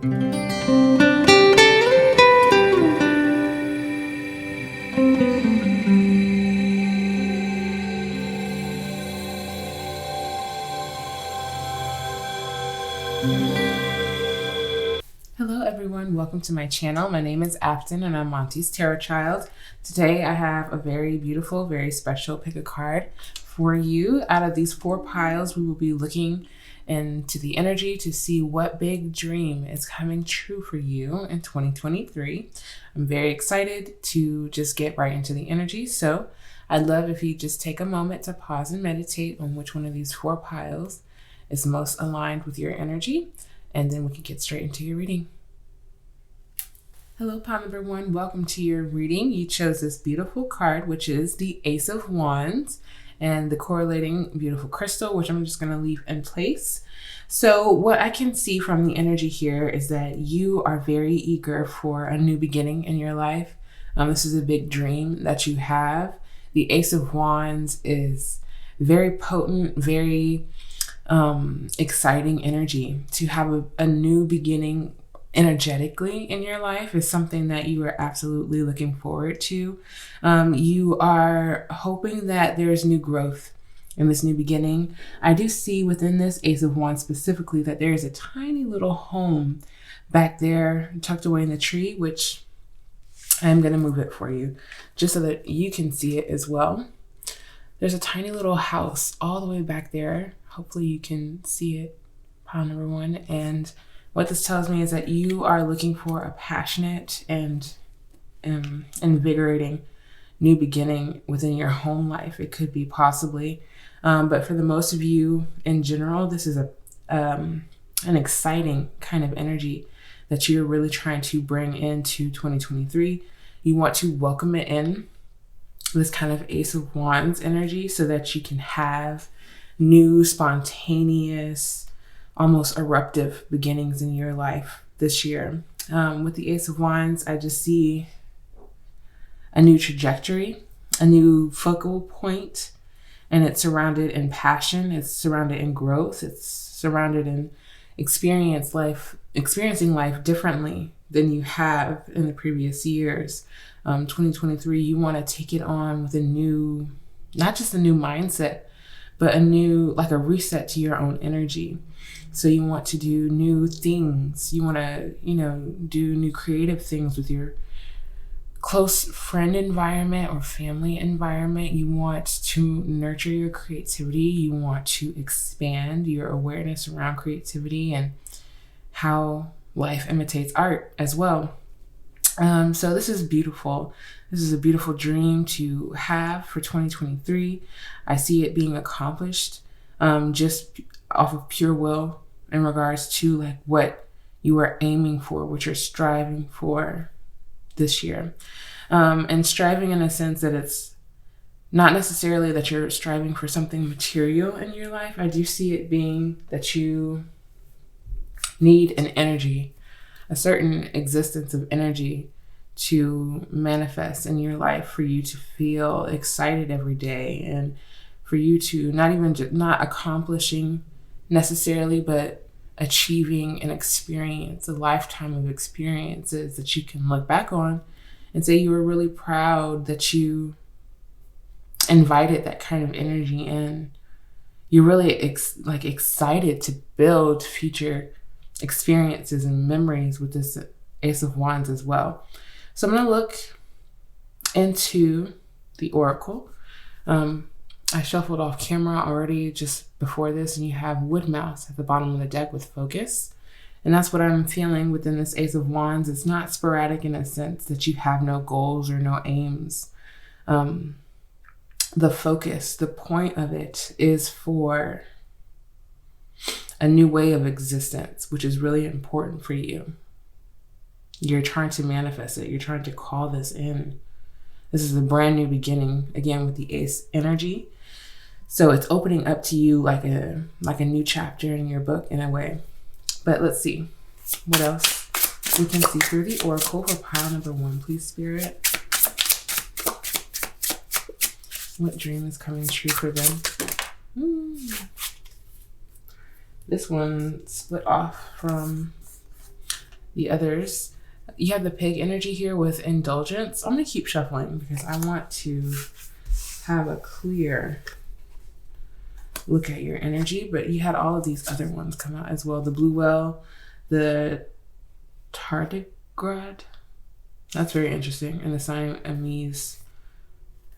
Hello everyone, welcome to my channel. My name is Afton and I'm Monty's Tarot Child. Today I have a very beautiful, very special pick a card for you. Out of these 4 piles, we will be looking into the energy to see what big dream is coming true for you in 2023. I'm very excited to just get right into the energy. So I'd love if you just take a moment to pause and meditate on which one of these 4 piles is most aligned with your energy. And then we can get straight into your reading. Hello, pile number 1. Welcome to your reading. You chose this beautiful card, which is the Ace of Wands, and the correlating beautiful crystal, which I'm just going to leave in place. So what I can see from the energy here is that you are very eager for a new beginning in your life. This is a big dream that you have. The Ace of Wands is very potent, very exciting energy. To have a new beginning energetically in your life is something that you are absolutely looking forward to. You are hoping that there's new growth in this new beginning. I do see within this Ace of Wands specifically that there is a tiny little home back there tucked away in the tree, which I'm going to move it for you just so that you can see it as well. There's a tiny little house all the way back there. Hopefully you can see it, pile number 1. And what this tells me is that you are looking for a passionate and invigorating new beginning within your home life. It could be possibly, but for the most of you in general, this is an exciting kind of energy that you're really trying to bring into 2023. You want to welcome it in, this kind of Ace of Wands energy, so that you can have new, spontaneous, almost eruptive beginnings in your life this year. With the Ace of Wands, I just see a new trajectory, a new focal point, and it's surrounded in passion. It's surrounded in growth. It's surrounded in experiencing life differently than you have in the previous years. 2023, you want to take it on with a new, not just a new mindset, but a new, like a reset to your own energy. So you want to do new things. You want to, do new creative things with your close friend environment or family environment. You want to nurture your creativity. You want to expand your awareness around creativity and how life imitates art as well. So this is beautiful. This is a beautiful dream to have for 2023. I see it being accomplished just off of pure will in regards to like what you are aiming for, what you're striving for this year. And striving in a sense that it's not necessarily that you're striving for something material in your life. I do see it being that you need an energy, a certain existence of energy to manifest in your life, for you to feel excited every day, and for you to not accomplishing necessarily, but achieving an experience, a lifetime of experiences that you can look back on and say you were really proud that you invited that kind of energy in. You're really excited to build future experiences and memories with this Ace of Wands as well. So I'm going to look into the Oracle. I shuffled off camera already just before this, and you have Wood Mouse at the bottom of the deck with focus. And that's what I'm feeling within this Ace of Wands. It's not sporadic in a sense that you have no goals or no aims. The focus, the point of it is for a new way of existence, which is really important for you. You're trying to manifest it. You're trying to call this in. This is a brand new beginning, again, with the Ace energy. So it's opening up to you like a new chapter in your book in a way. But let's see what else we can see through the Oracle for pile number 1, please, Spirit. What dream is coming true for them? This one split off from the others. You have the pig energy here with indulgence. I'm going to keep shuffling because I want to have a clear look at your energy, but you had all of these other ones come out as well. The blue whale, the tardigrade. That's very interesting. And the Siamese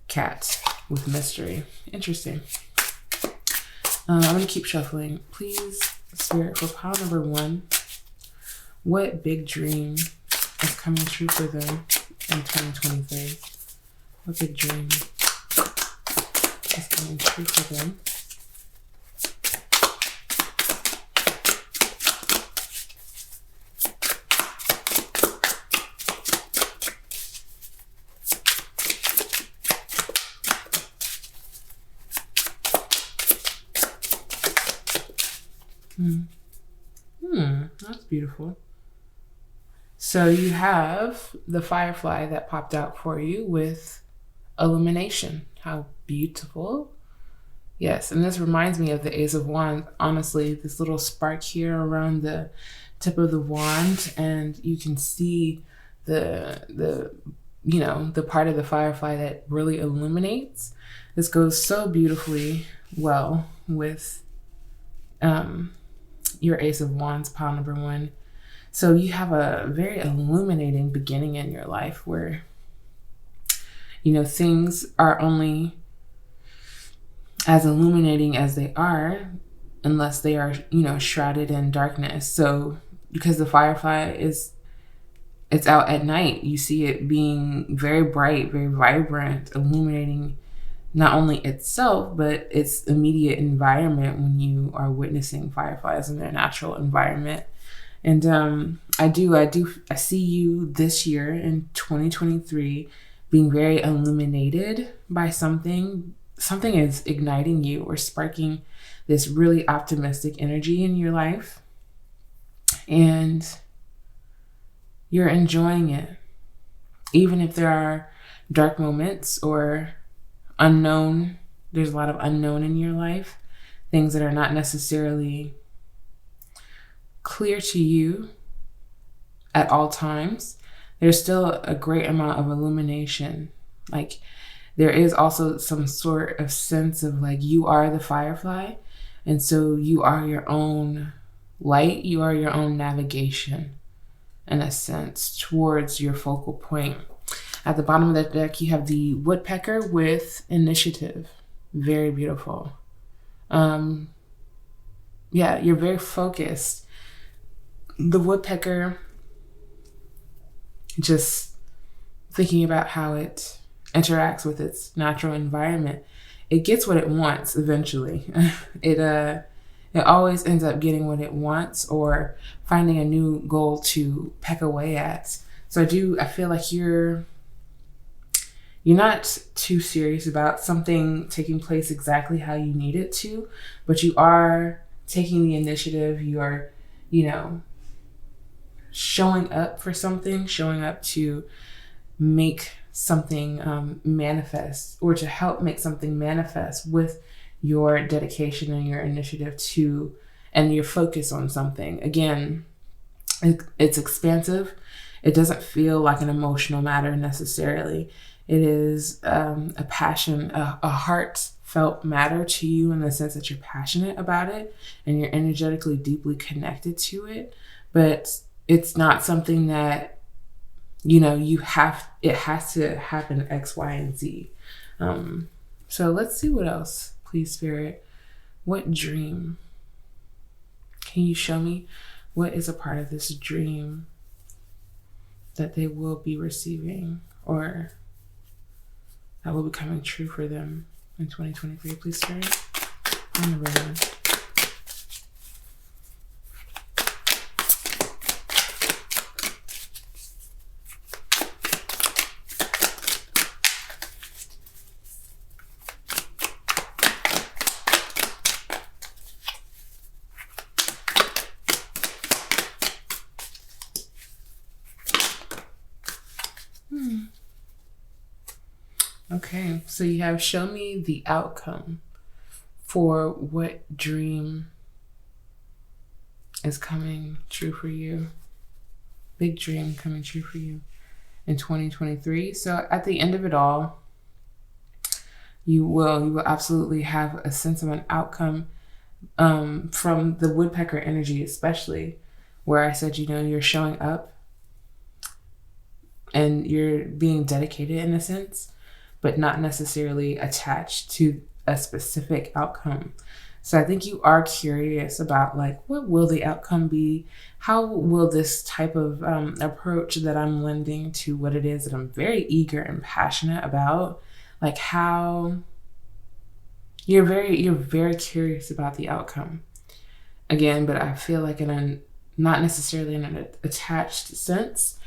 cat with mystery. Interesting. I'm going to keep shuffling. Please, Spirit, for pile number 1, what big dream is coming true for them in 2023? What big dream is coming true for them? That's beautiful. So you have the firefly that popped out for you with illumination. How beautiful. Yes, and this reminds me of the Ace of Wands. Honestly, this little spark here around the tip of the wand, and you can see the part of the firefly that really illuminates. This goes so beautifully well with your Ace of Wands, pile number 1. So you have a very illuminating beginning in your life where, things are only as illuminating as they are unless they are, shrouded in darkness. So because the firefly it's out at night, you see it being very bright, very vibrant, illuminating not only itself, but its immediate environment when you are witnessing fireflies in their natural environment. And I see you this year in 2023 being very illuminated by something. Something is igniting you or sparking this really optimistic energy in your life. And you're enjoying it. Even if there are dark moments or there's a lot of unknown in your life, things that are not necessarily clear to you at all times, there's still a great amount of illumination. Like there is also some sort of sense of like you are the firefly, and so you are your own light, you are your own navigation in a sense towards your focal point. At the bottom of that deck, you have the woodpecker with initiative. Very beautiful. You're very focused. The woodpecker, just thinking about how it interacts with its natural environment, it gets what it wants eventually. It always ends up getting what it wants or finding a new goal to peck away at. So I feel like you're not too serious about something taking place exactly how you need it to, but you are taking the initiative. You are, showing up for something, showing up to make something manifest, or to help make something manifest with your dedication and your initiative and your focus on something. Again, it's expansive. It doesn't feel like an emotional matter necessarily. It is a passion, a heartfelt matter to you in the sense that you're passionate about it and you're energetically deeply connected to it. But it's not something that, it has to happen X, Y, and Z. So let's see what else, please, Spirit. What dream? Can you show me what is a part of this dream that they will be receiving or that will be coming true for them in 2023, please, Spirit? On the road. Okay, so you have show me the outcome for what dream is coming true for you big dream coming true for you in 2023. So at the end of it all, you will absolutely have a sense of an outcome from the woodpecker energy, especially where I said, you're showing up and you're being dedicated in a sense, but not necessarily attached to a specific outcome. So I think you are curious about like, what will the outcome be? How will this type of approach that I'm lending to what it is that I'm very eager and passionate about, like how you're very curious about the outcome. Again, but I feel like not necessarily in an attached sense.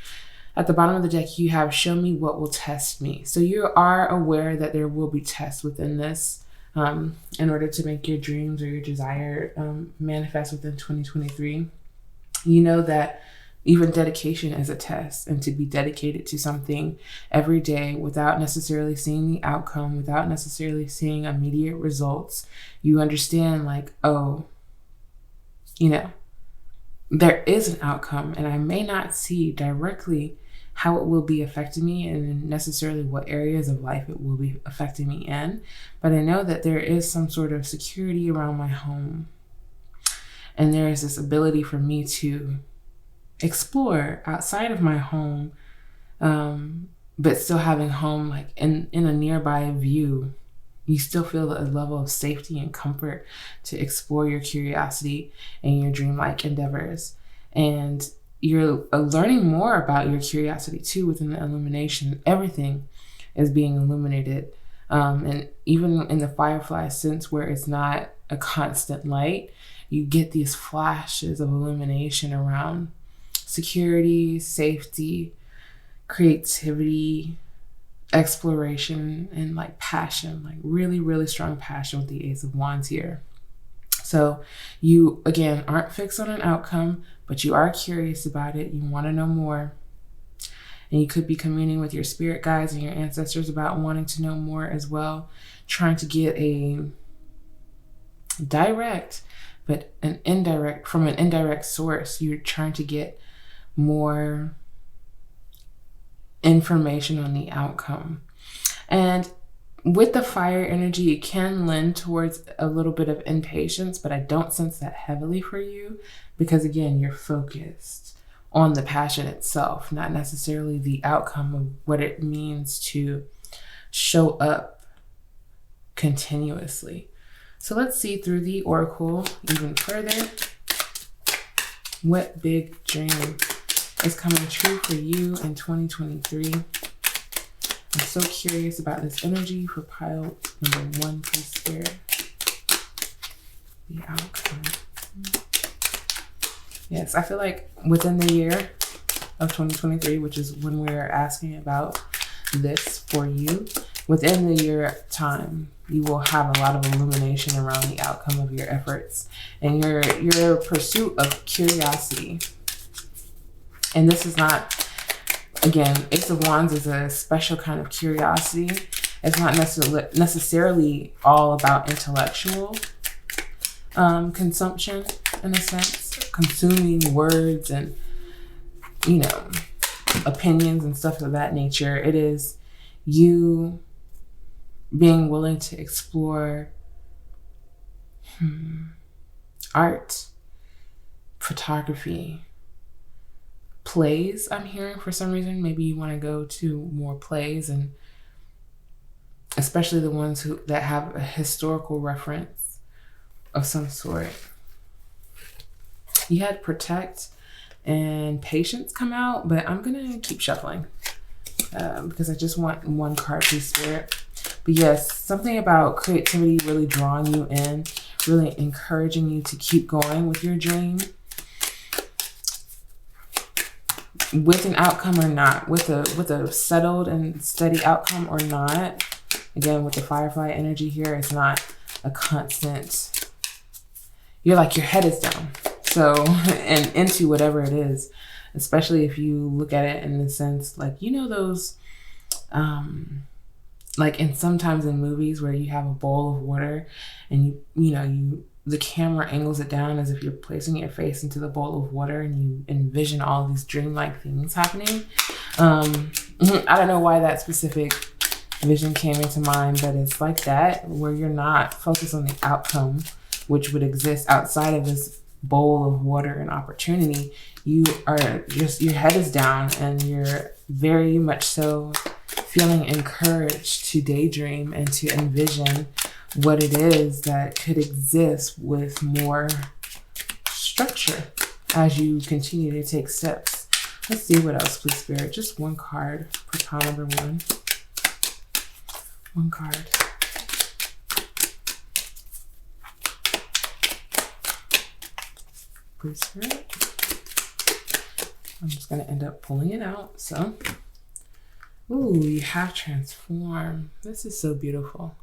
At the bottom of the deck, you have show me what will test me. So you are aware that there will be tests within this in order to make your dreams or your desire manifest within 2023. You know that even dedication is a test, and to be dedicated to something every day without necessarily seeing the outcome, without necessarily seeing immediate results, you understand like, oh, there is an outcome, and I may not see directly how it will be affecting me and necessarily what areas of life it will be affecting me in, but I know that there is some sort of security around my home, and there is this ability for me to explore outside of my home, but still having home like in a nearby view. You still feel a level of safety and comfort to explore your curiosity and your dreamlike endeavors. And you're learning more about your curiosity too within the illumination. Everything is being illuminated. And even in the firefly sense, where it's not a constant light, you get these flashes of illumination around security, safety, creativity, exploration, and like passion, like really, really strong passion with the Ace of Wands here. So you, again, aren't fixed on an outcome, but you are curious about it. You want to know more. And you could be communing with your spirit guides and your ancestors about wanting to know more as well, trying to get a direct, but from an indirect source. You're trying to get more information on the outcome. And with the fire energy, it can lend towards a little bit of impatience, but I don't sense that heavily for you because, again, you're focused on the passion itself, not necessarily the outcome of what it means to show up continuously. So let's see through the oracle even further. What big dream is coming true for you in 2023? I'm so curious about this energy for pile number 1, please, Spirit. The outcome. Yes, I feel like within the year of 2023, which is when we're asking about this for you, within the year time, you will have a lot of illumination around the outcome of your efforts and your pursuit of curiosity. And this is not, again, Ace of Wands is a special kind of curiosity. It's not necessarily all about intellectual consumption, in a sense, consuming words and, opinions and stuff of that nature. It is you being willing to explore art, photography, plays. I'm hearing for some reason maybe you want to go to more plays, and especially the ones that have a historical reference of some sort. You had protect and patience come out, but I'm gonna keep shuffling because I just want one card, please, Spirit. But yes, something about creativity really drawing you in, really encouraging you to keep going with your dream, with an outcome or not, with a settled and steady outcome or not. Again, with the firefly energy here, it's not a constant. You're like, your head is down. So, and into whatever it is, especially if you look at it in the sense, like, those, like sometimes in movies where you have a bowl of water and you the camera angles it down as if you're placing your face into the bowl of water and you envision all these dreamlike things happening. I don't know why that specific vision came into mind, but it's like that, where you're not focused on the outcome, which would exist outside of this bowl of water and opportunity. You are just, your head is down and you're very much so feeling encouraged to daydream and to envision what it is that could exist with more structure as you continue to take steps. Let's see what else, please, Spirit. Just one card for pile number one. One card. Please, Spirit. I'm just going to end up pulling it out. So, ooh, you have transformed. This is so beautiful.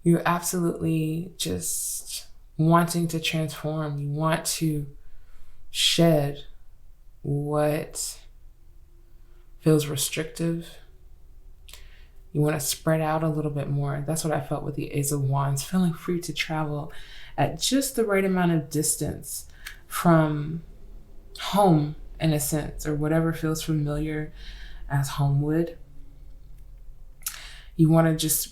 You're absolutely just wanting to transform. You want to shed what feels restrictive. You want to spread out a little bit more. That's what I felt with the Ace of Wands, feeling free to travel at just the right amount of distance from home, in a sense, or whatever feels familiar as home would. You want to just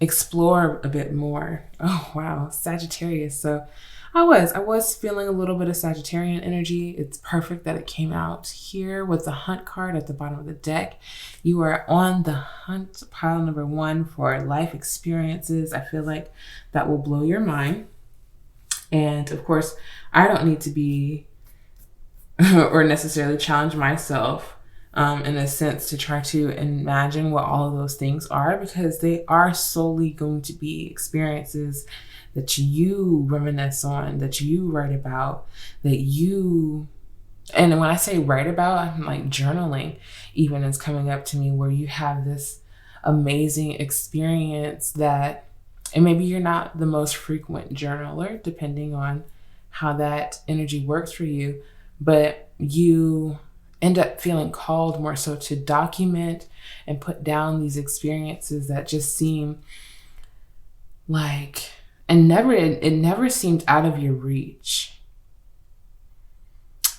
explore a bit more. Oh, wow. Sagittarius. So I was feeling a little bit of Sagittarian energy. It's perfect that it came out here with the hunt card at the bottom of the deck. You are on the hunt, pile number one, for life experiences. I feel like that will blow your mind. And of course, I don't need to be or necessarily challenge myself in a sense to try to imagine what all of those things are, because they are solely going to be experiences that you reminisce on, that you write about, that you, and when I say write about, I'm like journaling even is coming up to me, where you have this amazing experience that, and maybe you're not the most frequent journaler, depending on how that energy works for you, but you end up feeling called more so to document and put down these experiences that just seem like, and it never seemed out of your reach.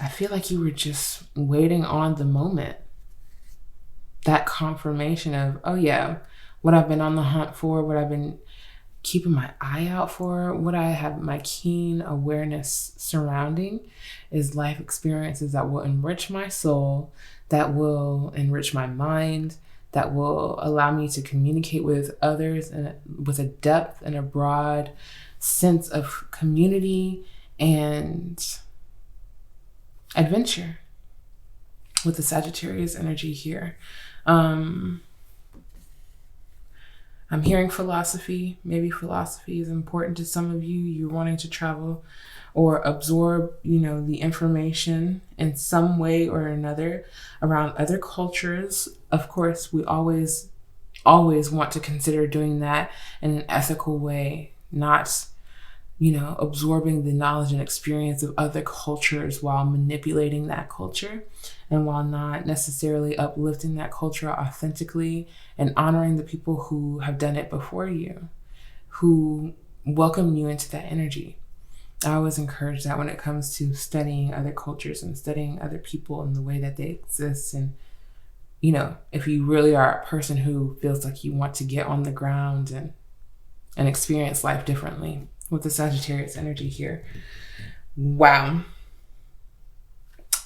I feel like you were just waiting on the moment, that confirmation of, oh yeah, what I've been on the hunt for, what I've been keeping my eye out for, what I have my keen awareness surrounding, is life experiences that will enrich my soul, that will enrich my mind, that will allow me to communicate with others and with a depth and a broad sense of community and adventure with the Sagittarius energy here. I'm hearing philosophy. Maybe philosophy is important to some of you. You're wanting to travel or absorb, the information in some way or another around other cultures. Of course, we always want to consider doing that in an ethical way, not, absorbing the knowledge and experience of other cultures while manipulating that culture, and while not necessarily uplifting that culture authentically and honoring the people who have done it before you, who welcome you into that energy. I always encourage that when it comes to studying other cultures and studying other people and the way that they exist. And, if you really are a person who feels like you want to get on the ground and experience life differently with the Sagittarius energy here. Wow.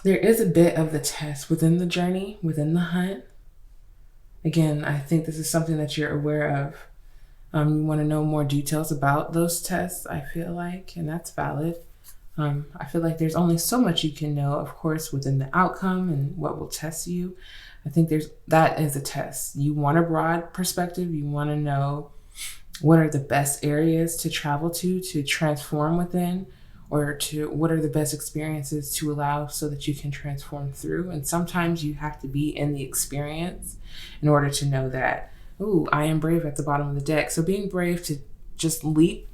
There is a bit of the test within the journey, within the hunt. Again, I think this is something that you're aware of. You want to know more details about those tests, I feel like, and that's valid. I feel like there's only so much you can know, of course, within the outcome and what will test you. I think that is a test. You want a broad perspective. You want to know what are the best areas to travel to transform within, or what are the best experiences to allow so that you can transform through. And sometimes you have to be in the experience in order to know that, ooh, I am brave at the bottom of the deck. So being brave to just leap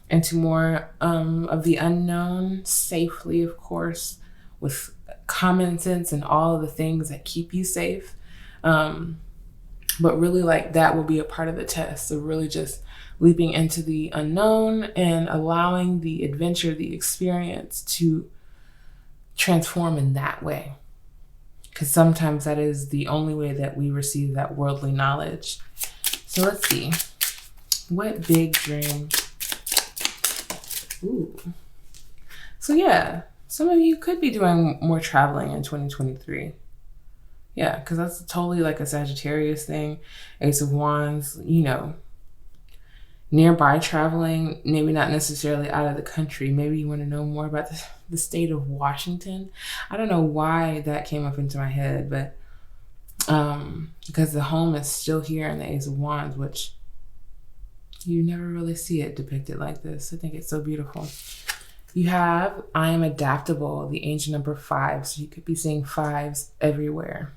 into more of the unknown safely, of course, with common sense and all of the things that keep you safe. But really, like, that will be a part of the test. So really just leaping into the unknown and allowing the adventure, the experience to transform in that way. Because sometimes that is the only way that we receive that worldly knowledge. So let's see. What big dream? Ooh. So yeah, some of you could be doing more traveling in 2023. Yeah, because that's totally like a Sagittarius thing. Ace of Wands, you know, nearby traveling, maybe not necessarily out of the country. Maybe you want to know more about the state of Washington. I don't know why that came up into my head, but because the home is still here in the Ace of Wands, which you never really see it depicted like this. I think it's so beautiful. You have I am adaptable, the ancient number 5. So you could be seeing 5s everywhere.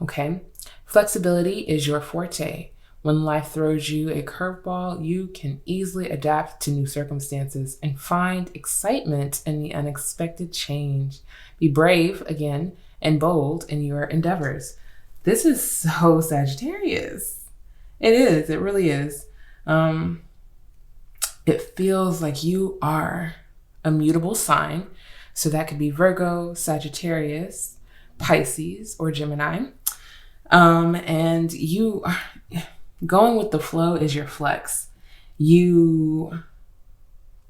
Okay. Flexibility is your forte. When life throws you a curveball, you can easily adapt to new circumstances and find excitement in the unexpected change. Be brave, again, and bold in your endeavors. This is so Sagittarius. It is. It really is. It feels like you are a mutable sign. So that could be Virgo, Sagittarius, Pisces, or Gemini. And you are going with the flow is your flex. You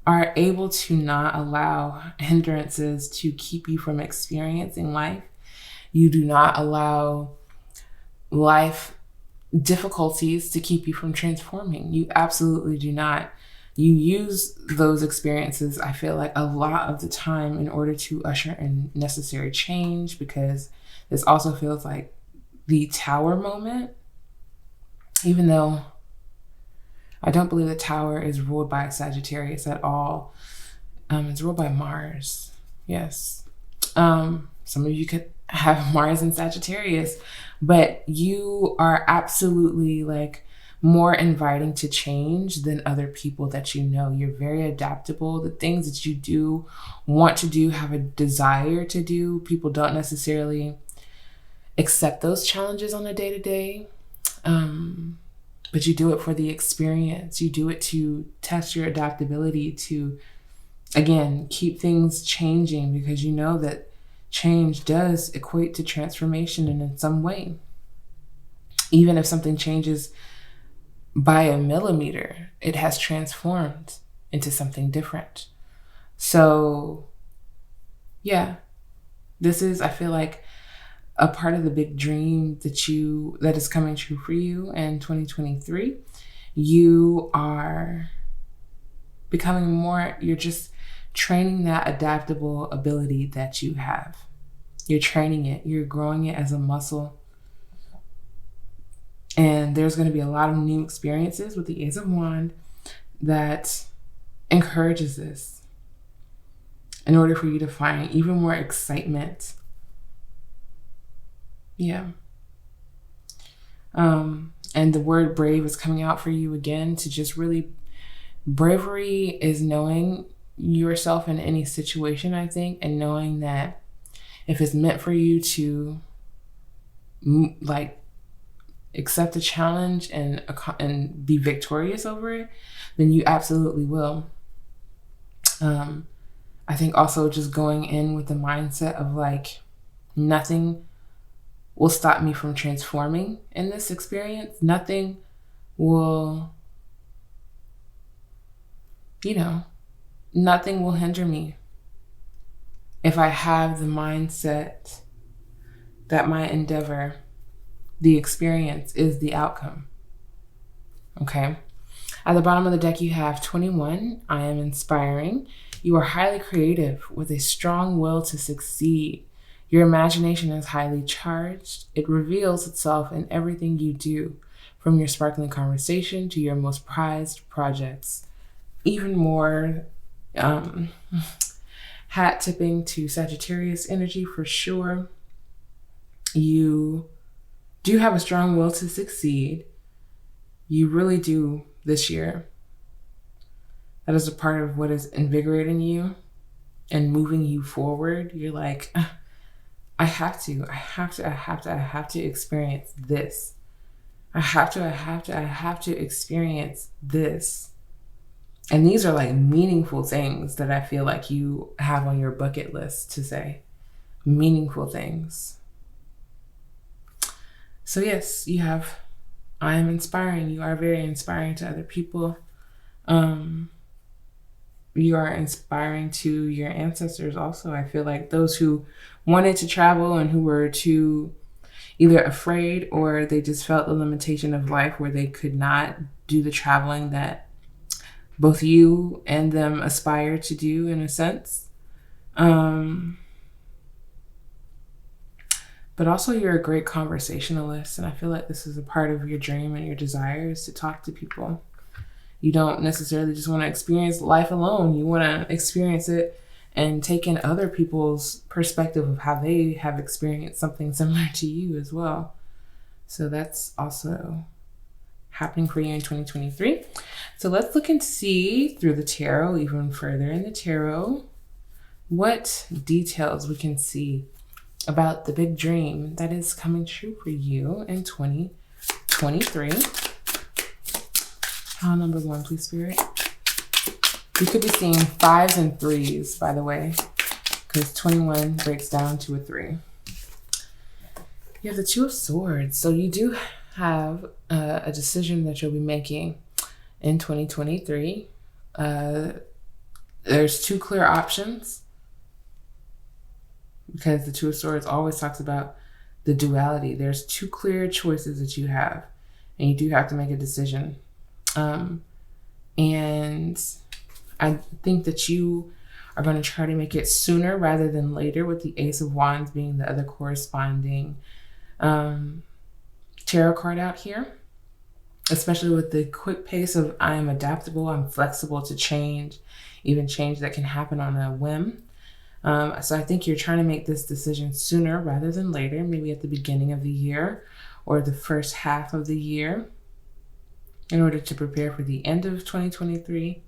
are able to not allow hindrances to keep you from experiencing life. You do not allow life difficulties to keep you from transforming. You absolutely do not. You use those experiences, I feel like, a lot of the time in order to usher in necessary change, because this also feels like the Tower moment, even though I don't believe the Tower is ruled by Sagittarius at all. It's ruled by Mars. Yes. Some of you could have Mars in Sagittarius, but you are absolutely like more inviting to change than other people that you know. You're very adaptable. The things that you do want to do, have a desire to do, people don't necessarily accept those challenges on a day-to-day. But you do it for the experience. You do it to test your adaptability, to, again, keep things changing, because you know that change does equate to transformation in some way. Even if something changes by a millimeter, it has transformed into something different. So yeah, this is, I feel like, a part of the big dream that is coming true for you in 2023. You are becoming more, you're just training that adaptable ability that you have. You're training it, you're growing it as a muscle. And there's going to be a lot of new experiences with the Ace of Wands that encourages this in order for you to find even more excitement. Yeah. And the word brave is coming out for you again, to just really, bravery is knowing yourself in any situation, I think, and knowing that if it's meant for you to like accept a challenge and be victorious over it, then you absolutely will. I think also just going in with the mindset of like, nothing will stop me from transforming in this experience. Nothing will, nothing will hinder me if I have the mindset that my endeavor, the experience, is the outcome. Okay. At the bottom of the deck, you have 21. I am inspiring. You are highly creative with a strong will to succeed. Your imagination is highly charged. It reveals itself in everything you do, from your sparkling conversation to your most prized projects. Even more hat tipping to Sagittarius energy for sure. You do have a strong will to succeed. You really do this year. That is a part of what is invigorating you and moving you forward. You're like, I have to experience this. I have to experience this. And these are like meaningful things that I feel like you have on your bucket list to say. Meaningful things. So yes, you have, I am inspiring. You are very inspiring to other people. You are inspiring to your ancestors also. I feel like those who wanted to travel and who were too either afraid or they just felt the limitation of life where they could not do the traveling that both you and them aspire to do in a sense. But also you're a great conversationalist, and I feel like this is a part of your dream and your desire is to talk to people. You don't necessarily just want to experience life alone. You want to experience it and take in other people's perspective of how they have experienced something similar to you as well. So that's also happening for you in 2023. So let's look and see through the tarot, even further in the tarot, what details we can see about the big dream that is coming true for you in 2023. Pile number 1, please, Spirit. You could be seeing 5s and 3s, by the way, because 21 breaks down to a 3. You have the 2 of Swords. So you do have a decision that you'll be making in 2023. There's 2 clear options, because the 2 of Swords always talks about the duality. There's 2 clear choices that you have, and you do have to make a decision. And I think that you are going to try to make it sooner rather than later, with the Ace of Wands being the other corresponding tarot card out here, especially with the quick pace of I am adaptable, I'm flexible to change, even change that can happen on a whim. So I think you're trying to make this decision sooner rather than later, maybe at the beginning of the year or the first half of the year, in order to prepare for the end of 2023.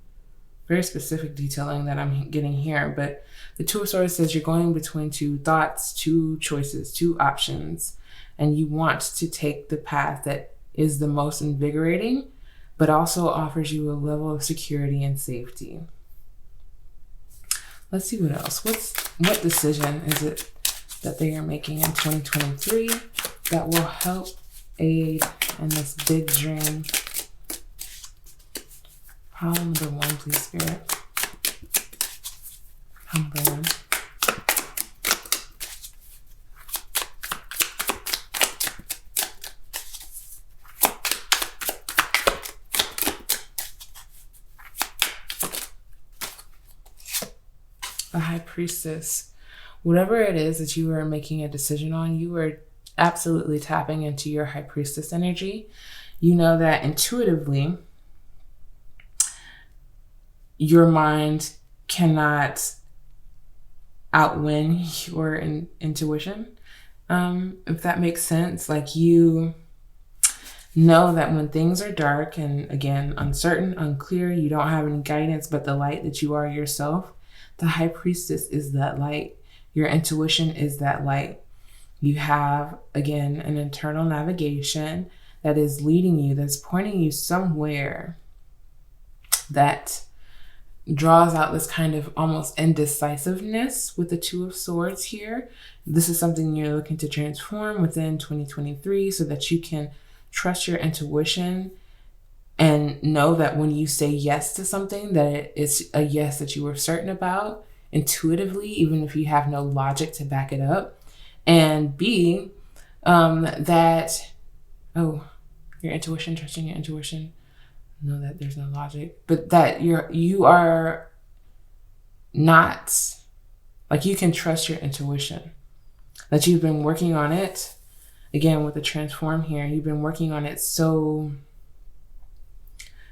Very specific detailing that I'm getting here, but the 2 of Swords says you're going between 2 thoughts, 2 choices, 2 options, and you want to take the path that is the most invigorating, but also offers you a level of security and safety. Let's see what else. What decision is it that they are making in 2023 that will help aid in this big dream? Pile number 1, please, Spirit. Pile number 1. The High Priestess. Whatever it is that you are making a decision on, you are absolutely tapping into your High Priestess energy. You know that intuitively, your mind cannot outwin your intuition, if that makes sense. Like, you know that when things are dark and, again, uncertain, unclear, you don't have any guidance but the light that you are yourself. The High Priestess is that light. Your intuition is that light. You have, again, an internal navigation that is leading you, that's pointing you somewhere that draws out this kind of almost indecisiveness with the 2 of Swords here. This is something you're looking to transform within 2023 so that you can trust your intuition and know that when you say yes to something, that it is a yes that you are certain about intuitively, even if you have no logic to back it up. And B, that, your intuition, trusting your intuition, know that there's no logic, but that you are not, like, you can trust your intuition, that you've been working on it. Again, with the transform here, you've been working on it so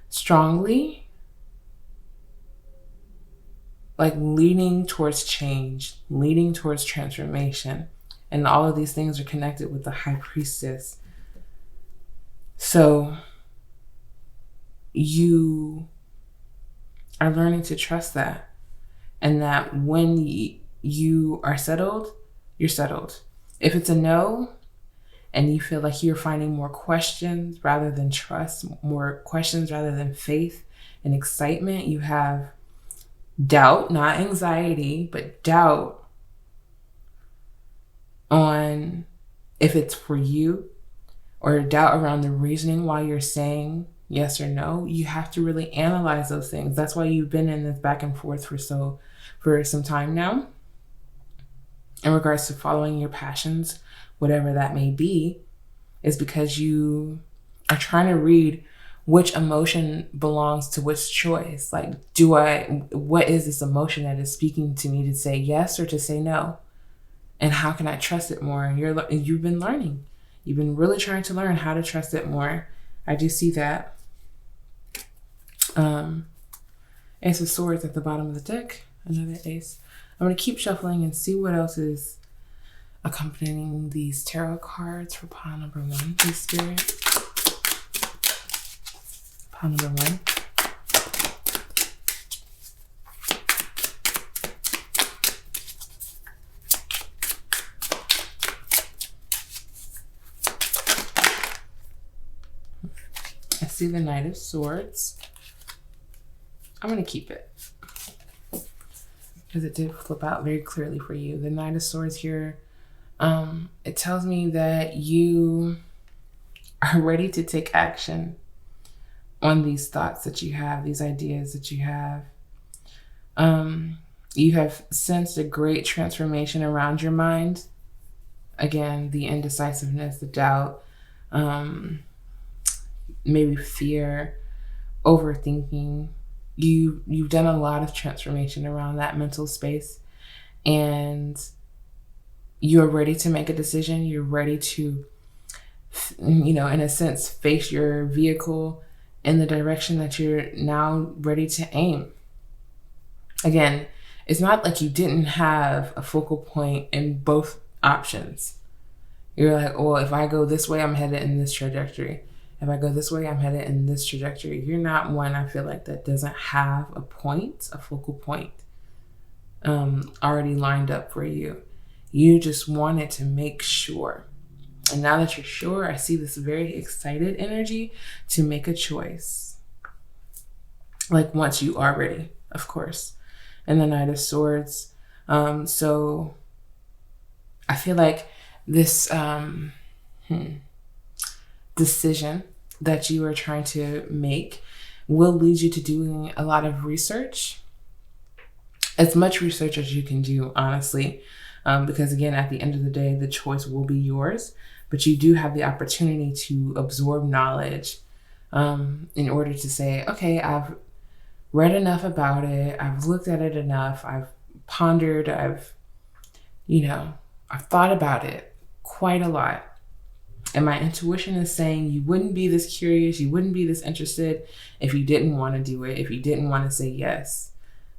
strongly, like leaning towards change, leaning towards transformation. And all of these things are connected with the High Priestess. So you are learning to trust that. And that when you are settled, you're settled. If it's a no, and you feel like you're finding more questions rather than trust, more questions rather than faith and excitement. You have doubt, not anxiety, but doubt on if it's for you, or doubt around the reasoning why you're saying yes or no. You have to really analyze those things. That's why you've been in this back and forth for some time now in regards to following your passions, whatever that may be, is because you are trying to read which emotion belongs to which choice. Like, what is this emotion that is speaking to me to say yes or to say no? And how can I trust it more? And you've been learning. You've been really trying to learn how to trust it more. I do see that. Ace of Swords at the bottom of the deck. Another ace. I'm going to keep shuffling and see what else is accompanying these tarot cards for pile number 1, please, Spirit. Pile number 1. I see the Knight of Swords. I'm going to keep it because it did flip out very clearly for you. The Knight of Swords here, it tells me that you are ready to take action on these thoughts that you have, these ideas that you have. You have sensed a great transformation around your mind. Again, the indecisiveness, the doubt, maybe fear, overthinking. You've done a lot of transformation around that mental space, and you're ready to make a decision. You're ready to, in a sense, face your vehicle in the direction that you're now ready to aim. Again, it's not like you didn't have a focal point in both options. You're like, well, if I go this way, I'm headed in this trajectory. If I go this way, I'm headed in this trajectory. You're not one, I feel like, that doesn't have a focal point already lined up for you. You just wanted to make sure. And now that you're sure, I see this very excited energy to make a choice. Like, once you are ready, of course. And the Knight of Swords. So I feel like this decision that you are trying to make will lead you to doing a lot of research, as much research as you can do, honestly, because again, at the end of the day, the choice will be yours, but you do have the opportunity to absorb knowledge in order to say, okay, I've read enough about it, I've looked at it enough, I've pondered, I've thought about it quite a lot. And my intuition is saying you wouldn't be this curious, you wouldn't be this interested if you didn't want to do it, if you didn't want to say yes.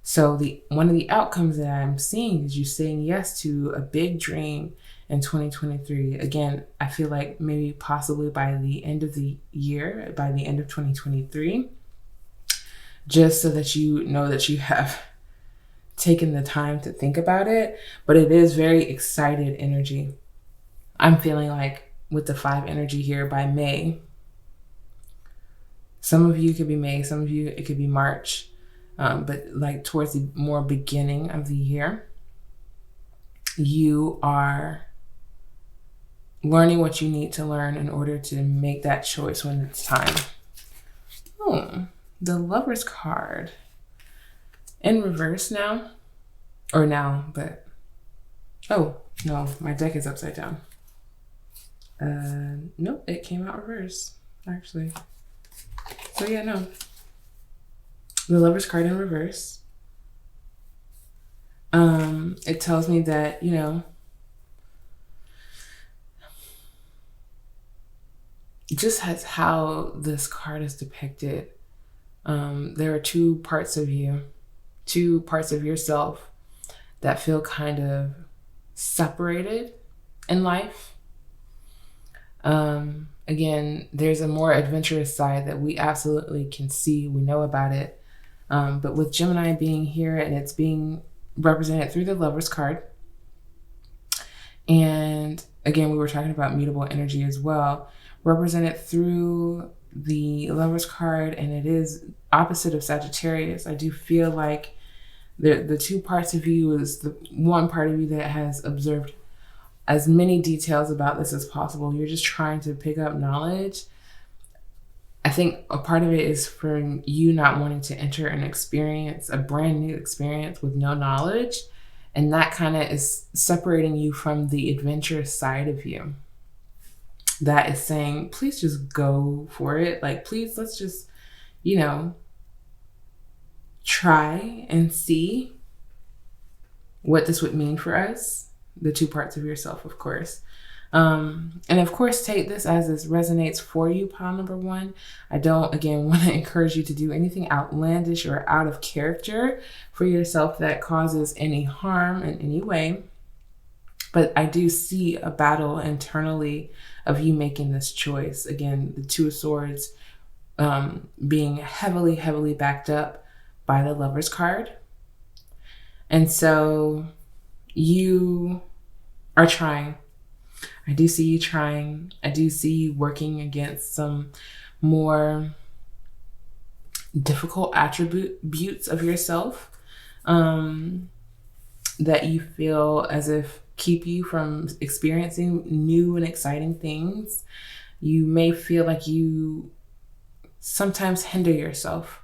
So one of the outcomes that I'm seeing is you saying yes to a big dream in 2023. Again, I feel like maybe possibly by the end of the year, by the end of 2023, just so that you know that you have taken the time to think about it. But it is very excited energy. I'm feeling like with the 5 energy here, by May, some of you it could be May, some of you it could be March, but like towards the more beginning of the year, you are learning what you need to learn in order to make that choice when it's time. The Lover's card in reverse now, but oh no, my deck is upside down. Nope, it came out reverse, actually. So yeah, no. The Lover's card in reverse. It tells me that, just as how this card is depicted, there are 2 parts of you, 2 parts of yourself that feel kind of separated in life. Again, there's a more adventurous side that we absolutely can see. We know about it. But with Gemini being here and it's being represented through the Lover's card, and again, we were talking about mutable energy as well, represented through the Lover's card, and it is opposite of Sagittarius. I do feel like the two parts of you is the one part of you that has observed as many details about this as possible. You're just trying to pick up knowledge. I think a part of it is from you not wanting to enter an experience, a brand new experience with no knowledge. And that kind of is separating you from the adventurous side of you that is saying, please just go for it. Like, please, let's just, try and see what this would mean for us. The two parts of yourself, of course. And of course, take this as this resonates for you, pile number one. I don't, again, want to encourage you to do anything outlandish or out of character for yourself that causes any harm in any way. But I do see a battle internally of you making this choice. Again, the Two of Swords being heavily, heavily backed up by the Lover's card. And so you are trying. I do see you trying. I do see you working against some more difficult attributes of yourself that you feel as if keep you from experiencing new and exciting things. You may feel like you sometimes hinder yourself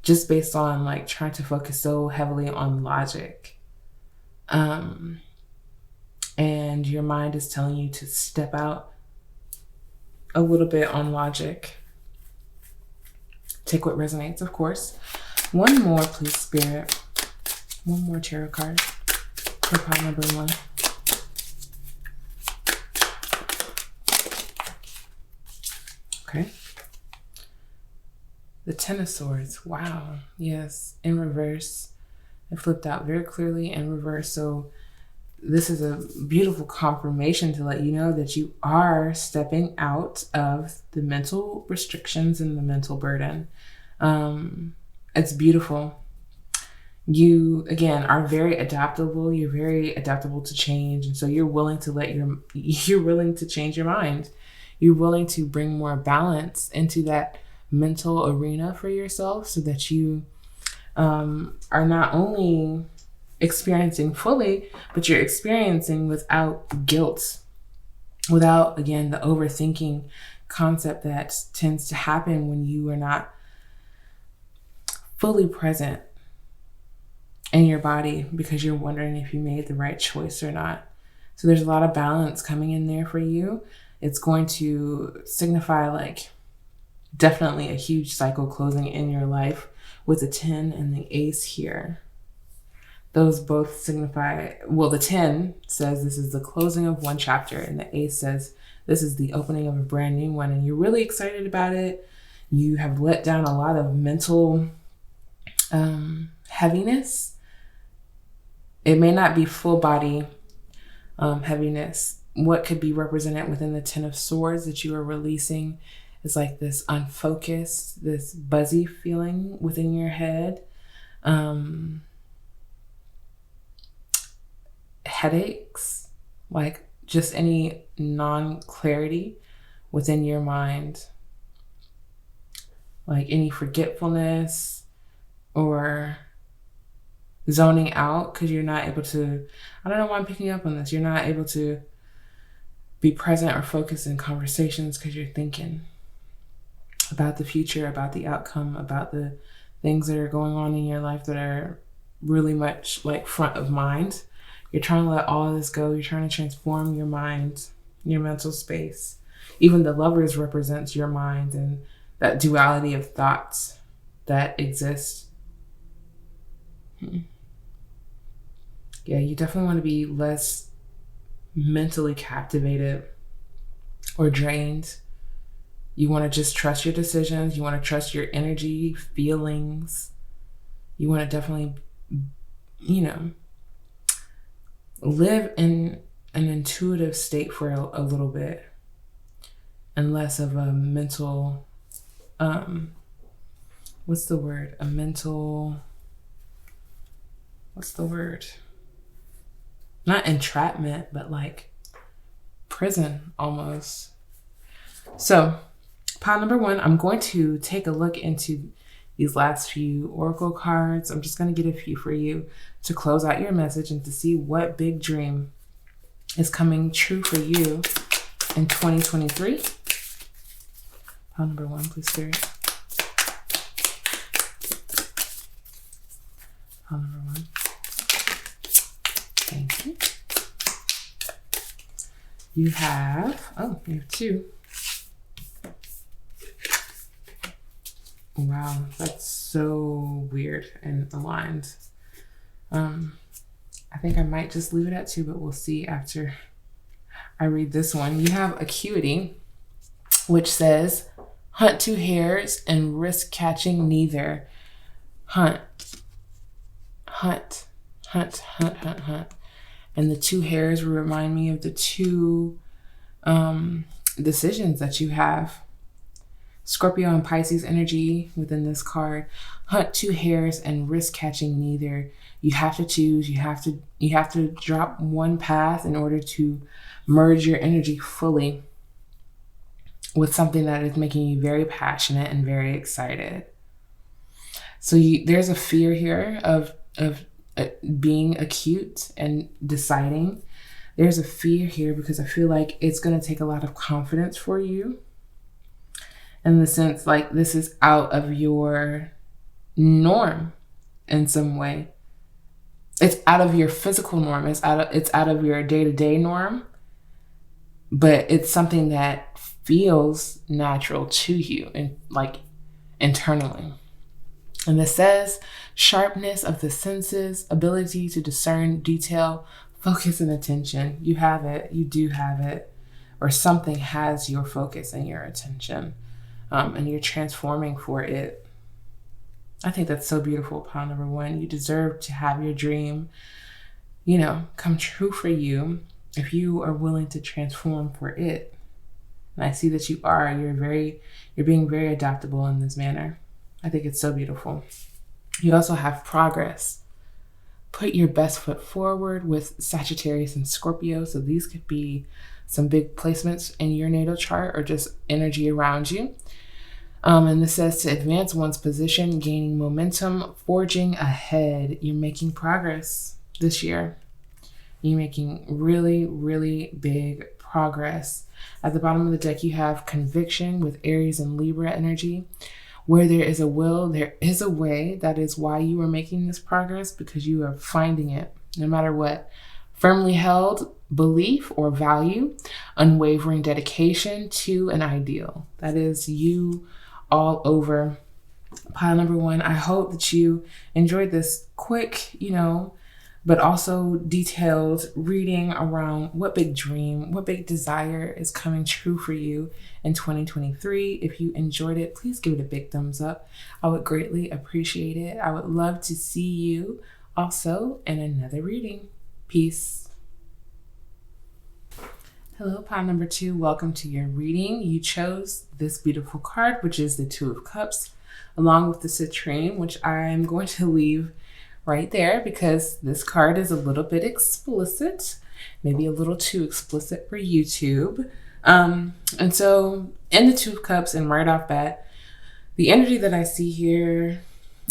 just based on like trying to focus so heavily on logic. And your mind is telling you to step out a little bit on logic. Take what resonates, of course. One more, please, Spirit. One more tarot card for pile number one. Okay. The Ten of Swords. Wow. Yes. In reverse. It flipped out very clearly in reverse. So this is a beautiful confirmation to let you know that you are stepping out of the mental restrictions and the mental burden. It's beautiful. You, again, are very adaptable. You're very adaptable to change. And so you're willing to you're willing to change your mind. You're willing to bring more balance into that mental arena for yourself so that you are not only experiencing fully, but you're experiencing without guilt, without, again, the overthinking concept that tends to happen when you are not fully present in your body because you're wondering if you made the right choice or not. So there's a lot of balance coming in there for you. It's going to signify like definitely a huge cycle closing in your life with the 10 and the Ace here. Those both signify, well, the 10 says this is the closing of one chapter, and the Ace says this is the opening of a brand new one, and you're really excited about it. You have let down a lot of mental heaviness. It may not be full body heaviness. What could be represented within the 10 of Swords that you are releasing is like this unfocused, this buzzy feeling within your head. Headaches, like just any non-clarity within your mind, like any forgetfulness or zoning out because you're not able to, I don't know why I'm picking up on this, you're not able to be present or focus in conversations because you're thinking about the future, about the outcome, about the things that are going on in your life that are really much like front of mind. You're trying to let all of this go. You're trying to transform your mind, your mental space. Even the Lovers represents your mind and that duality of thoughts that exist. Yeah, you definitely want to be less mentally captivated or drained. You want to just trust your decisions. You want to trust your energy, feelings. You want to definitely, live in an intuitive state for a little bit and less of a mental, what's the word? Not entrapment, but like prison almost. So pile number one, I'm going to take a look into these last few oracle cards. I'm just going to get a few for you to close out your message and to see what big dream is coming true for you in 2023. Pile number one, please, Spirit. Pile number one. Thank you. You have two. Wow, that's so weird and aligned. I think I might just leave it at two, but we'll see after I read this one. You have Acuity, which says, hunt two hares and risk catching neither. Hunt. And the two hares will remind me of the two decisions that you have. Scorpio and Pisces energy within this card. Hunt two hares and risk catching neither. You have to choose. You have to drop one path in order to merge your energy fully with something that is making you very passionate and very excited. So there's a fear here of being acute and deciding. There's a fear here because I feel like it's going to take a lot of confidence for you. In the sense, like, this is out of your norm in some way. It's out of your physical norm. It's out of your day-to-day norm. But it's something that feels natural to you and like internally. And this says sharpness of the senses, ability to discern detail, focus and attention. You have it. You do have it. Or something has your focus and your attention. And you're transforming for it. I think that's so beautiful, pile number one. You deserve to have your dream, come true for you if you are willing to transform for it. And I see that you are. You're being very adaptable in this manner. I think it's so beautiful. You also have progress. Put your best foot forward with Sagittarius and Scorpio. So these could be some big placements in your natal chart or just energy around you. And this says to advance one's position, gaining momentum, forging ahead. You're making progress this year. You're making really, really big progress. At the bottom of the deck, you have conviction with Aries and Libra energy. Where there is a will, there is a way. That is why you are making this progress, because you are finding it no matter what. Firmly held belief or value, unwavering dedication to an ideal. That is you all over. Pile number one, I hope that you enjoyed this quick, but also detailed reading around what big dream, what big desire is coming true for you in 2023. If you enjoyed it, please give it a big thumbs up. I would greatly appreciate it. I would love to see you also in another reading. Peace. Hello, pile number two. Welcome to your reading. You chose this beautiful card, which is the Two of Cups, along with the Citrine, which I'm going to leave right there because this card is a little bit explicit, maybe a little too explicit for YouTube. And so in the Two of Cups and right off bat, the energy that I see here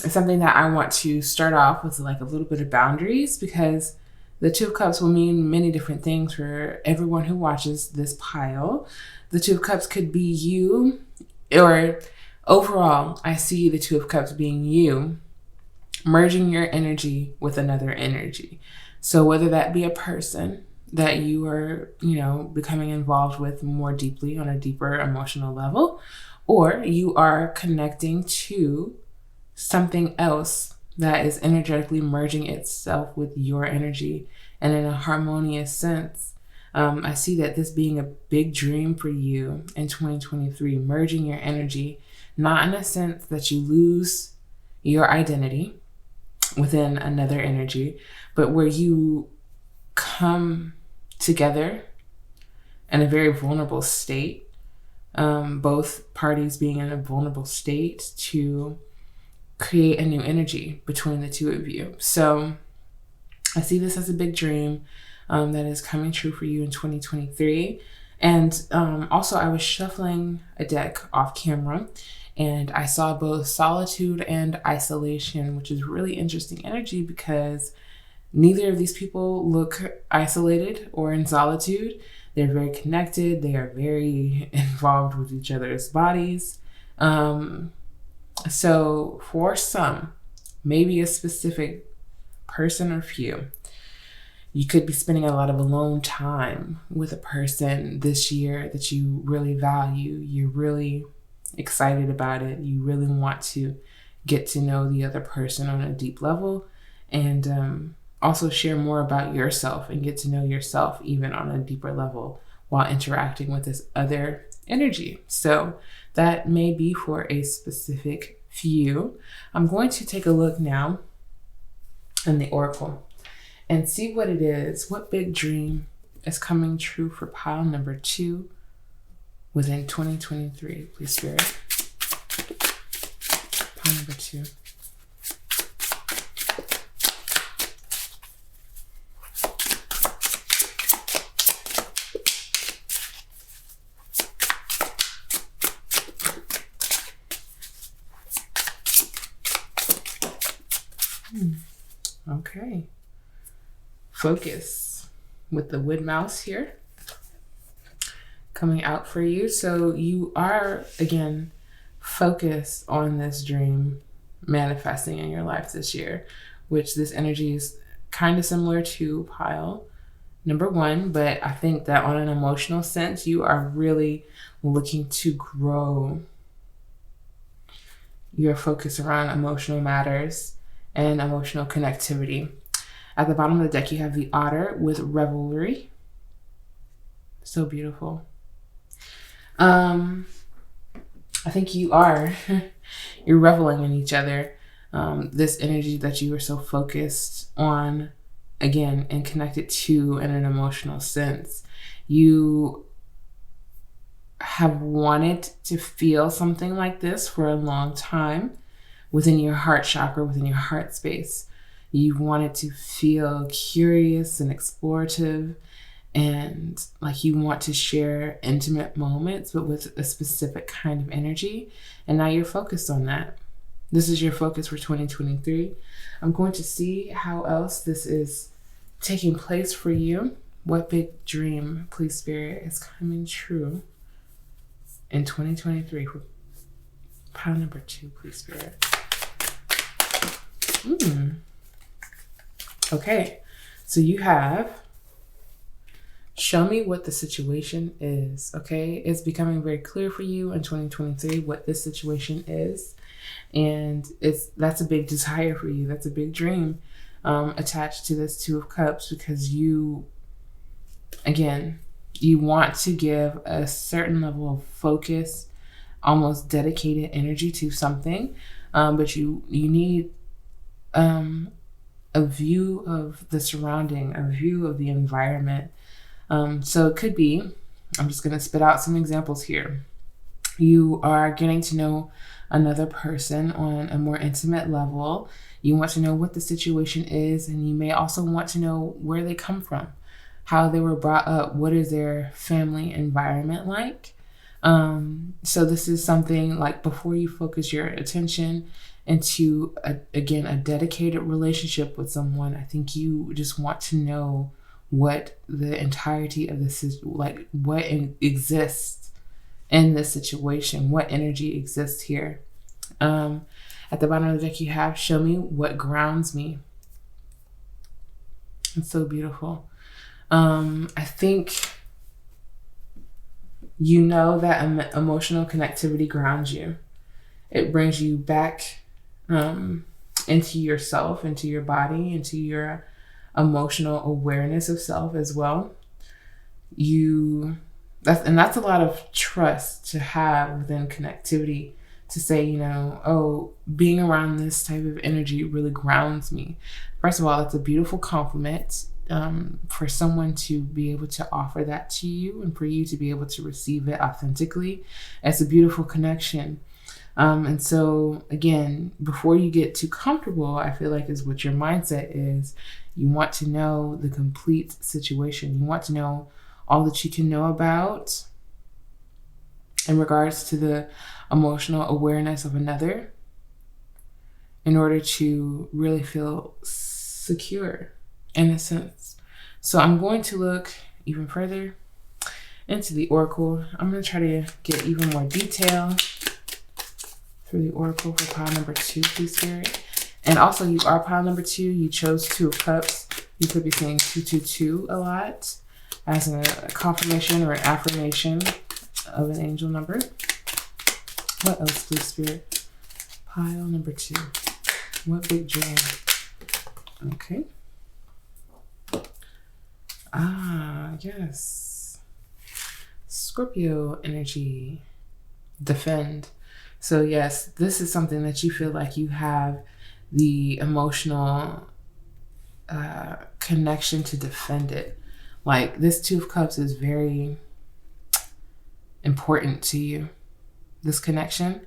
is something that I want to start off with, like a little bit of boundaries, because the Two of Cups will mean many different things for everyone who watches this pile. The Two of Cups could be you, or overall, I see the Two of Cups being you merging your energy with another energy. So whether that be a person that you are, becoming involved with more deeply on a deeper emotional level, or you are connecting to something else that is energetically merging itself with your energy and in a harmonious sense. I see that this being a big dream for you in 2023, merging your energy, not in a sense that you lose your identity within another energy, but where you come together in a very vulnerable state, both parties being in a vulnerable state to create a new energy between the two of you. So I see this as a big dream. that is coming true for you in 2023. And also, I was shuffling a deck off camera, and I saw both solitude and isolation, which is really interesting energy because neither of these people look isolated or in solitude. They're very connected. They are very involved with each other's bodies. So for some, maybe a specific person or few, you could be spending a lot of alone time with a person this year that you really value. You're really excited about it. You really want to get to know the other person on a deep level, and also share more about yourself and get to know yourself even on a deeper level while interacting with this other energy. So that may be for a specific few. I'm going to take a look now in the Oracle and see what it is. What big dream is coming true for pile number 2 within 2023? Please, Spirit. Pile number 2. Okay. Focus with the wood mouse here coming out for you. So you are, again, focused on this dream manifesting in your life this year, which this energy is kind of similar to pile number 1, but I think that on an emotional sense, you are really looking to grow your focus around emotional matters and emotional connectivity. At the bottom of the deck, you have the Otter with Revelry. So beautiful. I think you are, you're reveling in each other. This energy that you are so focused on, again, and connected to in an emotional sense. You have wanted to feel something like this for a long time within your heart chakra, within your heart space. You wanted to feel curious and explorative, and like you want to share intimate moments, but with a specific kind of energy. And now you're focused on that. This is your focus for 2023. I'm going to see how else this is taking place for you. What big dream, please, Spirit, is coming true in 2023 for pile number 2, please, Spirit. Okay, so you have show me what the situation is. Okay, it's becoming very clear for you in 2023 what this situation is, and that's a big desire for you. That's a big dream attached to this 2 of Cups, because you, again, you want to give a certain level of focus, almost dedicated energy to something, but you need a view of the surrounding, a view of the environment. So it could be, I'm just going to spit out some examples here. You are getting to know another person on a more intimate level. You want to know what the situation is, and you may also want to know where they come from, how they were brought up, what is their family environment like. So this is something like before you focus your attention into a dedicated relationship with someone, I think you just want to know what the entirety of this is, like what exists in this situation, what energy exists here. At the bottom of the deck, you have show me what grounds me. It's so beautiful. I think you know that emotional connectivity grounds you. It brings you back into yourself, into your body, into your emotional awareness of self as well. That's a lot of trust to have within connectivity, to say, being around this type of energy really grounds me. First of all, that's a beautiful compliment for someone to be able to offer that to you and for you to be able to receive it authentically. It's a beautiful connection. And so again, before you get too comfortable, I feel like is what your mindset is. You want to know the complete situation. You want to know all that you can know about in regards to the emotional awareness of another in order to really feel secure in a sense. So I'm going to look even further into the oracle. I'm going to try to get even more detail through the oracle for pile number 2, please, Spirit. And also, you are pile number 2. You chose 2 of Cups. You could be saying 222 a lot as a confirmation or an affirmation of an angel number. What else, please, Spirit? Pile number 2. What big dream? Okay. Yes. Scorpio energy. Defend. So yes, this is something that you feel like you have the emotional connection to defend it. Like this 2 of Cups is very important to you. This connection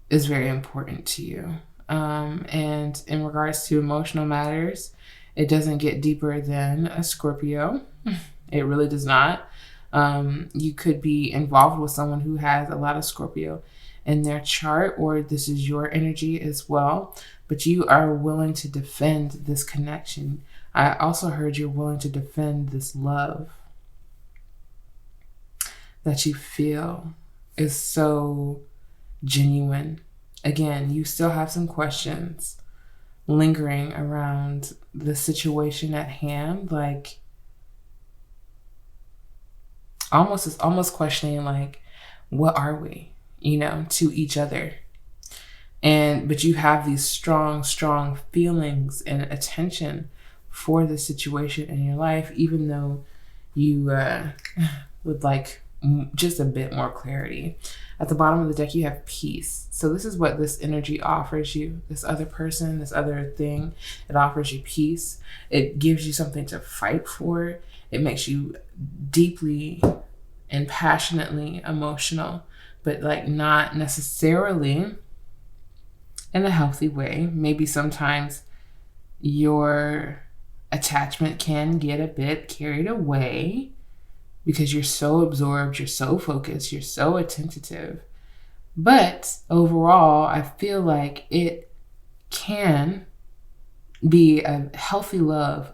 is very important to you. And in regards to emotional matters, it doesn't get deeper than a Scorpio. It really does not. You could be involved with someone who has a lot of Scorpio in their chart, or this is your energy as well, but you are willing to defend this connection. I also heard you're willing to defend this love that you feel is so genuine. Again, you still have some questions lingering around the situation at hand, like almost questioning like, what are we, to each other? But you have these strong feelings and attention for the situation in your life, even though you would like just a bit more clarity. At the bottom of the deck, you have peace. So this is what this energy offers you. This other person, this other thing, it offers you peace. It gives you something to fight for. It makes you deeply and passionately emotional, but like not necessarily in a healthy way. Maybe sometimes your attachment can get a bit carried away because you're so absorbed, you're so focused, you're so attentive. But overall, I feel like it can be a healthy love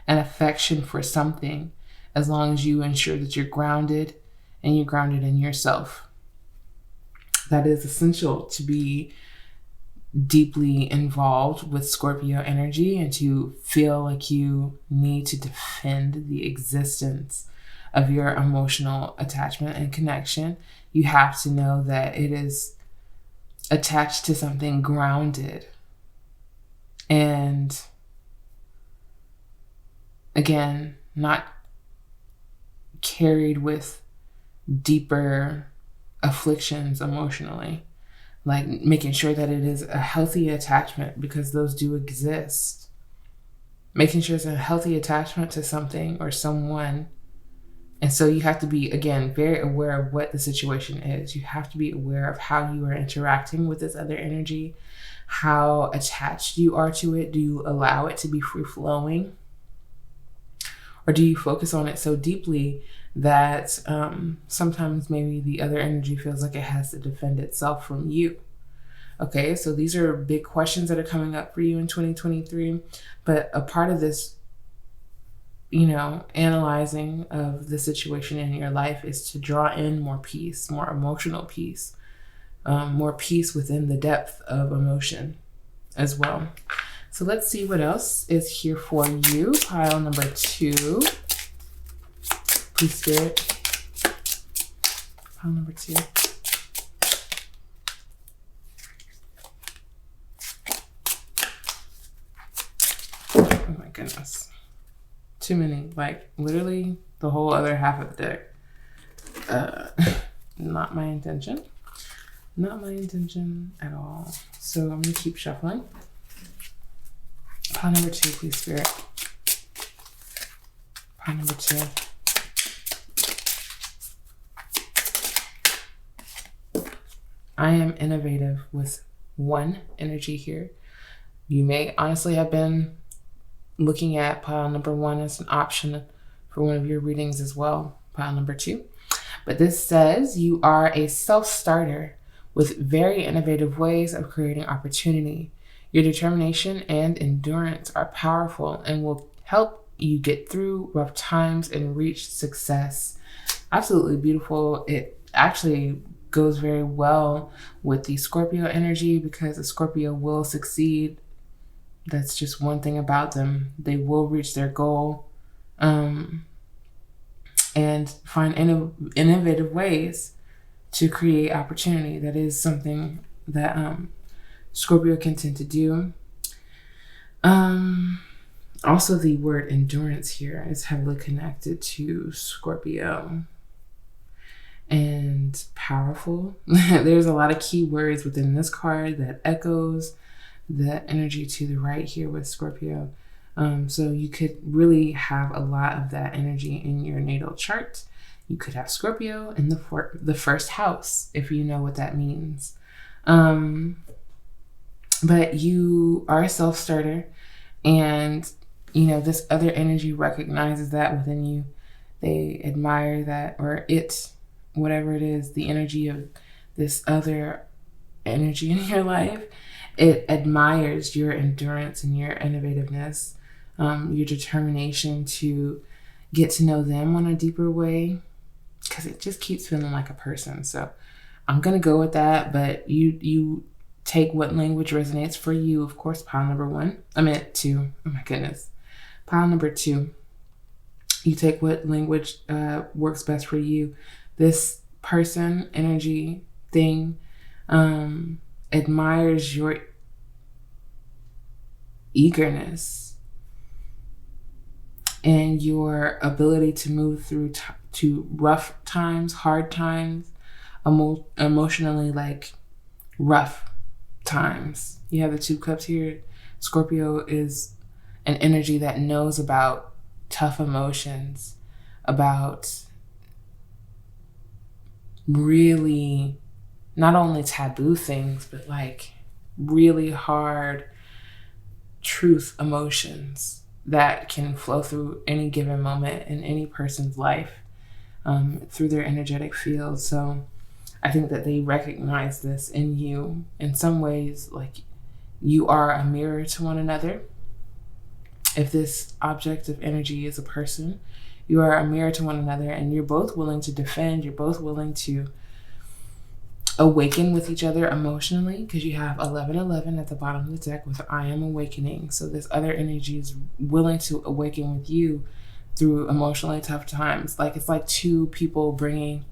and affection for something as long as you ensure that you're grounded and you're grounded in yourself. That is essential to be deeply involved with Scorpio energy and to feel like you need to defend the existence of your emotional attachment and connection. You have to know that it is attached to something grounded. And again, not carried with deeper afflictions emotionally. Like making sure that it is a healthy attachment, because those do exist. Making sure it's a healthy attachment to something or someone. And so you have to be, again, very aware of what the situation is. You have to be aware of how you are interacting with this other energy, how attached you are to it. Do you allow it to be free-flowing? Or do you focus on it so deeply that sometimes maybe the other energy feels like it has to defend itself from you? Okay, so these are big questions that are coming up for you in 2023. But a part of this, analyzing of the situation in your life is to draw in more peace, more emotional peace, more peace within the depth of emotion as well. So let's see what else is here for you. Pile number 2. Please, Spirit. Pile number 2. Oh my goodness. Too many. Like literally the whole other half of the deck. Not my intention. Not my intention at all. So I'm going to keep shuffling. Pile number 2, please, Spirit. Pile number 2. I am innovative with 1 energy here. You may honestly have been looking at pile number 1 as an option for one of your readings as well, pile number 2. But this says you are a self-starter with very innovative ways of creating opportunity. Your determination and endurance are powerful and will help you get through rough times and reach success. Absolutely beautiful. It actually goes very well with the Scorpio energy because a Scorpio will succeed. That's just one thing about them. They will reach their goal and find innovative ways to create opportunity. That is something that Scorpio can tend to do. Also, the word endurance here is heavily connected to Scorpio. And powerful. There's a lot of key words within this card that echoes the energy to the right here with Scorpio. So you could really have a lot of that energy in your natal chart. You could have Scorpio in the first house, if you know what that means. But you are a self-starter, and this other energy recognizes that within you. They admire that, or it, whatever it is, the energy of this other energy in your life. It admires your endurance and your innovativeness, your determination to get to know them on a deeper way, because it just keeps feeling like a person. So I'm going to go with that, but you take what language resonates for you. Of course, pile number 2. Oh my goodness. Pile number 2. You take what language works best for you. This person, energy, thing admires your eagerness and your ability to move through to rough times, hard times, emotionally rough times. You have the 2 cups here. Scorpio is an energy that knows about tough emotions, about really not only taboo things, but really hard truth emotions that can flow through any given moment in any person's life through their energetic field. So I think that they recognize this in you in some ways. You are a mirror to one another. If this object of energy is a person, you are a mirror to one another, and you're both willing to defend. You're both willing to awaken with each other emotionally, because you have 1111 at the bottom of the deck with I am awakening. So this other energy is willing to awaken with you through emotionally tough times. It's like 2 people bringing,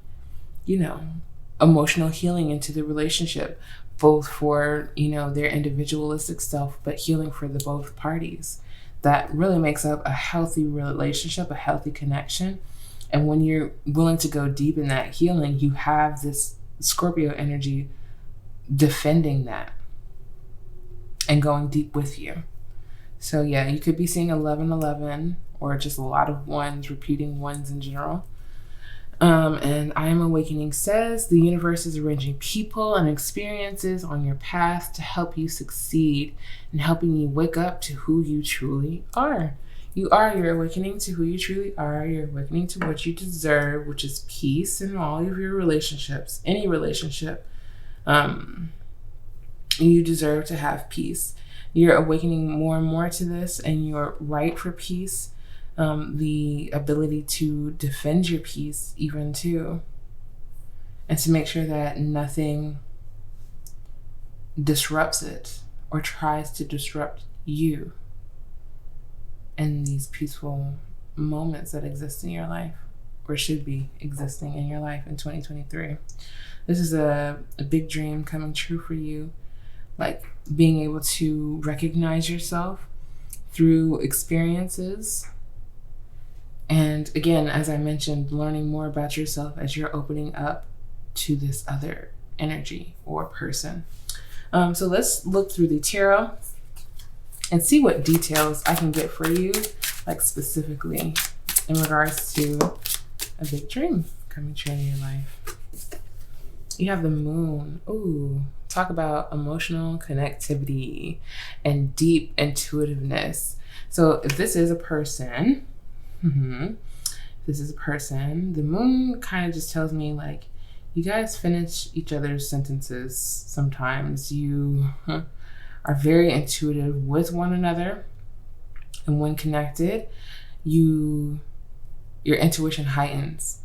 emotional healing into the relationship, both for, their individualistic self, but healing for the both parties. That really makes up a healthy relationship, a healthy connection. And when you're willing to go deep in that healing, you have this Scorpio energy defending that and going deep with you. So yeah, you could be seeing 1111 or just a lot of 1s, repeating 1s in general. And I Am Awakening says the universe is arranging people and experiences on your path to help you succeed and helping you wake up to who you truly are. You're awakening to who you truly are. You're awakening to what you deserve, which is peace in all of your relationships. Any relationship, you deserve to have peace. You're awakening more and more to this, and your right for peace, the ability to defend your peace even too, and to make sure that nothing disrupts it or tries to disrupt you in these peaceful moments that exist in your life, or should be existing in your life in 2023. This is a big dream coming true for you, being able to recognize yourself through experiences. And again, as I mentioned, learning more about yourself as you're opening up to this other energy or person. So let's look through the tarot and see what details I can get for you, specifically in regards to a big dream coming true in your life. You have the moon. Ooh, talk about emotional connectivity and deep intuitiveness. So if this is a person, the moon kind of just tells me like, you guys finish each other's sentences sometimes. You are very intuitive with one another, and when connected, your intuition heightens.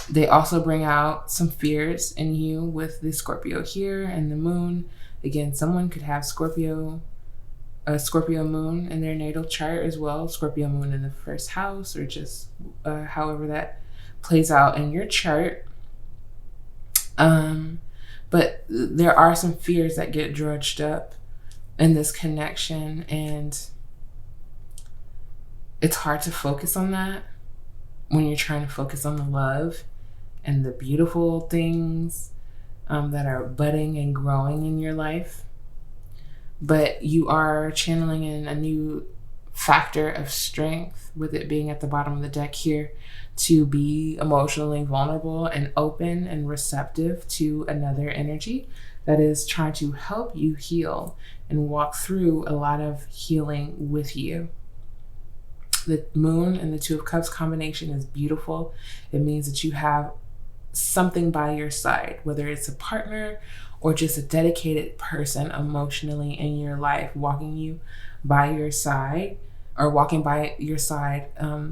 They also bring out some fears in you with the Scorpio here and the moon. Again, someone could have a Scorpio moon in their natal chart as well. Scorpio moon in the first house, or just however that plays out in your chart. But there are some fears that get drudged up in this connection, and it's hard to focus on that when you're trying to focus on the love and the beautiful things that are budding and growing in your life. But you are channeling in a new factor of strength, with it being at the bottom of the deck here, to be emotionally vulnerable and open and receptive to another energy that is trying to help you heal and walk through a lot of healing with you. The moon and the Two of Cups combination is beautiful. It means that you have something by your side, whether it's a partner or just a dedicated person emotionally in your life, walking by your side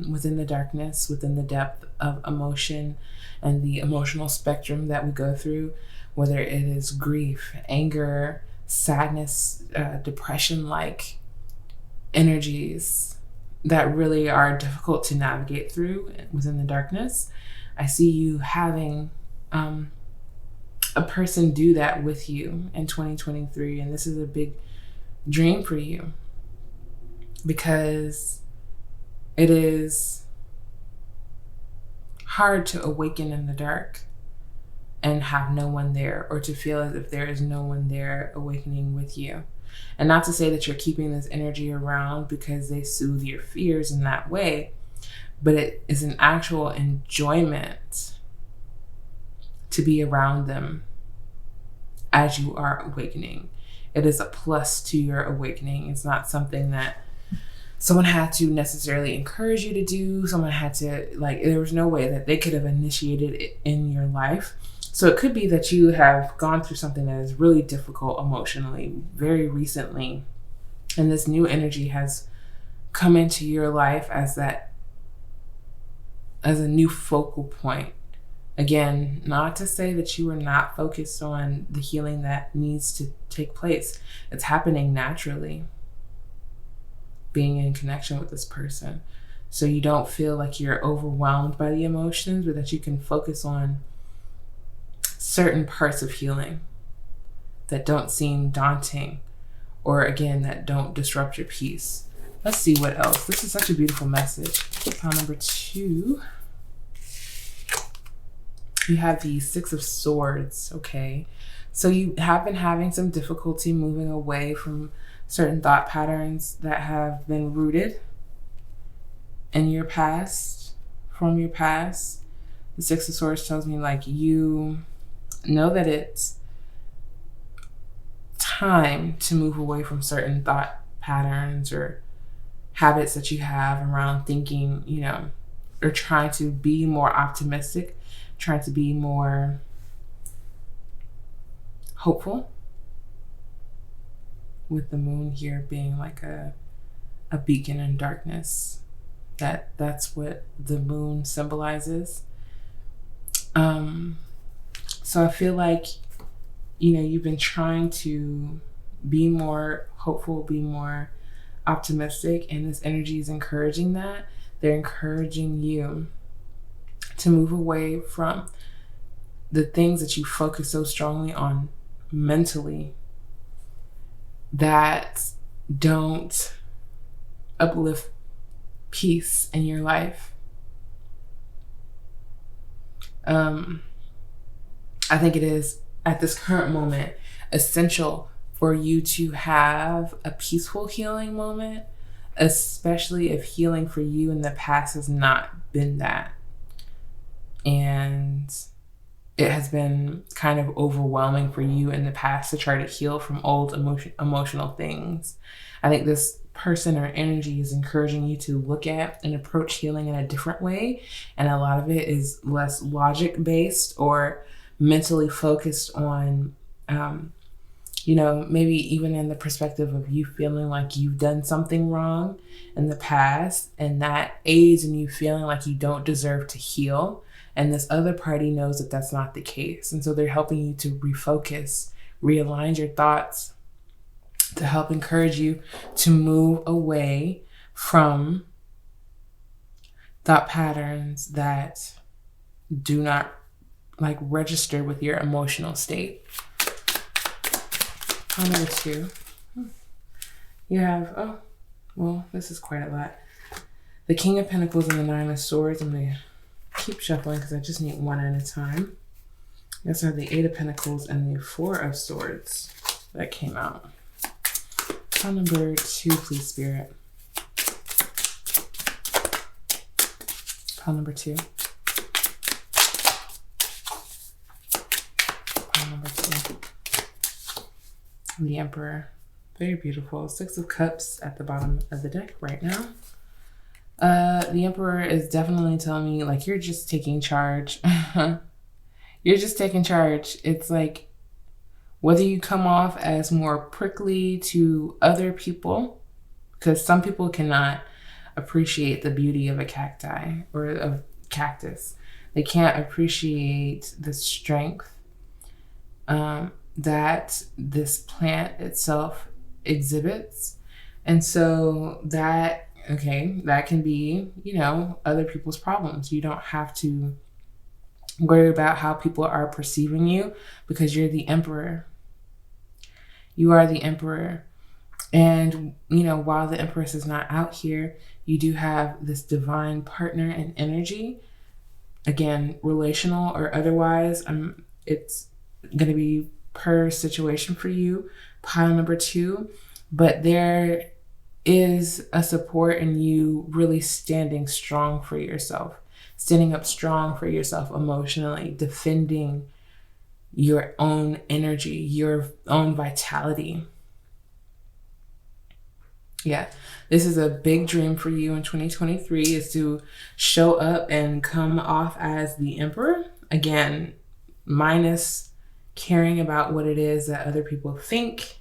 within the darkness, within the depth of emotion and the emotional spectrum that we go through, whether it is grief, anger, sadness, depression-like energies that really are difficult to navigate through within the darkness. I see you having a person do that with you in 2023, and this is a big dream for you, because it is hard to awaken in the dark and have no one there, or to feel as if there is no one there awakening with you. And not to say that you're keeping this energy around because they soothe your fears in that way, but it is an actual enjoyment to be around them as you are awakening. It is a plus to your awakening. It's not something that someone had to necessarily encourage you to do. Someone had to, there was no way that they could have initiated it in your life. So it could be that you have gone through something that is really difficult emotionally very recently, and this new energy has come into your life as a new focal point. Again, not to say that you are not focused on the healing that needs to take place. It's happening naturally, being in connection with this person. So you don't feel like you're overwhelmed by the emotions, but that you can focus on certain parts of healing that don't seem daunting, or again, that don't disrupt your peace. Let's see what else. This is such a beautiful message. Pile number 2. You have the Six of Swords, okay? So you have been having some difficulty moving away from certain thought patterns that have been rooted in your past, from your past. The Six of Swords tells me you know that it's time to move away from certain thought patterns or habits that you have around thinking, or trying to be more optimistic, trying to be more hopeful, with the moon here being like a beacon in darkness. That's what the moon symbolizes. So I feel like, you've been trying to be more hopeful, be more optimistic, and this energy is encouraging that. They're encouraging you to move away from the things that you focus so strongly on mentally that don't uplift peace in your life. I think it is, at this current moment, essential for you to have a peaceful healing moment, especially if healing for you in the past has not been that. And it has been kind of overwhelming for you in the past to try to heal from old emotional things. I think this person or energy is encouraging you to look at and approach healing in a different way. And a lot of it is less logic based or mentally focused on, maybe even in the perspective of you feeling like you've done something wrong in the past, and that aids in you feeling like you don't deserve to heal. And this other party knows that that's not the case. And so they're helping you to refocus, realign your thoughts, to help encourage you to move away from thought patterns that do not register with your emotional state. Number 2, you have, this is quite a lot. The King of Pentacles and the Nine of Swords. I'm going to keep shuffling because I just need one at a time. You also have the Eight of Pentacles and the Four of Swords that came out. Pile number 2, please, Spirit. Pile number 2. Pile number 2. The Emperor. Very beautiful. 6 of Cups at the bottom of the deck right now. The Emperor is definitely telling me, you're just taking charge. You're just taking charge. It's like, whether you come off as more prickly to other people, because some people cannot appreciate the beauty of a cacti or a cactus. They can't appreciate the strength that this plant itself exhibits. And so that can be, other people's problems. You don't have to worry about how people are perceiving you because you're the Emperor. You are the Emperor. And, while the Empress is not out here, you do have this divine partner and energy. Again, relational or otherwise, it's going to be per situation for you. Pile number 2. But there is a support in you really standing strong for yourself, standing up strong for yourself emotionally, defending your own energy, your own vitality. Yeah, this is a big dream for you in 2023, is to show up and come off as the Emperor. Again, minus caring about what it is that other people think.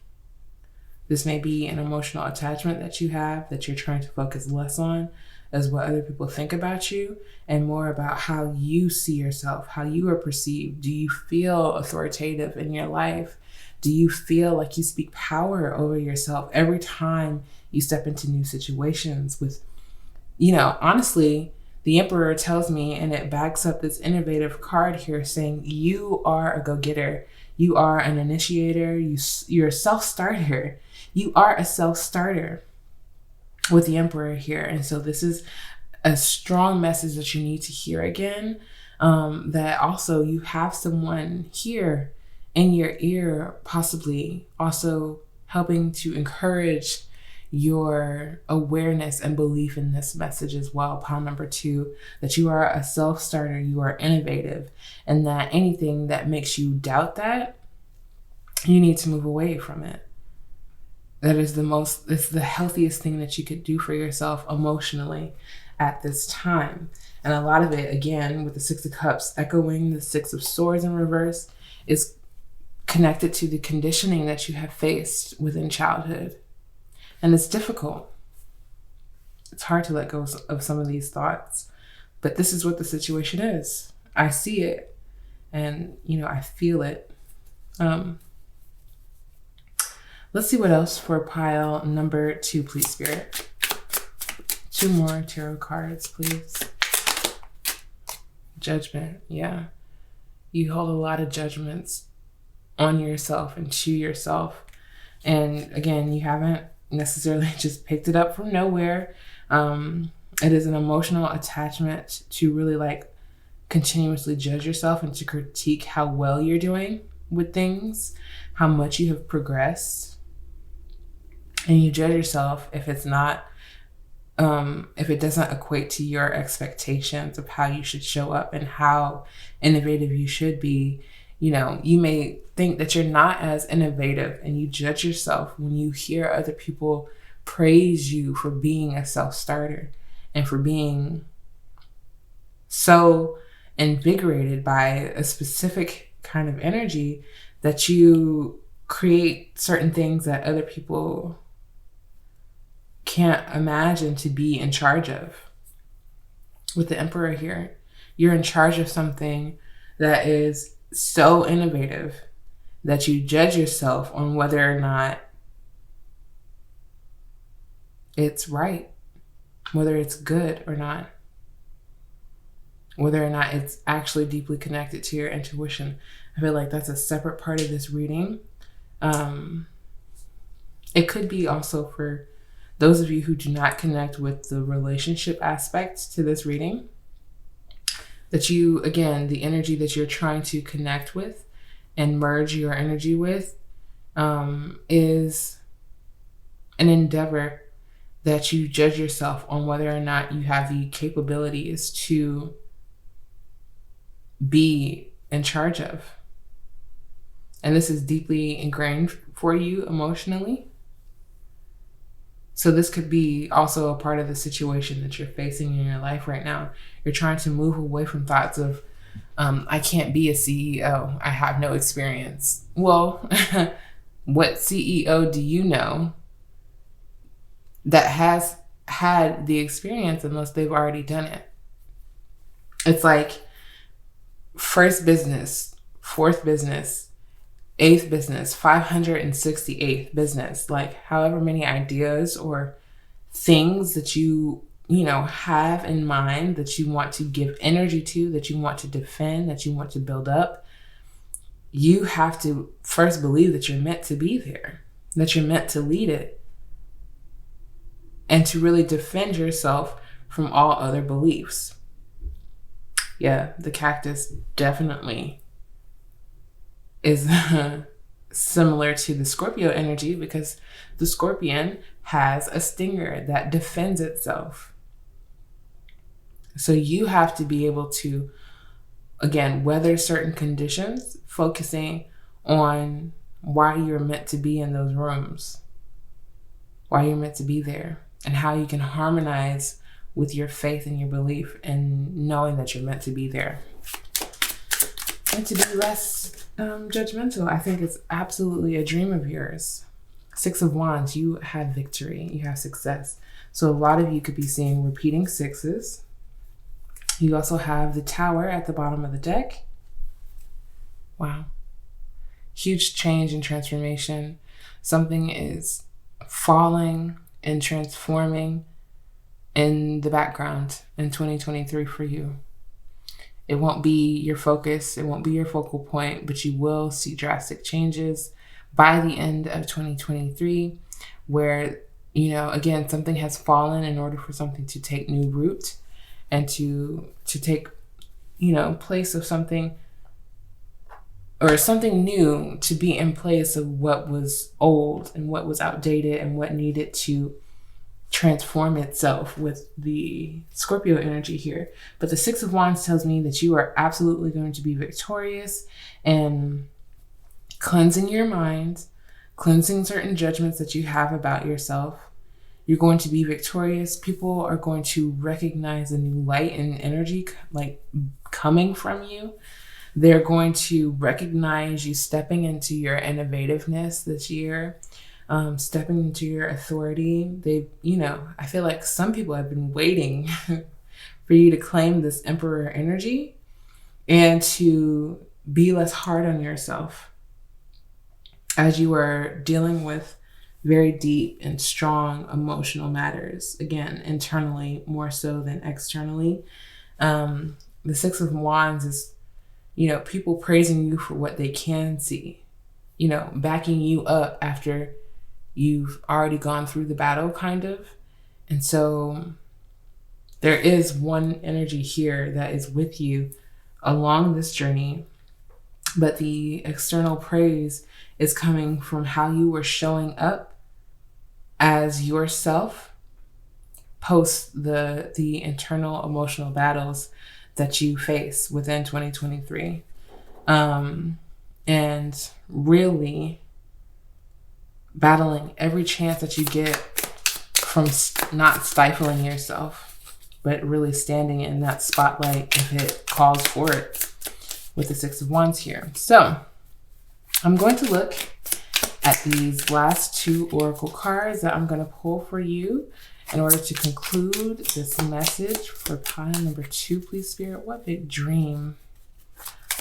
This may be an emotional attachment that you have that you're trying to focus less on as what other people think about you and more about how you see yourself, how you are perceived. Do you feel authoritative in your life? Do you feel like you speak power over yourself every time you step into new situations with, honestly, the Emperor tells me, and it backs up this innovative card here saying you are a go-getter. You are an initiator. You're a self-starter. You are a self-starter with the Emperor here. And so this is a strong message that you need to hear again, that also you have someone here in your ear, possibly also helping to encourage your awareness and belief in this message as well. Pile number 2, that you are a self-starter, you are innovative, and that anything that makes you doubt that, you need to move away from it. That is it's the healthiest thing that you could do for yourself emotionally at this time. And a lot of it, again, with the 6 of Cups echoing the 6 of Swords in reverse, is connected to the conditioning that you have faced within childhood. And it's difficult. It's hard to let go of some of these thoughts, but this is what the situation is. I see it and, I feel it. Let's see what else for pile number 2, please, Spirit. 2 more tarot cards, please. Judgment. Yeah. You hold a lot of judgments on yourself and to yourself. And again, you haven't necessarily just picked it up from nowhere. It is an emotional attachment to really continuously judge yourself and to critique how well you're doing with things, how much you have progressed. And you judge yourself if it's not if it doesn't equate to your expectations of how you should show up and how innovative you should be, you may think that you're not as innovative, and you judge yourself when you hear other people praise you for being a self-starter and for being so invigorated by a specific kind of energy that you create certain things that other people can't imagine to be in charge of. With the Emperor here, you're in charge of something that is so innovative that you judge yourself on whether or not it's right, whether it's good or not, whether or not it's actually deeply connected to your intuition. I feel like that's a separate part of this reading. It could be also for those of you who do not connect with the relationship aspect to this reading, that you, again, the energy that you're trying to connect with and merge your energy with is an endeavor that you judge yourself on whether or not you have the capabilities to be in charge of. And this is deeply ingrained for you emotionally. So this could be also a part of the situation that you're facing in your life right now. You're trying to move away from thoughts of, I can't be a CEO. I have no experience. Well, what CEO do you know that has had the experience unless they've already done it? It's like first business, fourth business, eighth business, 568th business, like however many ideas or things that you have in mind that you want to give energy to, that you want to defend, that you want to build up. You have to first believe that you're meant to be there, that you're meant to lead it, and to really defend yourself from all other beliefs. Yeah, the cactus definitely is similar to the Scorpio energy, because the Scorpion has a stinger that defends itself. So you have to be able to, again, weather certain conditions, focusing on why you're meant to be in those rooms, why you're meant to be there, and how you can harmonize with your faith and your belief and knowing that you're meant to be there. And to be less judgmental. I think it's absolutely a dream of yours. Six of Wands, you have victory, you have success. So a lot of you could be seeing repeating sixes. You also have the Tower at the bottom of the deck. Wow. Huge change and transformation. Something is falling and transforming in the background in 2023 for you. It won't be your focus, it won't be your focal point, but you will see drastic changes by the end of 2023 where, again, something has fallen in order for something to take new root and to take, place of something, or something new to be in place of what was old and what was outdated and what needed to transform itself with the Scorpio energy here. But the Six of Wands tells me that you are absolutely going to be victorious and cleansing your mind, cleansing certain judgments that you have about yourself. You're going to be victorious. People are going to recognize a new light and energy like coming from you. They're going to recognize you stepping into your innovativeness this year. Stepping into your authority. I feel like some people have been waiting for you to claim this Emperor energy and to be less hard on yourself as you are dealing with very deep and strong emotional matters, again, internally more so than externally. The Six of Wands is, people praising you for what they can see, backing you up after you've already gone through the battle, kind of. And so there is one energy here that is with you along this journey, but the external praise is coming from how you were showing up as yourself post the internal emotional battles that you face within 2023. And really battling every chance that you get from not stifling yourself, but really standing in that spotlight if it calls for it, with the Six of Wands here. So I'm going to look at these last two oracle cards that I'm going to pull for you in order to conclude this message for pile number 2. Please, Spirit, what big dream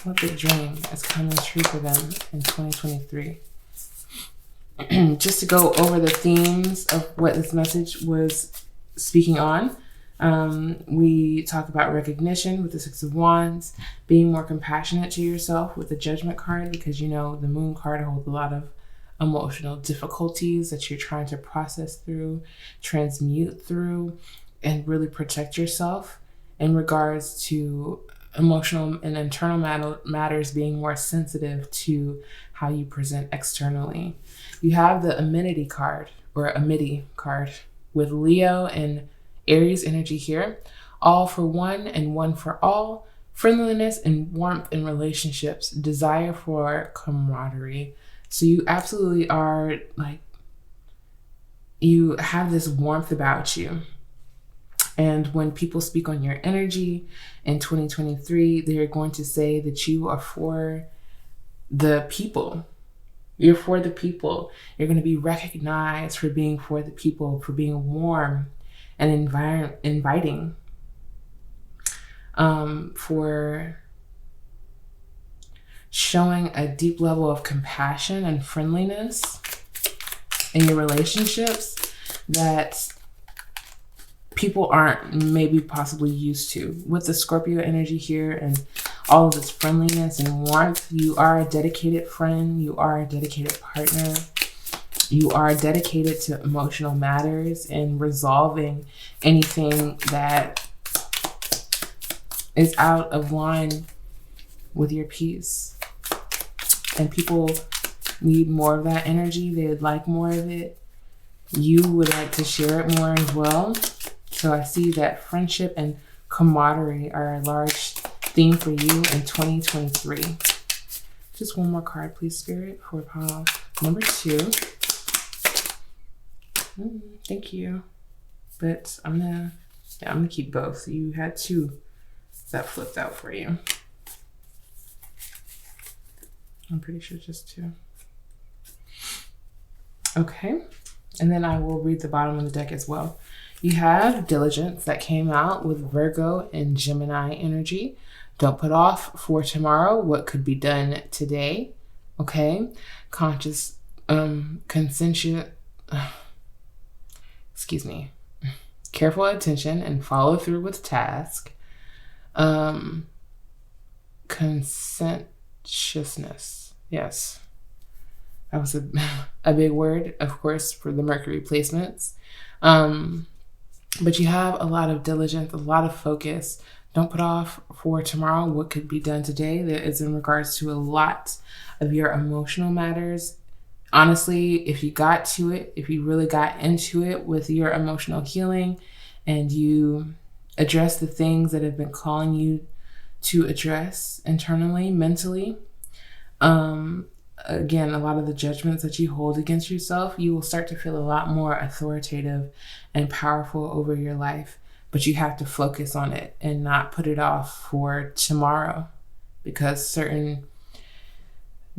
is coming true for them in 2023? Just to go over the themes of what this message was speaking on. We talk about recognition with the Six of Wands, being more compassionate to yourself with the Judgment card, because the Moon card holds a lot of emotional difficulties that you're trying to process through, transmute through, and really protect yourself in regards to emotional and internal matters, being more sensitive to how you present externally. You have the Amenity card, or Amity card, with Leo and Aries energy here. All for one and one for all. Friendliness and warmth in relationships. Desire for camaraderie. So you absolutely are you have this warmth about you. And when people speak on your energy in 2023, they're going to say that you are for the people. You're for the people. You're going to be recognized for being for the people, for being warm and inviting, for showing a deep level of compassion and friendliness in your relationships that people aren't maybe possibly used to. With the Scorpio energy here and all of this friendliness and warmth, you are a dedicated friend. You are a dedicated partner. You are dedicated to emotional matters and resolving anything that is out of line with your peace. And people need more of that energy. They would like more of it. You would like to share it more as well. So I see that friendship and camaraderie are a large theme for you in 2023. Just one more card, please, Spirit, for pile number 2. Thank you. But I'm gonna keep both. You had 2 that flipped out for you. I'm pretty sure just 2. Okay. And then I will read the bottom of the deck as well. You have Diligence that came out with Virgo and Gemini energy. Don't put off for tomorrow what could be done today. Okay. Conscious, careful attention and follow through with task. Conscientiousness. Yes. That was a big word, of course, for the Mercury placements. But you have a lot of diligence, a lot of focus. Don't put off for tomorrow what could be done today. That is in regards to a lot of your emotional matters. Honestly, if you got to it, if you really got into it with your emotional healing and you address the things that have been calling you to address internally, mentally, again, a lot of the judgments that you hold against yourself, you will start to feel a lot more authoritative and powerful over your life. But you have to focus on it and not put it off for tomorrow, because certain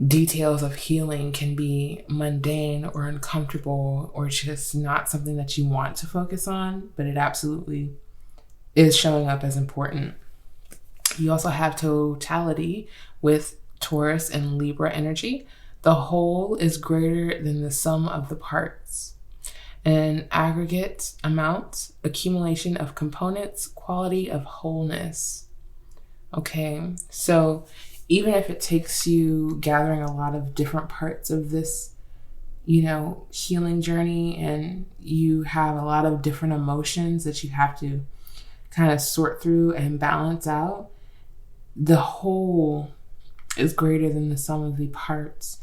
details of healing can be mundane or uncomfortable or just not something that you want to focus on, but it absolutely is showing up as important. You also have totality with Taurus and Libra energy. The whole is greater than the sum of the parts. An aggregate amount, accumulation of components, quality of wholeness. Okay, so even if it takes you gathering a lot of different parts of this, healing journey, and you have a lot of different emotions that you have to kind of sort through and balance out, the whole is greater than the sum of the parts.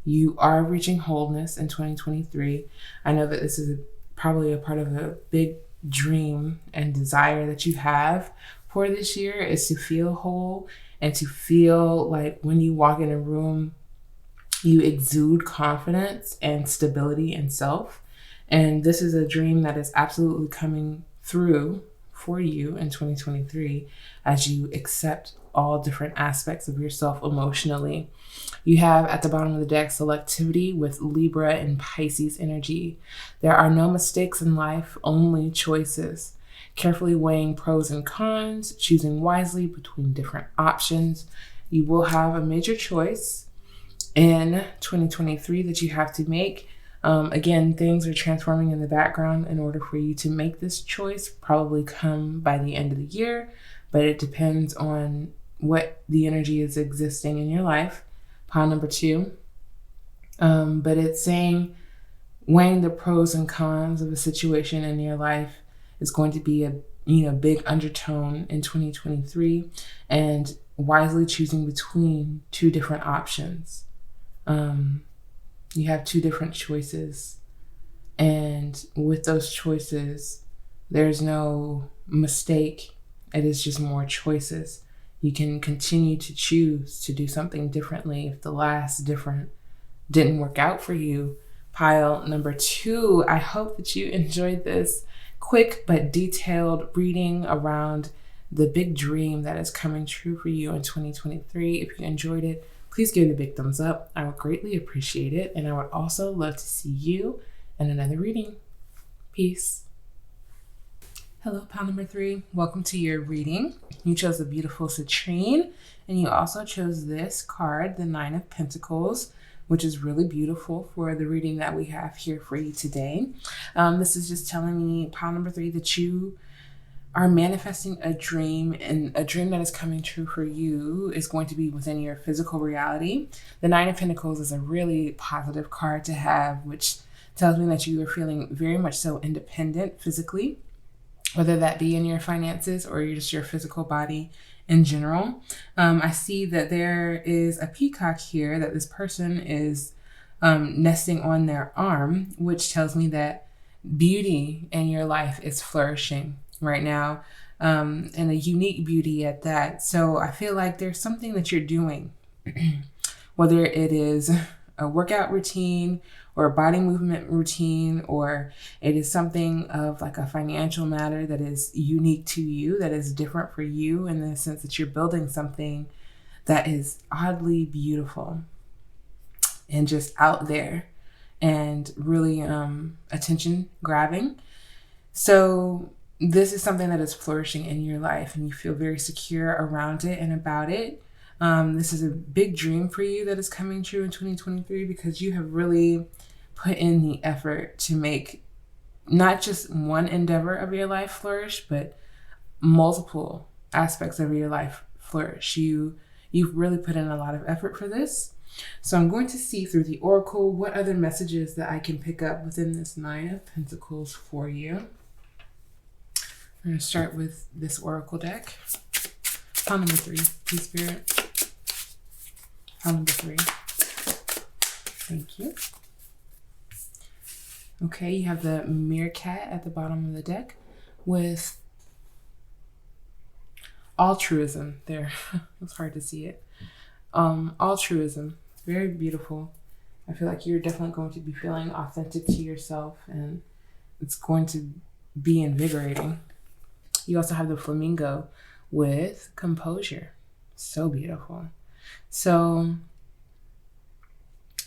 You are reaching wholeness in 2023. I know that this is probably a part of a big dream and desire that you have for this year is to feel whole and to feel like when you walk in a room, you exude confidence and stability in self. And this is a dream that is absolutely coming through for you in 2023 as you accept all different aspects of yourself emotionally. You have at the bottom of the deck selectivity with Libra and Pisces energy. There are no mistakes in life, only choices. Carefully weighing pros and cons, choosing wisely between different options. You will have a major choice in 2023 that you have to make. Again, things are transforming in the background in order for you to make this choice, probably come by the end of the year, but it depends on what the energy is existing in your life. Pile number 2. But it's saying weighing the pros and cons of a situation in your life is going to be a big undertone in 2023, and wisely choosing between two different options. You have two different choices, and with those choices, there's no mistake. It is just more choices. You can continue to choose to do something differently if the last different didn't work out for you. Pile number 2, I hope that you enjoyed this quick but detailed reading around the big dream that is coming true for you in 2023. If you enjoyed it, please give it a big thumbs up. I would greatly appreciate it. And I would also love to see you in another reading. Peace. Hello, pile number 3. Welcome to your reading. You chose the beautiful citrine, and you also chose this card, the 9 of Pentacles, which is really beautiful for the reading that we have here for you today. This is just telling me, pile number 3, that you are manifesting a dream, and a dream that is coming true for you is going to be within your physical reality. The 9 of Pentacles is a really positive card to have, which tells me that you are feeling very much so independent physically, whether that be in your finances or just your physical body in general. I see that there is a peacock here that this person is nesting on their arm, which tells me that beauty in your life is flourishing right now, and a unique beauty at that. So I feel like there's something that you're doing, whether it is a workout routine or a body movement routine, or it is something of like a financial matter that is unique to you, that is different for you in the sense that you're building something that is oddly beautiful and just out there and really attention grabbing. So this is something that is flourishing in your life, and you feel very secure around it and about it. This is a big dream for you that is coming true in 2023 because you have really put in the effort to make not just one endeavor of your life flourish, but multiple aspects of your life flourish. You've really put in a lot of effort for this. So I'm going to see through the oracle what other messages that I can pick up within this 9 of Pentacles for you. I'm going to start with this oracle deck. Pile number 3, please, Spirit. Pile number 3. Thank you. Okay, you have the meerkat at the bottom of the deck with altruism there. It's hard to see it. Altruism, very beautiful. I feel like you're definitely going to be feeling authentic to yourself, and it's going to be invigorating. You also have the flamingo with composure. So beautiful. So,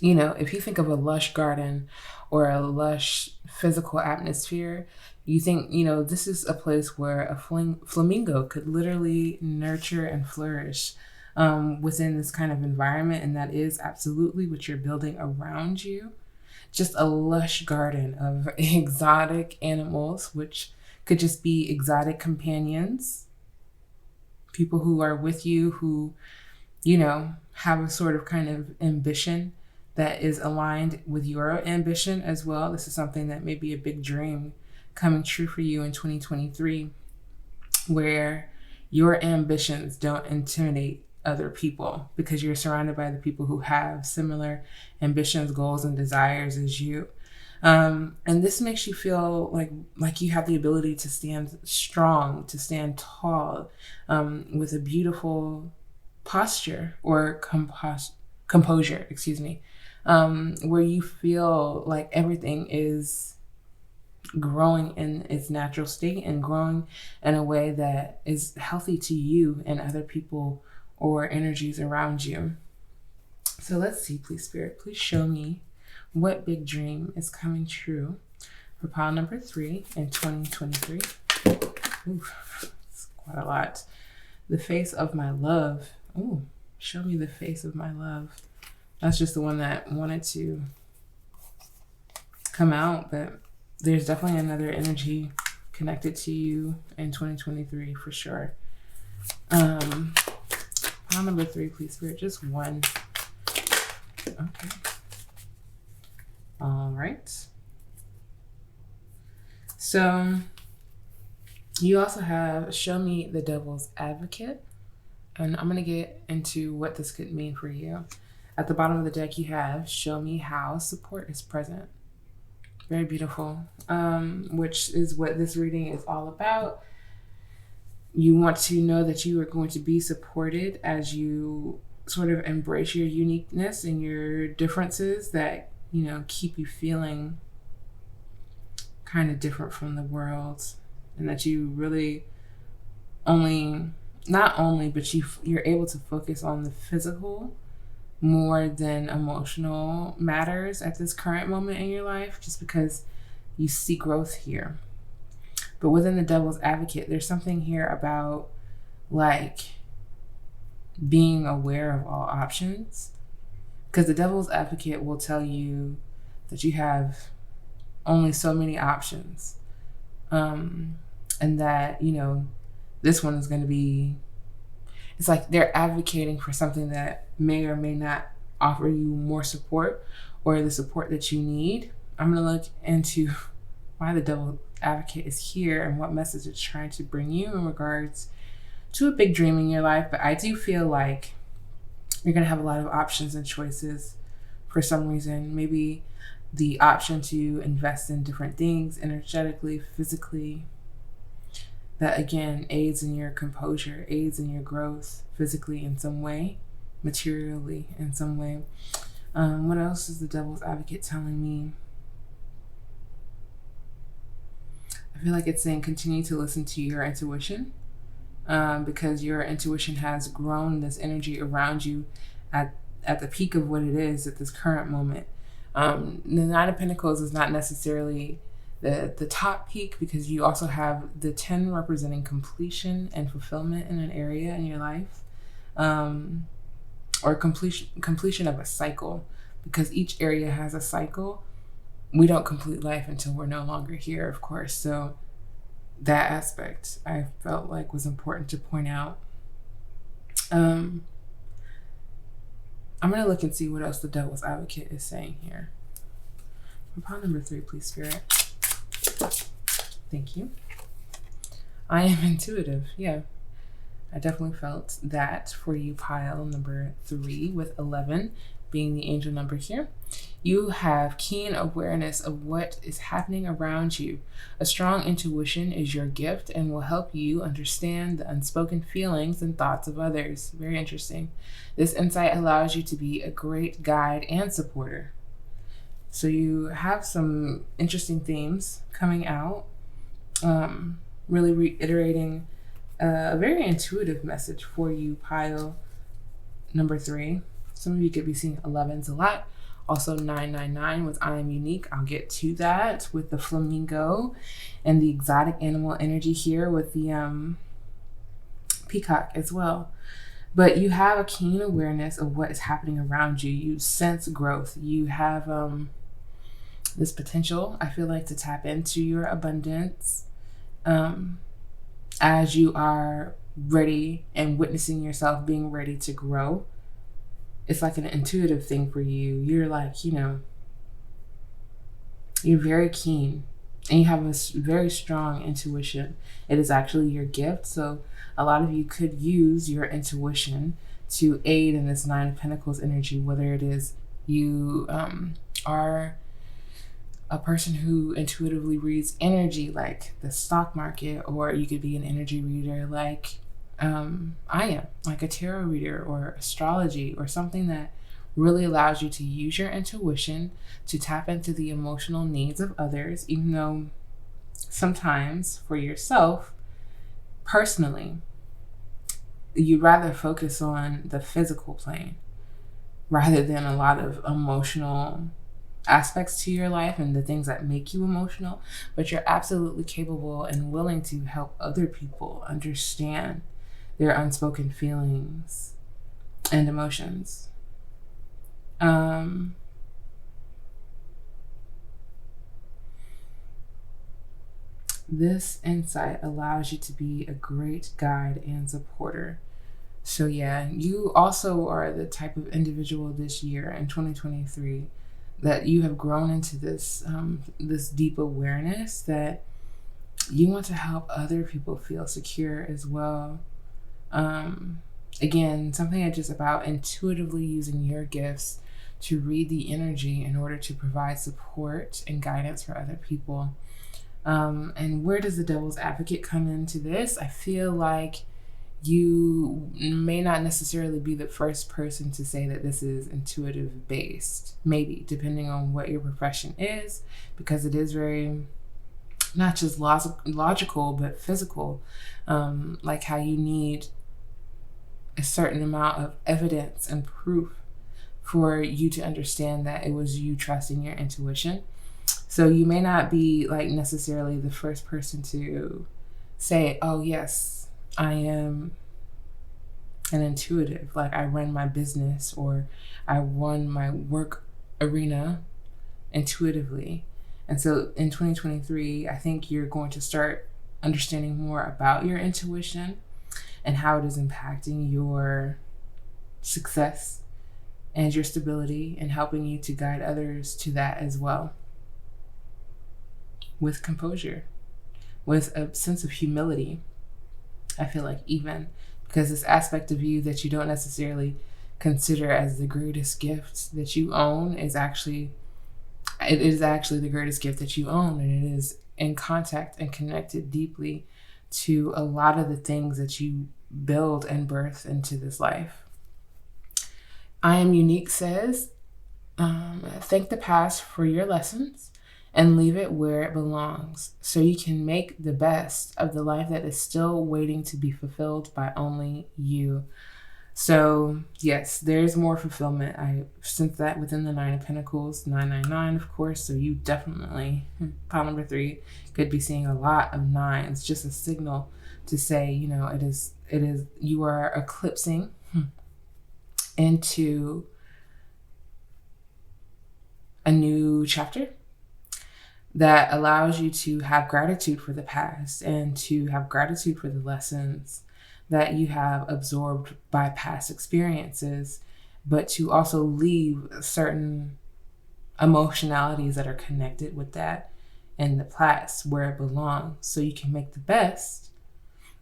if you think of a lush garden or a lush physical atmosphere, you think, this is a place where a flamingo could literally nurture and flourish within this kind of environment. And that is absolutely what you're building around you. Just a lush garden of exotic animals, which could just be exotic companions, people who are with you, who, have a sort of kind of ambition that is aligned with your ambition as well. This is something that may be a big dream coming true for you in 2023, where your ambitions don't intimidate other people because you're surrounded by the people who have similar ambitions, goals, and desires as you. And this makes you feel like you have the ability to stand strong, to stand tall, with a beautiful posture or composure, excuse me, where you feel like everything is growing in its natural state and growing in a way that is healthy to you and other people or energies around you. So let's see, please, Spirit, please show me what big dream is coming true for pile number 3 in 2023. Ooh, it's quite a lot. The face of my love. Ooh, show me the face of my love. That's just the one that wanted to come out, but there's definitely another energy connected to you in 2023 for sure. Pile number 3, please, Spirit, just one. Okay. All right. So you also have show me the devil's advocate. And I'm going to get into what this could mean for you. At the bottom of the deck, you have show me how support is present. Very beautiful, which is what this reading is all about. You want to know that you are going to be supported as you sort of embrace your uniqueness and your differences that, you know, keep you feeling kind of different from the world, and that you really but you're able to focus on the physical more than emotional matters at this current moment in your life, just because you see growth here. But within the devil's advocate, there's something here about like being aware of all options, because the devil's advocate will tell you that you have only so many options, and that, you know, this one is going to be, it's like they're advocating for something that may or may not offer you more support or the support that you need. I'm going to look into why the devil advocate is here and what message it's trying to bring you in regards to a big dream in your life. But I do feel like you're going to have a lot of options and choices for some reason. Maybe the option to invest in different things energetically, physically, that again aids in your composure, aids in your growth physically in some way, materially in some way. What else is the devil's advocate telling me? I feel like it's saying continue to listen to your intuition, because your intuition has grown this energy around you at the peak of what it is at this current moment. The Nine of Pentacles is not necessarily the top peak, because you also have the 10 representing completion and fulfillment in an area in your life, or completion of a cycle, because each area has a cycle. We don't complete life until we're no longer here, of course. So that aspect I felt like was important to point out. I'm going to look and see what else the devil's advocate is saying here. Pile number 3, please, Spirit. Thank you. I am intuitive. Yeah, I definitely felt that for you, pile number 3, with 11 being the angel number here. You have keen awareness of what is happening around you. A strong intuition is your gift and will help you understand the unspoken feelings and thoughts of others. Very interesting. This insight allows you to be a great guide and supporter. So you have some interesting themes coming out, really reiterating a very intuitive message for you, pile number 3. Some of you could be seeing 11s a lot. Also 999 with I am unique. I'll get to that with the flamingo and the exotic animal energy here with the peacock as well. But you have a keen awareness of what is happening around you. You sense growth. You have this potential, I feel like, to tap into your abundance as you are ready and witnessing yourself being ready to grow. It's like an intuitive thing for you. You're like, you know, you're very keen and you have a very strong intuition. It is actually your gift. So a lot of you could use your intuition to aid in this 9 of Pentacles energy, whether it is you are a person who intuitively reads energy, like the stock market, or you could be an energy reader like I am, like a tarot reader or astrology, or something that really allows you to use your intuition to tap into the emotional needs of others, even though sometimes for yourself personally, you'd rather focus on the physical plane rather than a lot of emotional aspects to your life and the things that make you emotional. But you're absolutely capable and willing to help other people understand their unspoken feelings and emotions. This insight allows you to be a great guide and supporter. So yeah, you also are the type of individual this year in 2023 that you have grown into this deep awareness that you want to help other people feel secure as well. Again, something that just about intuitively using your gifts to read the energy in order to provide support and guidance for other people. And where does the devil's advocate come into this? I feel like you may not necessarily be the first person to say that this is intuitive based, maybe depending on what your profession is, because it is very not just logical but physical, like how you need a certain amount of evidence and proof for you to understand that it was you trusting your intuition. So you may not be like necessarily the first person to say, oh yes, I am an intuitive, like I run my business or I run my work arena intuitively. And so in 2023, I think you're going to start understanding more about your intuition and how it is impacting your success and your stability and helping you to guide others to that as well. With composure, with a sense of humility, I feel like, even because this aspect of you that you don't necessarily consider as the greatest gift that you own is actually the greatest gift that you own, and it is in contact and connected deeply to a lot of the things that you build and birth into this life. I Am Unique says, thank the past for your lessons and leave it where it belongs so you can make the best of the life that is still waiting to be fulfilled by only you. So yes, there's more fulfillment. I sense that within the Nine of Pentacles, 999, of course. So you definitely, pile number 3, could be seeing a lot of nines, just a signal to say, it is, you are eclipsing into a new chapter that allows you to have gratitude for the past and to have gratitude for the lessons that you have absorbed by past experiences, but to also leave certain emotionalities that are connected with that in the past where it belongs, so you can make the best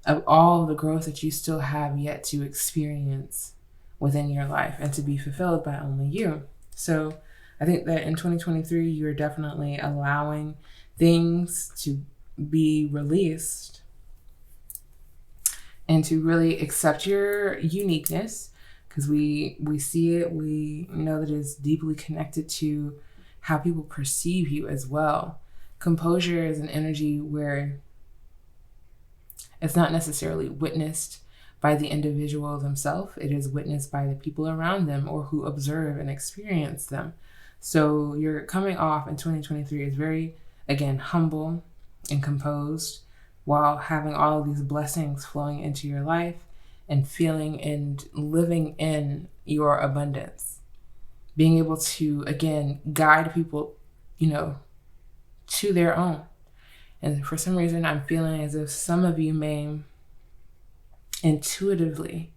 of all the growth that you still have yet to experience within your life and to be fulfilled by only you. So I think that in 2023, you're definitely allowing things to be released and to really accept your uniqueness, because we see it, we know that it's deeply connected to how people perceive you as well. Composure is an energy where it's not necessarily witnessed by the individual themselves. It is witnessed by the people around them or who observe and experience them. So you're coming off in 2023 is very, again, humble and composed, while having all of these blessings flowing into your life and feeling and living in your abundance. Being able to, again, guide people, to their own. And for some reason, I'm feeling as if some of you may intuitively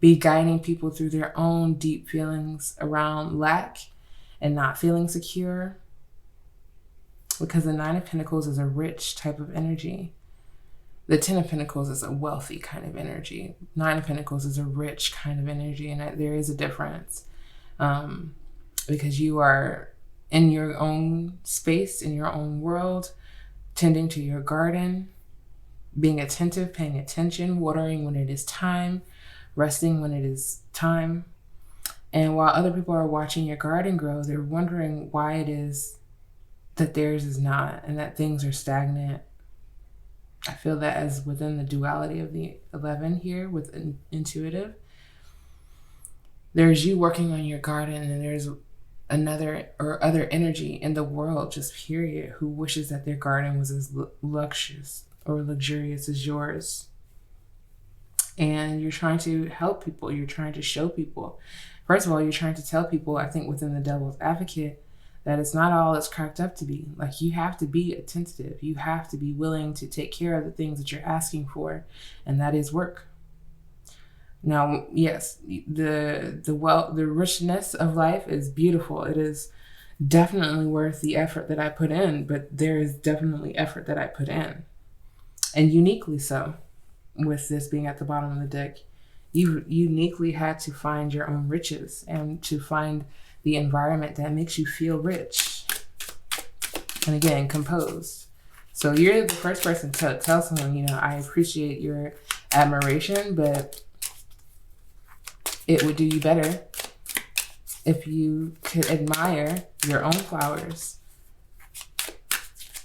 be guiding people through their own deep feelings around lack and not feeling secure, because the Nine of Pentacles is a rich type of energy. The Ten of Pentacles is a wealthy kind of energy. Nine of Pentacles is a rich kind of energy, and there is a difference, because you are in your own space, in your own world, tending to your garden, being attentive, paying attention, watering when it is time, resting when it is time. And while other people are watching your garden grow, they're wondering why it is that theirs is not, and that things are stagnant. I feel that as within the duality of the 11 here with intuitive, there's you working on your garden, and there's another or other energy in the world, just period, who wishes that their garden was as luxurious or luxurious as yours. And you're trying to help people. You're trying to show people. First of all, you're trying to tell people, I think within the devil's advocate, that it's not all it's cracked up to be. Like, you have to be attentive. You have to be willing to take care of the things that you're asking for, and that is work. Now, yes, the richness of life is beautiful. It is definitely worth the effort that I put in, but there is definitely effort that I put in, and uniquely so. With this being at the bottom of the deck, you uniquely had to find your own riches and to find the environment that makes you feel rich. And again, composed. So you're the first person to tell someone, I appreciate your admiration, but it would do you better if you could admire your own flowers,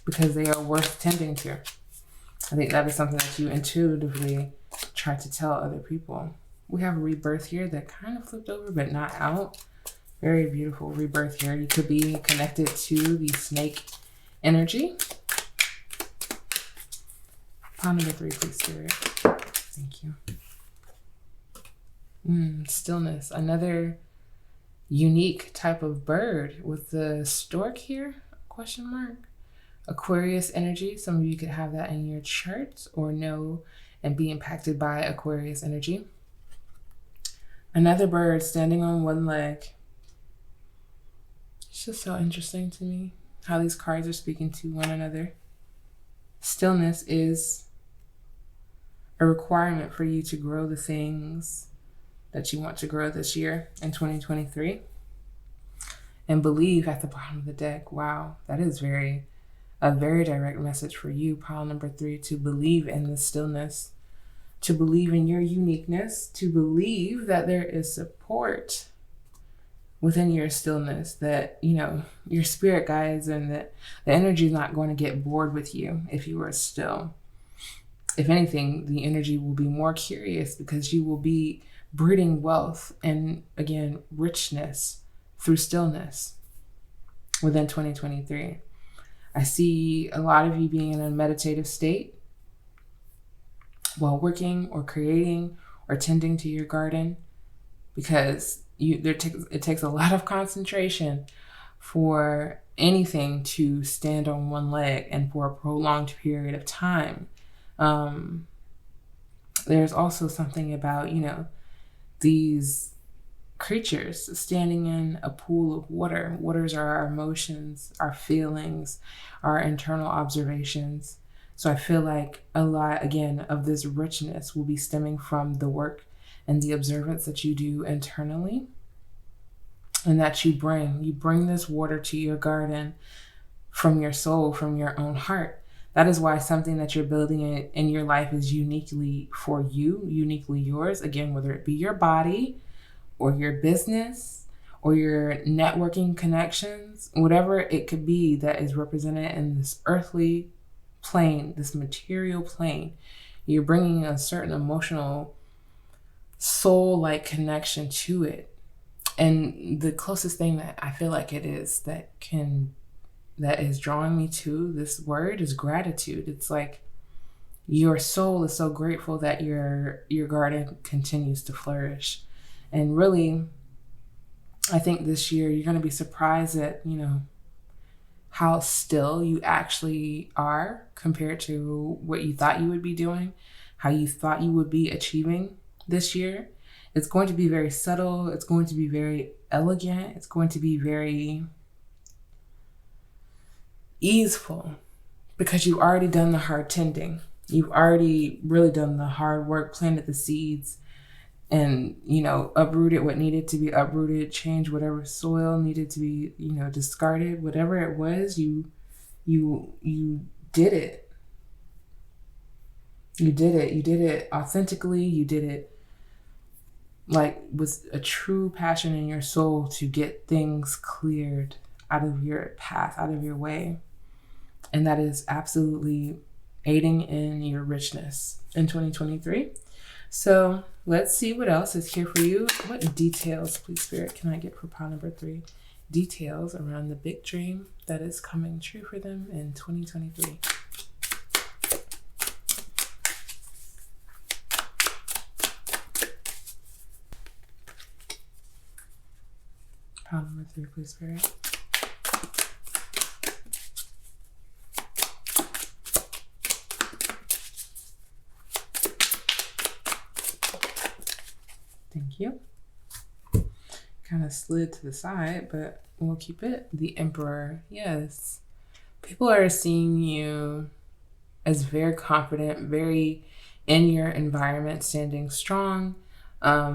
because they are worth tending to. I think that is something that you intuitively try to tell other people. We have a rebirth here that kind of flipped over, but not out. Very beautiful rebirth here. You could be connected to the snake energy. Pile number 3, please, Spirit. Thank you. Stillness. Another unique type of bird with the stork here, question mark. Aquarius energy. Some of you could have that in your chart or know and be impacted by Aquarius energy. Another bird standing on one leg. It's just so interesting to me how these cards are speaking to one another. Stillness is a requirement for you to grow the things that you want to grow this year in 2023. And believe at the bottom of the deck. Wow, that is a very direct message for you, pile number 3, to believe in the stillness, to believe in your uniqueness, to believe that there is support within your stillness, that, your spirit guides, and that the energy is not going to get bored with you if you are still. If anything, the energy will be more curious because you will be breeding wealth and, again, richness through stillness within 2023. I see a lot of you being in a meditative state while working or creating or tending to your garden, because it takes a lot of concentration for anything to stand on one leg and for a prolonged period of time. There's also something about, these creatures standing in a pool of water. Waters are our emotions, our feelings, our internal observations. So I feel like a lot, again, of this richness will be stemming from the work and the observance that you do internally, and that you bring this water to your garden from your soul, from your own heart. That is why something that you're building in your life is uniquely for you, uniquely yours. Again, whether it be your body or your business or your networking connections, whatever it could be that is represented in this earthly plane, this material plane, you're bringing a certain emotional soul-like connection to it. And the closest thing that I feel like it is that is drawing me to this word is gratitude. It's like your soul is so grateful that your garden continues to flourish. And really, I think this year you're going to be surprised at, how still you actually are compared to what you thought you would be doing, how you thought you would be achieving this year. It's going to be very subtle. It's going to be very elegant. It's going to be very easeful, because you've already done the hard tending. You've already really done the hard work, planted the seeds, and, uprooted what needed to be uprooted, change whatever soil needed to be, discarded, whatever it was, you did it. You did it. You did it authentically. You did it like with a true passion in your soul to get things cleared out of your path, out of your way. And that is absolutely aiding in your richness in 2023. So let's see what else is here for you. What details, please, Spirit, can I get for pile number 3? Details around the big dream that is coming true for them in 2023. Pile number 3, please, Spirit. Thank you. Kind of slid to the side, but we'll keep it. The Emperor. Yes. People are seeing you as very confident, very in your environment, standing strong, but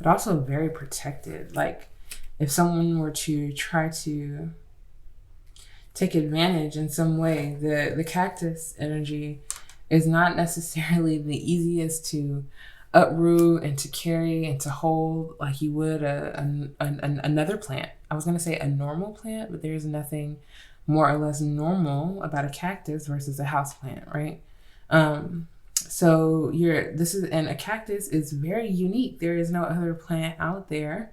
also very protected. Like if someone were to try to take advantage in some way, the cactus energy is not necessarily the easiest to uproot and to carry and to hold like you would another plant. I was going to say a normal plant, but there's nothing more or less normal about a cactus versus a house plant, right? So a cactus is very unique. There is no other plant out there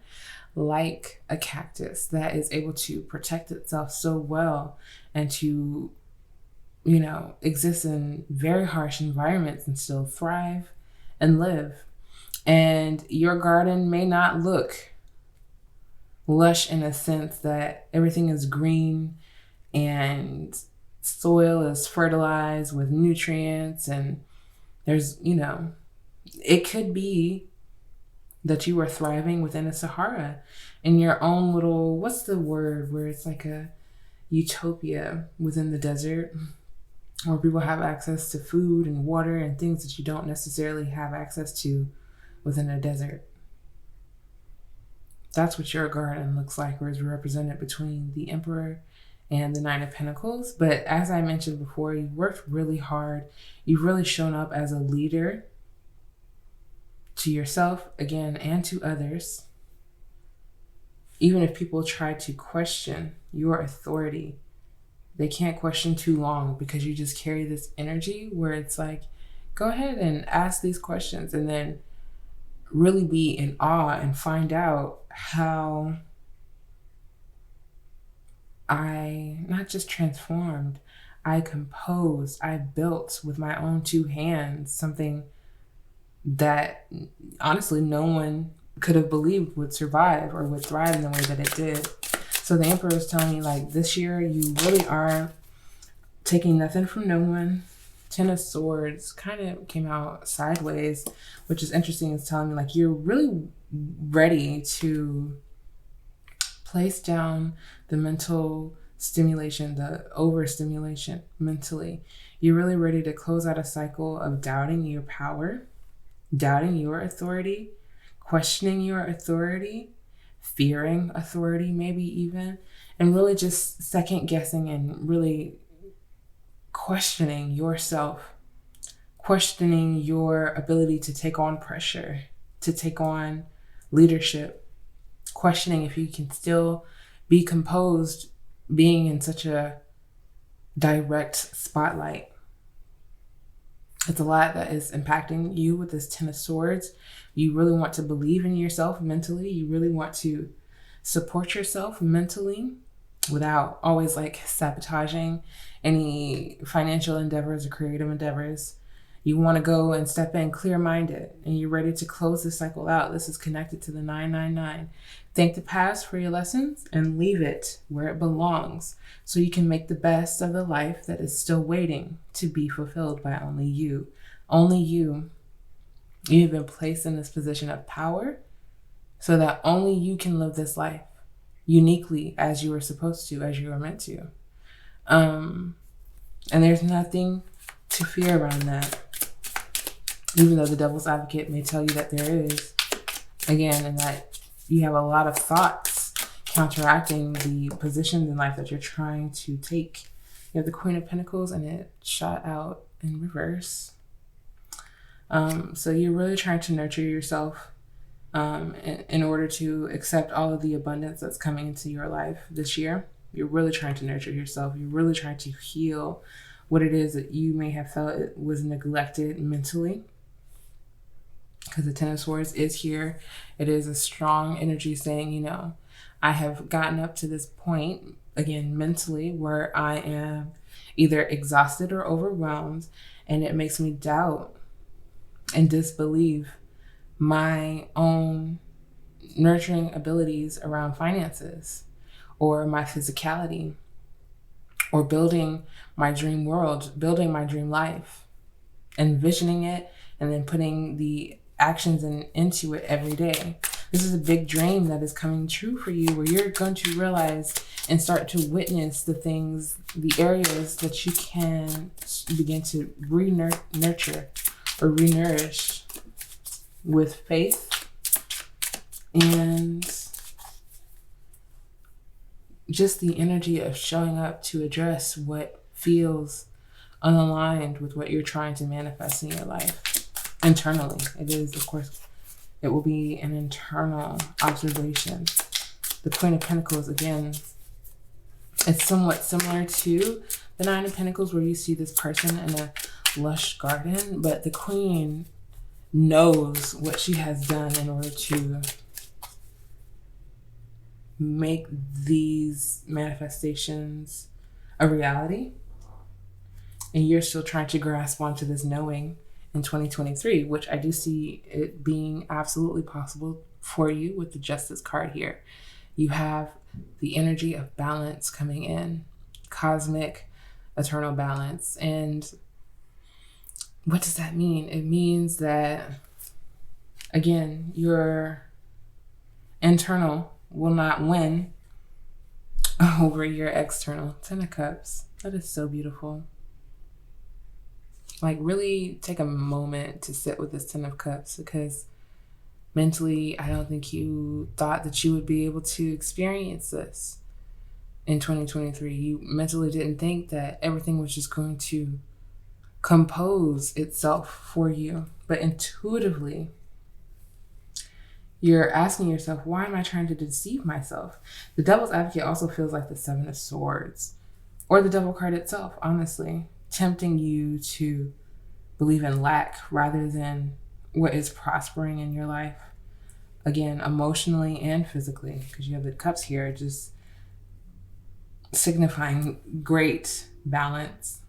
like a cactus that is able to protect itself so well and to, exist in very harsh environments and still thrive and live. And your garden may not look lush in a sense that everything is green and soil is fertilized with nutrients, and there's, it could be that you are thriving within a Sahara in your own little, what's the word, where it's like a utopia within the desert, where people have access to food and water and things that you don't necessarily have access to within a desert. That's what your garden looks like, or is represented between the Emperor and the 9 of Pentacles. But as I mentioned before, you worked really hard. You've really shown up as a leader to yourself, again, and to others. Even if people try to question your authority, they can't question too long because you just carry this energy where it's like, go ahead and ask these questions and then really be in awe and find out how I not just transformed, I composed, I built with my own 2 hands something that honestly no one could have believed would survive or would thrive in the way that it did. So the Emperor is telling me, like, this year you really are taking nothing from no one. 10 of Swords kind of came out sideways, which is interesting. It's telling me, like, you're really ready to place down the mental stimulation, the overstimulation mentally. You're really ready to close out a cycle of doubting your power, doubting your authority, questioning your authority, fearing authority maybe even, and really just second guessing and really questioning yourself, questioning your ability to take on pressure, to take on leadership, questioning if you can still be composed being in such a direct spotlight. It's a lot that is impacting you with this 10 of Swords. You really want to believe in yourself mentally. You really want to support yourself mentally without always like sabotaging any financial endeavors or creative endeavors. You want to go and step in clear-minded, and you're ready to close this cycle out. This is connected to the 999. Thank the past for your lessons and leave it where it belongs so you can make the best of the life that is still waiting to be fulfilled by only you. Only you. You've been placed in this position of power so that only you can live this life uniquely as you were supposed to, as you were meant to. And there's nothing to fear around that. even though the devil's advocate may tell you that there is, again, and that you have a lot of thoughts counteracting the positions in life that you're trying to take. You have the Queen of Pentacles and it shot out in reverse. So you're really trying to nurture yourself in order to accept all of the abundance that's coming into your life this year. You're really trying to nurture yourself. You're really trying to heal what it is that you may have felt it was neglected mentally. Because the Ten of Swords is here. It is a strong energy saying, you know, I have gotten up to this point, again, mentally, where I am either exhausted or overwhelmed, and it makes me doubt and disbelieve my own nurturing abilities around finances or my physicality or building my dream world, building my dream life, envisioning it, and then putting the actions into it every day. This is a big dream that is coming true for you, where you're going to realize and start to witness the things, the areas that you can begin to nurture or re-nourish with faith and just the energy of showing up to address what feels unaligned with what you're trying to manifest in your life internally. It is, of course, it will be an internal observation. The Queen of Pentacles, again, it's somewhat similar to the Nine of Pentacles, where you see this person in a lush garden, but the Queen knows what she has done in order to make these manifestations a reality. And you're still trying to grasp onto this knowing in 2023, which I do see it being absolutely possible for you with the Justice card here. You have the energy of balance coming in, cosmic, eternal balance. And what does that mean? It means that, again, your internal will not win over your external. Ten of Cups. That is so beautiful. Like, really take a moment to sit with this Ten of Cups, because mentally, I don't think you thought that you would be able to experience this in 2023. You mentally didn't think that everything was just going to compose itself for you. But intuitively, you're asking yourself, why am I trying to deceive myself? The Devil's Advocate also feels like the Seven of Swords, or the Devil card itself, honestly, tempting you to believe in lack rather than what is prospering in your life. Again, emotionally and physically, because you have the Cups here, just signifying great balance.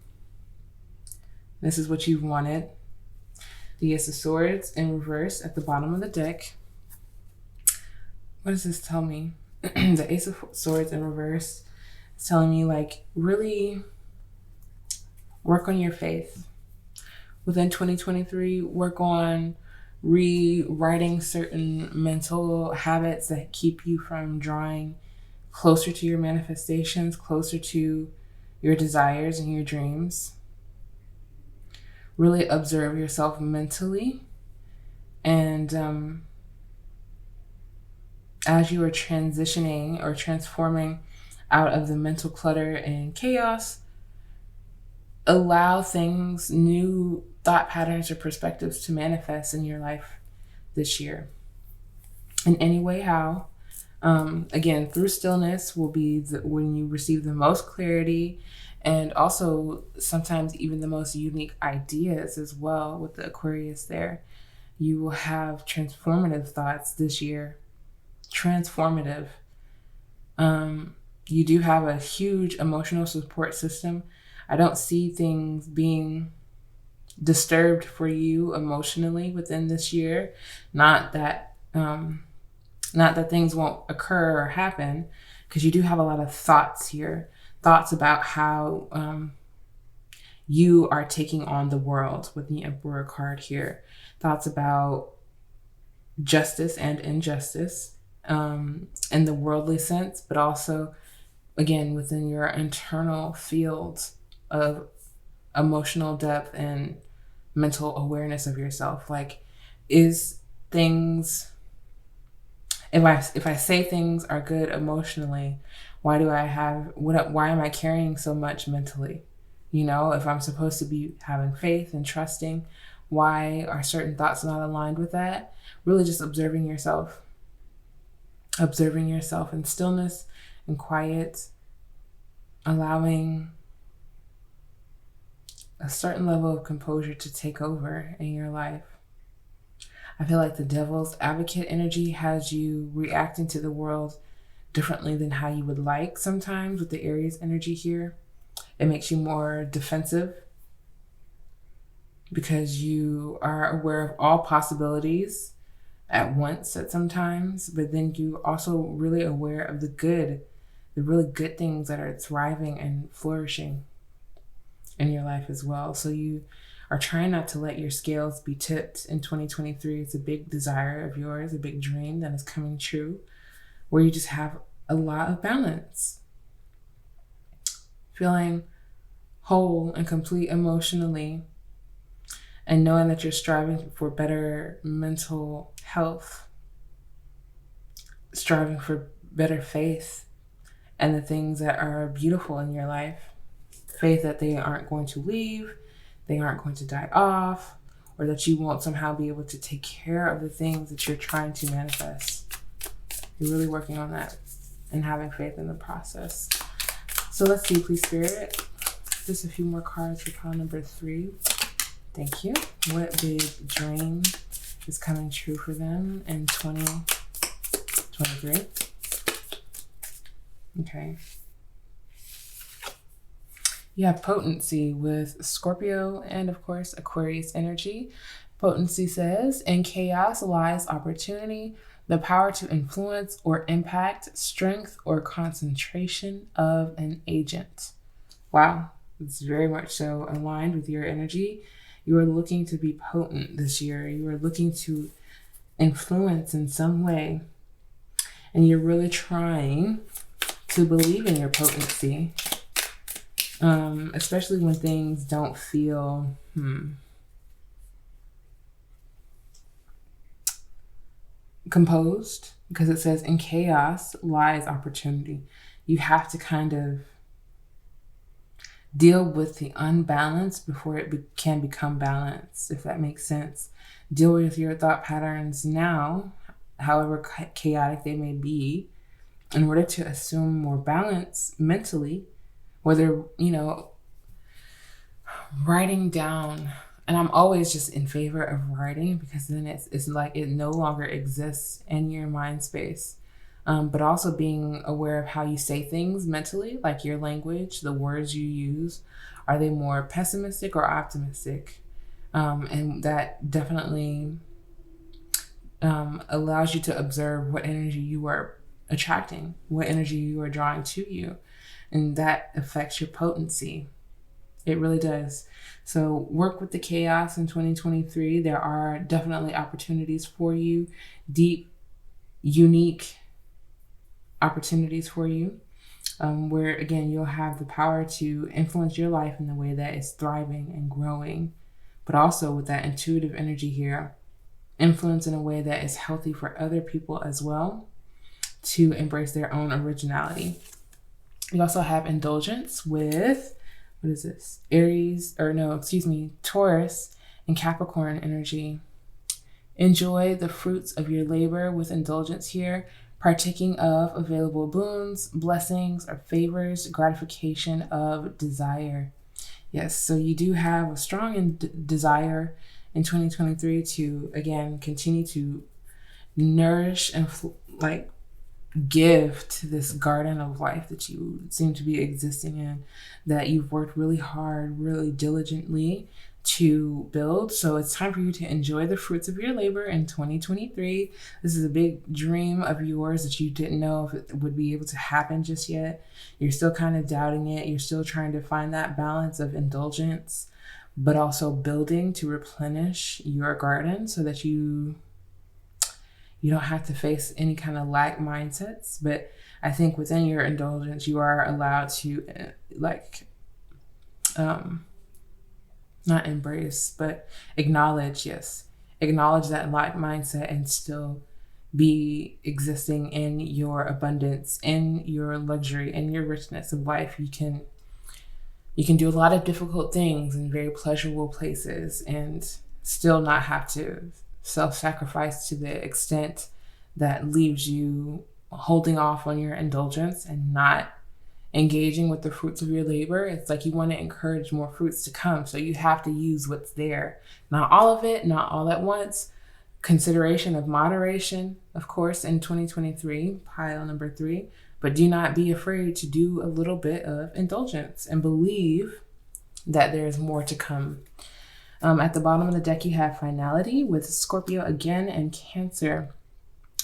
This is what you've wanted. The Ace of Swords in reverse at the bottom of the deck. What does this tell me? The Ace of Swords in reverse is telling me, like, really work on your faith. Within 2023, work on rewriting certain mental habits that keep you from drawing closer to your manifestations, closer to your desires and your dreams. Really observe yourself mentally, and as you are transitioning or transforming out of the mental clutter and chaos, allow things, new thought patterns or perspectives to manifest in your life this year. In any way, how? Again, through stillness will be when you receive the most clarity, and also sometimes even the most unique ideas as well. With the Aquarius there, you will have transformative thoughts this year. Transformative. You do have a huge emotional support system. I don't see things being disturbed for you emotionally within this year. Not that things won't occur or happen, because you do have a lot of thoughts here. Thoughts about how you are taking on the world with the Emperor card here. Thoughts about justice and injustice in the worldly sense, but also, again, within your internal fields of emotional depth and mental awareness of yourself. Like, is things, if I say things are good emotionally, why am I carrying so much mentally? You know, if I'm supposed to be having faith and trusting, why are certain thoughts not aligned with that? Really just observing yourself in stillness and quiet, allowing a certain level of composure to take over in your life. I feel like the devil's advocate energy has you reacting to the world differently than how you would like sometimes with the Aries energy here. It makes you more defensive because you are aware of all possibilities at once at sometimes, but then you also really aware of the really good things that are thriving and flourishing in your life as well. So you are trying not to let your scales be tipped in 2023. It's a big desire of yours, a big dream that is coming true, where you just have a lot of balance, feeling whole and complete emotionally, and knowing that you're striving for better mental health, striving for better faith and the things that are beautiful in your life. Faith that they aren't going to leave, they aren't going to die off, or that you won't somehow be able to take care of the things that you're trying to manifest. You're really working on that and having faith in the process. So let's see, please, Spirit. Just a few more cards for pile number 3. Thank you. What big dream is coming true for them in 2023? Okay. You have potency with Scorpio and, of course, Aquarius energy. Potency says, in chaos lies opportunity, the power to influence or impact, strength or concentration of an agent. Wow, it's very much so aligned with your energy. You are looking to be potent this year. You are looking to influence in some way. And you're really trying to believe in your potency. Especially when things don't feel composed, because it says in chaos lies opportunity. You have to kind of deal with the unbalance before it can become balanced, if that makes sense. Deal with your thought patterns now, however chaotic they may be, in order to assume more balance mentally. Whether, writing down, and I'm always just in favor of writing, because then it's like it no longer exists in your mind space. But also being aware of how you say things mentally, like your language, the words you use. Are they more pessimistic or optimistic? And that definitely allows you to observe what energy you are attracting, what energy you are drawing to you. And that affects your potency. It really does. So work with the chaos in 2023. There are definitely opportunities for you, deep, unique opportunities for you, where, again, you'll have the power to influence your life in the way that is thriving and growing, but also with that intuitive energy here, influence in a way that is healthy for other people as well, to embrace their own originality. You also have indulgence with, Taurus and Capricorn energy. Enjoy the fruits of your labor with indulgence here, partaking of available boons, blessings, or favors, gratification of desire. Yes, so you do have a strong desire in 2023 to, again, continue to nourish and give to this garden of life that you seem to be existing in, that you've worked really hard, really diligently to build. So it's time for you to enjoy the fruits of your labor in 2023. This is a big dream of yours that you didn't know if it would be able to happen just yet. You're still kind of doubting it. You're still trying to find that balance of indulgence, but also building to replenish your garden so that you don't have to face any kind of lack mindsets. But I think within your indulgence, you are allowed to not embrace, but acknowledge, yes. Acknowledge that lack mindset and still be existing in your abundance, in your luxury, in your richness of life. You can do a lot of difficult things in very pleasurable places and still not have to self-sacrifice to the extent that leaves you holding off on your indulgence and not engaging with the fruits of your labor. It's like you want to encourage more fruits to come. So you have to use what's there. Not all of it, not all at once. Consideration of moderation, of course, in 2023, pile number 3. But do not be afraid to do a little bit of indulgence and believe that there is more to come. At the bottom of the deck, you have finality with Scorpio again and Cancer.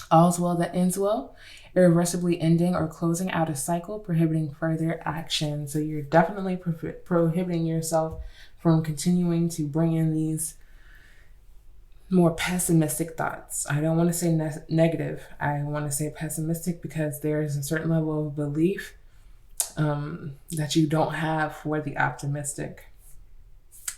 All's well that ends well, irreversibly ending or closing out a cycle, prohibiting further action. So you're definitely prohibiting yourself from continuing to bring in these more pessimistic thoughts. I don't want to say negative. I want to say pessimistic because there is a certain level of belief that you don't have for the optimistic,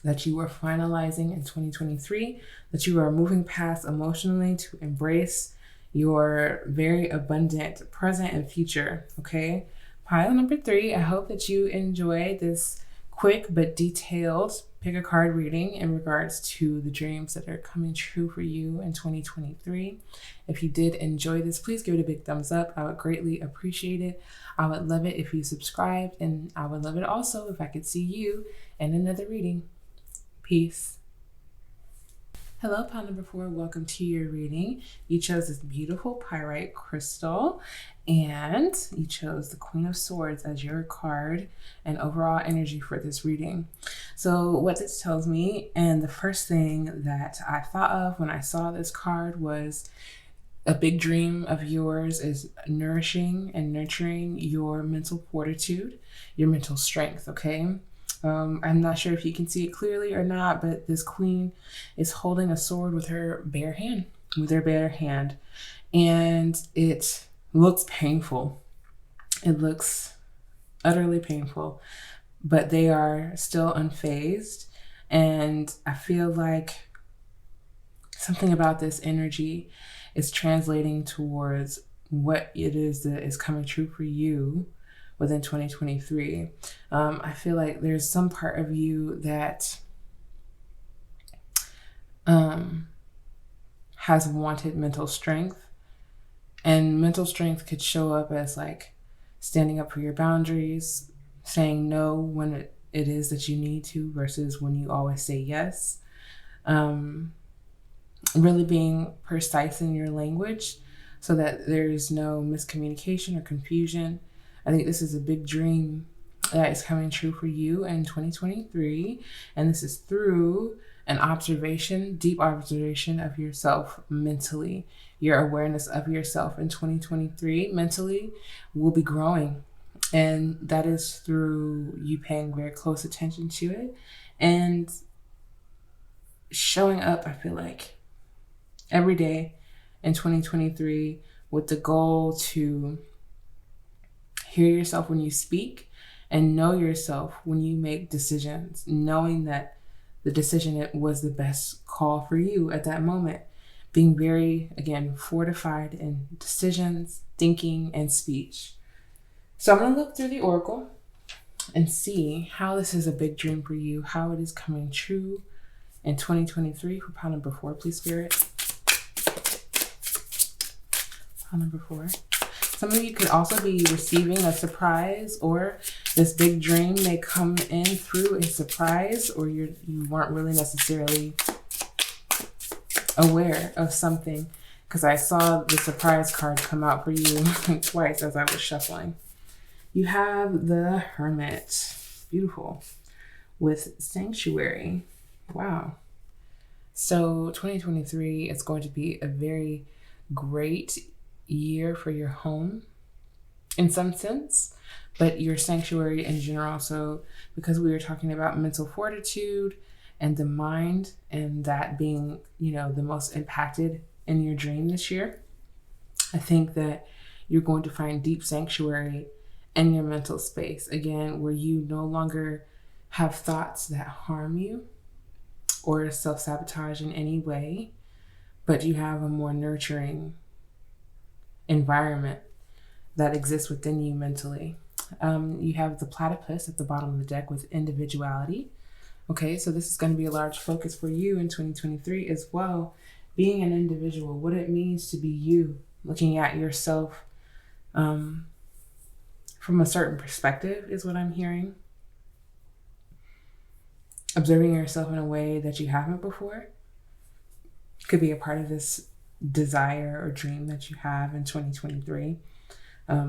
that you are finalizing in 2023, that you are moving past emotionally to embrace your very abundant present and future. Okay. Pile number 3. I hope that you enjoy this quick but detailed pick a card reading in regards to the dreams that are coming true for you in 2023. If you did enjoy this, please give it a big thumbs up. I would greatly appreciate it. I would love it if you subscribed, and I would love it also if I could see you in another reading. Peace. Hello, pile number 4. Welcome to your reading. You chose this beautiful pyrite crystal, and you chose the Queen of Swords as your card and overall energy for this reading. So what this tells me, and the first thing that I thought of when I saw this card, was a big dream of yours is nourishing and nurturing your mental fortitude, your mental strength, okay? I'm not sure if you can see it clearly or not, but this queen is holding a sword with her bare hand, and it looks painful. It looks utterly painful, but they are still unfazed. And I feel like something about this energy is translating towards what it is that is coming true for you within 2023. I feel like there's some part of you that has wanted mental strength, and mental strength could show up as like standing up for your boundaries, saying no when it is that you need to versus when you always say yes. Really being precise in your language so that there's no miscommunication or confusion. I think this is a big dream that is coming true for you in 2023. And this is through an observation, deep observation of yourself mentally. Your awareness of yourself in 2023 mentally will be growing. And that is through you paying very close attention to it and showing up, I feel like, every day in 2023 with the goal to hear yourself when you speak and know yourself when you make decisions, knowing that the decision was the best call for you at that moment. Being very, again, fortified in decisions, thinking, and speech. So I'm going to look through the oracle and see how this is a big dream for you, how it is coming true in 2023 for pile number 4, please, Spirit. Pile number 4. Some of you could also be receiving a surprise, or this big dream may come in through a surprise, or you weren't really necessarily aware of something, because I saw the surprise card come out for you twice as I was shuffling. You have the Hermit. Beautiful. With Sanctuary. Wow. So 2023 is going to be a very great year for your home in some sense, but your sanctuary in general. So because we were talking about mental fortitude and the mind, and that being, the most impacted in your dream this year, I think that you're going to find deep sanctuary in your mental space, again, where you no longer have thoughts that harm you, or self-sabotage in any way, but you have a more nurturing environment that exists within you mentally. You have the platypus at the bottom of the deck with individuality. Okay, so this is going to be a large focus for you in 2023 as well. Being an individual, what it means to be you, looking at yourself from a certain perspective is what I'm hearing. Observing yourself in a way that you haven't before could be a part of this desire or dream that you have in 2023.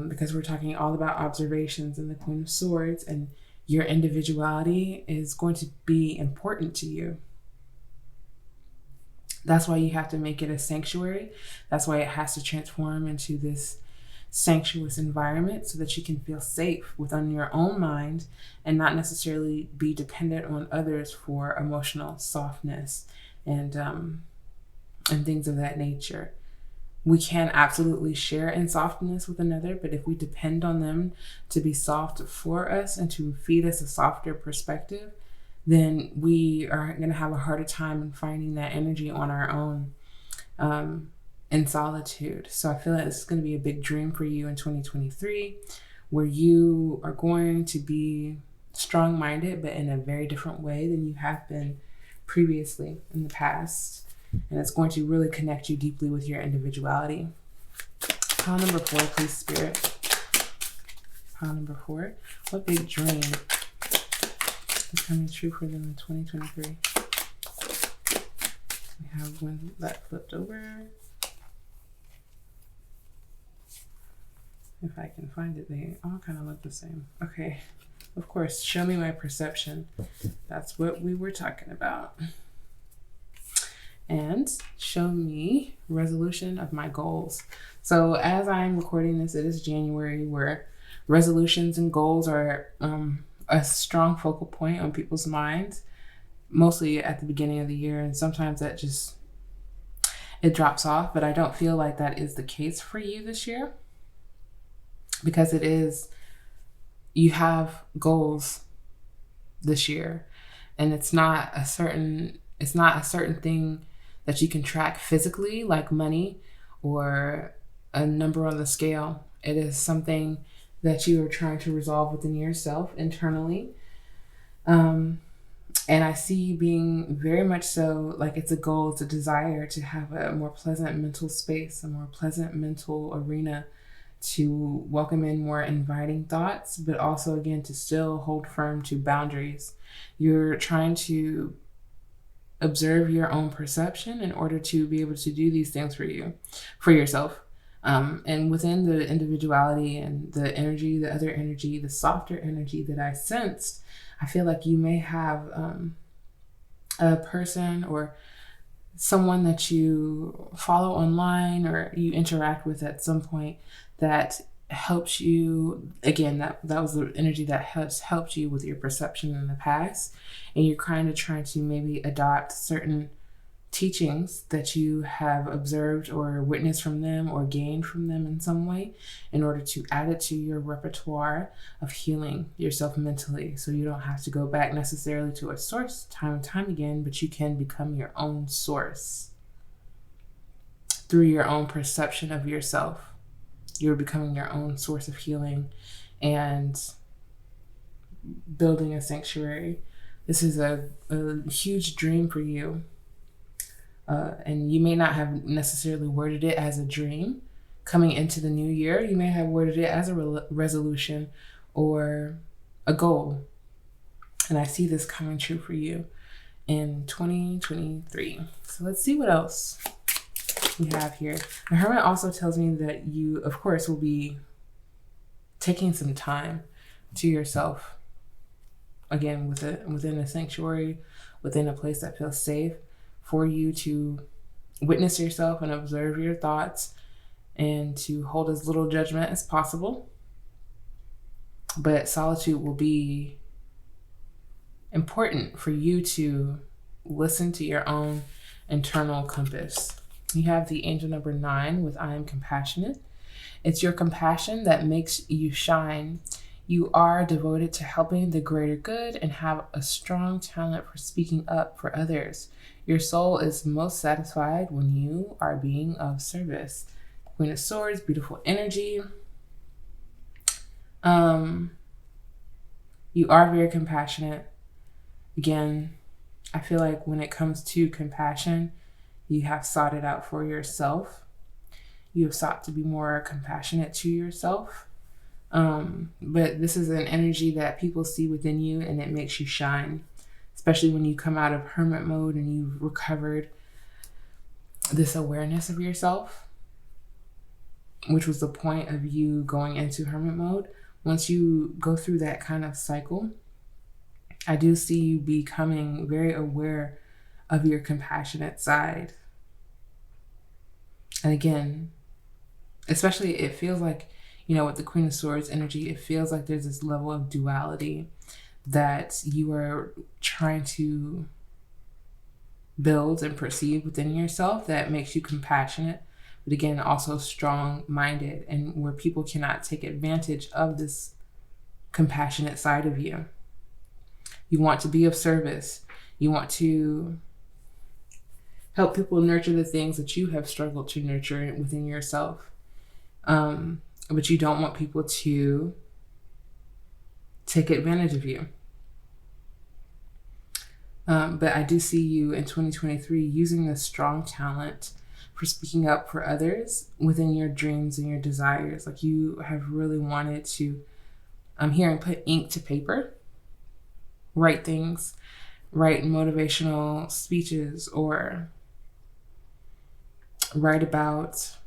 Because we're talking all about observations and the Queen of Swords, and your individuality is going to be important to you. That's why you have to make it a sanctuary. That's why it has to transform into this sanctuous environment so that you can feel safe within your own mind and not necessarily be dependent on others for emotional softness and things of that nature. We can absolutely share in softness with another, but if we depend on them to be soft for us and to feed us a softer perspective, then we are going to have a harder time in finding that energy on our own in solitude. So I feel like this is going to be a big dream for you in 2023, where you are going to be strong-minded, but in a very different way than you have been previously in the past. And it's going to really connect you deeply with your individuality. Pile number 4, please, Spirit. Pile number 4. What big dream is coming true for them in 2023? We have one that flipped over. If I can find it, they all kind of look the same. Okay. Of course, show me my perception. That's what we were talking about. And show me resolution of my goals. So as I'm recording this, it is January, where resolutions and goals are a strong focal point on people's minds, mostly at the beginning of the year. And sometimes that just, it drops off, but I don't feel like that is the case for you this year, because it is, you have goals this year, and it's not a certain thing that you can track physically, like money or a number on the scale. It is something that you are trying to resolve within yourself internally. And I see you being very much so like it's a goal, it's a desire to have a more pleasant mental space, a more pleasant mental arena to welcome in more inviting thoughts, but also, again, to still hold firm to boundaries. You're trying to observe your own perception in order to be able to do these things for yourself. And within the individuality and the energy, the other energy, the softer energy that I sensed, I feel like you may have a person or someone that you follow online or you interact with at some point that helps you. Again, that was the energy that has helped you with your perception in the past, and you're kind of trying to maybe adopt certain teachings that you have observed or witnessed from them or gained from them in some way in order to add it to your repertoire of healing yourself mentally, so you don't have to go back necessarily to a source time and time again, but you can become your own source through your own perception of yourself. You're becoming your own source of healing and building a sanctuary. This is a huge dream for you. And you may not have necessarily worded it as a dream coming into the new year. You may have worded it as a resolution or a goal. And I see this coming true for you in 2023. So let's see what else we have here. The Hermit also tells me that you, of course, will be taking some time to yourself. Again, within a sanctuary, within a place that feels safe, for you to witness yourself and observe your thoughts and to hold as little judgment as possible. But solitude will be important for you to listen to your own internal compass. You have the angel number 9 with I am compassionate. It's your compassion that makes you shine. You are devoted to helping the greater good and have a strong talent for speaking up for others. Your soul is most satisfied when you are being of service. Queen of Swords, beautiful energy. You are very compassionate. Again, I feel like when it comes to compassion, you have sought it out for yourself. You have sought to be more compassionate to yourself. But this is an energy that people see within you, and it makes you shine, especially when you come out of hermit mode and you've recovered this awareness of yourself, which was the point of you going into hermit mode. Once you go through that kind of cycle, I do see you becoming very aware of your compassionate side. And again, especially it feels like, with the Queen of Swords energy, it feels like there's this level of duality that you are trying to build and perceive within yourself that makes you compassionate, but again, also strong-minded, and where people cannot take advantage of this compassionate side of you. You want to be of service. You want to help people nurture the things that you have struggled to nurture within yourself. But you don't want people to take advantage of you. But I do see you in 2023 using this strong talent for speaking up for others within your dreams and your desires. Like you have really wanted to, I'm hearing, put ink to paper, write things, write motivational speeches, or write about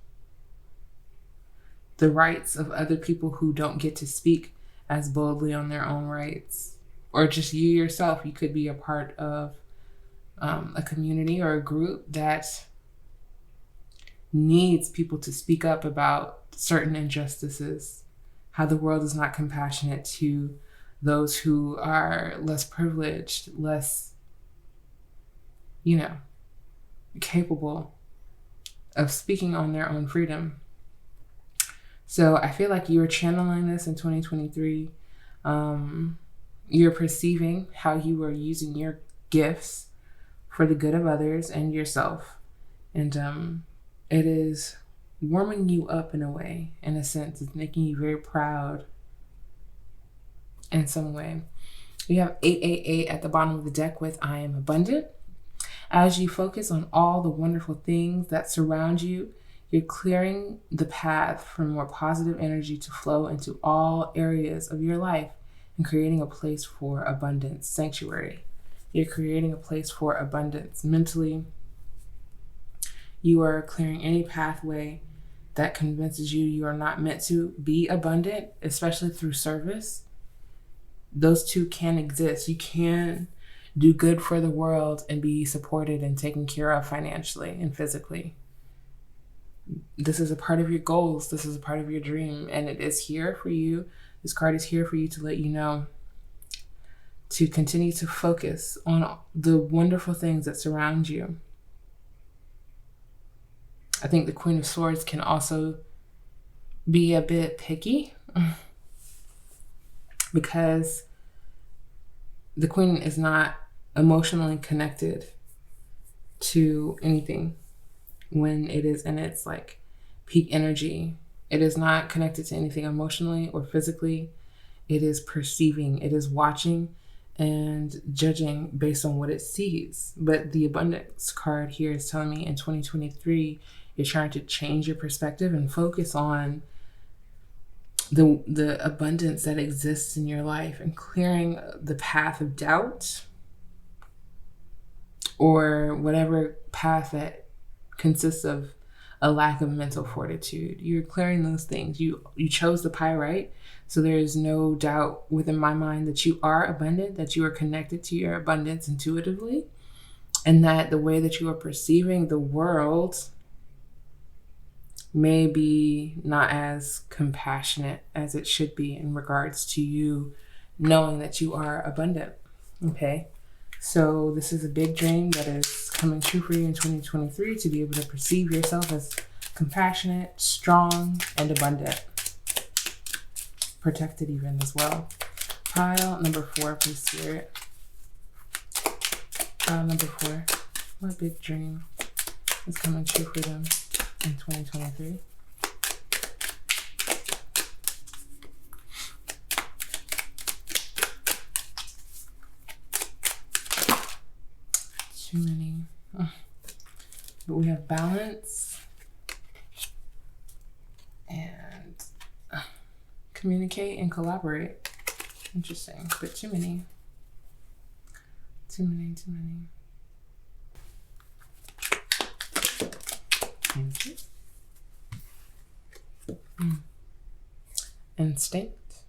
the rights of other people who don't get to speak as boldly on their own rights. Or just you yourself, you could be a part of a community or a group that needs people to speak up about certain injustices, how the world is not compassionate to those who are less privileged, less, capable of speaking on their own freedom. So I feel like you're channeling this in 2023. You're perceiving how you are using your gifts for the good of others and yourself. And it is warming you up in a way, in a sense. It's making you very proud in some way. You have 888 at the bottom of the deck with I am abundant. As you focus on all the wonderful things that surround you, you're clearing the path for more positive energy to flow into all areas of your life and creating a place for abundance, sanctuary. You're creating a place for abundance mentally. You are clearing any pathway that convinces you are not meant to be abundant, especially through service. Those two can exist. You can do good for the world and be supported and taken care of financially and physically. This is a part of your goals. This is a part of your dream, and it is here for you. This card is here for you to let you know to continue to focus on the wonderful things that surround you. I think the Queen of Swords can also be a bit picky because the Queen is not emotionally connected to anything when it is in its peak energy. It is not connected to anything emotionally or physically. It is perceiving, it is watching and judging based on what it sees. But the abundance card here is telling me in 2023, you're trying to change your perspective and focus on the abundance that exists in your life and clearing the path of doubt or whatever path that consists of a lack of mental fortitude. You're clearing those things. You chose the pyrite, so there is no doubt within my mind that you are abundant, that you are connected to your abundance intuitively, and that the way that you are perceiving the world may be not as compassionate as it should be in regards to you knowing that you are abundant. Okay? So this is a big dream that is coming true for you in 2023, to be able to perceive yourself as compassionate, strong, and abundant. protected even as well. Pile number 4, please, Spirit. Pile number 4. What big dream is coming true for them in 2023? Too many. But we have balance and communicate and collaborate. Interesting, but too many. Too many. Thank you. Instinct.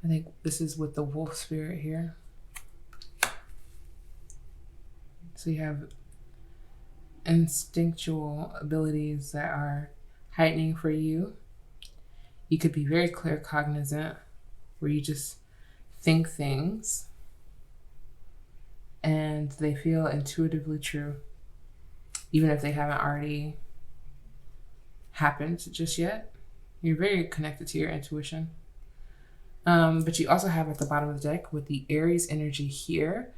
I think this is with the wolf spirit here. So you have instinctual abilities that are heightening for you. You could be very clear cognizant, where you just think things and they feel intuitively true, even if they haven't already happened just yet. You're very connected to your intuition. But you also have at the bottom of the deck with the Aries energy here,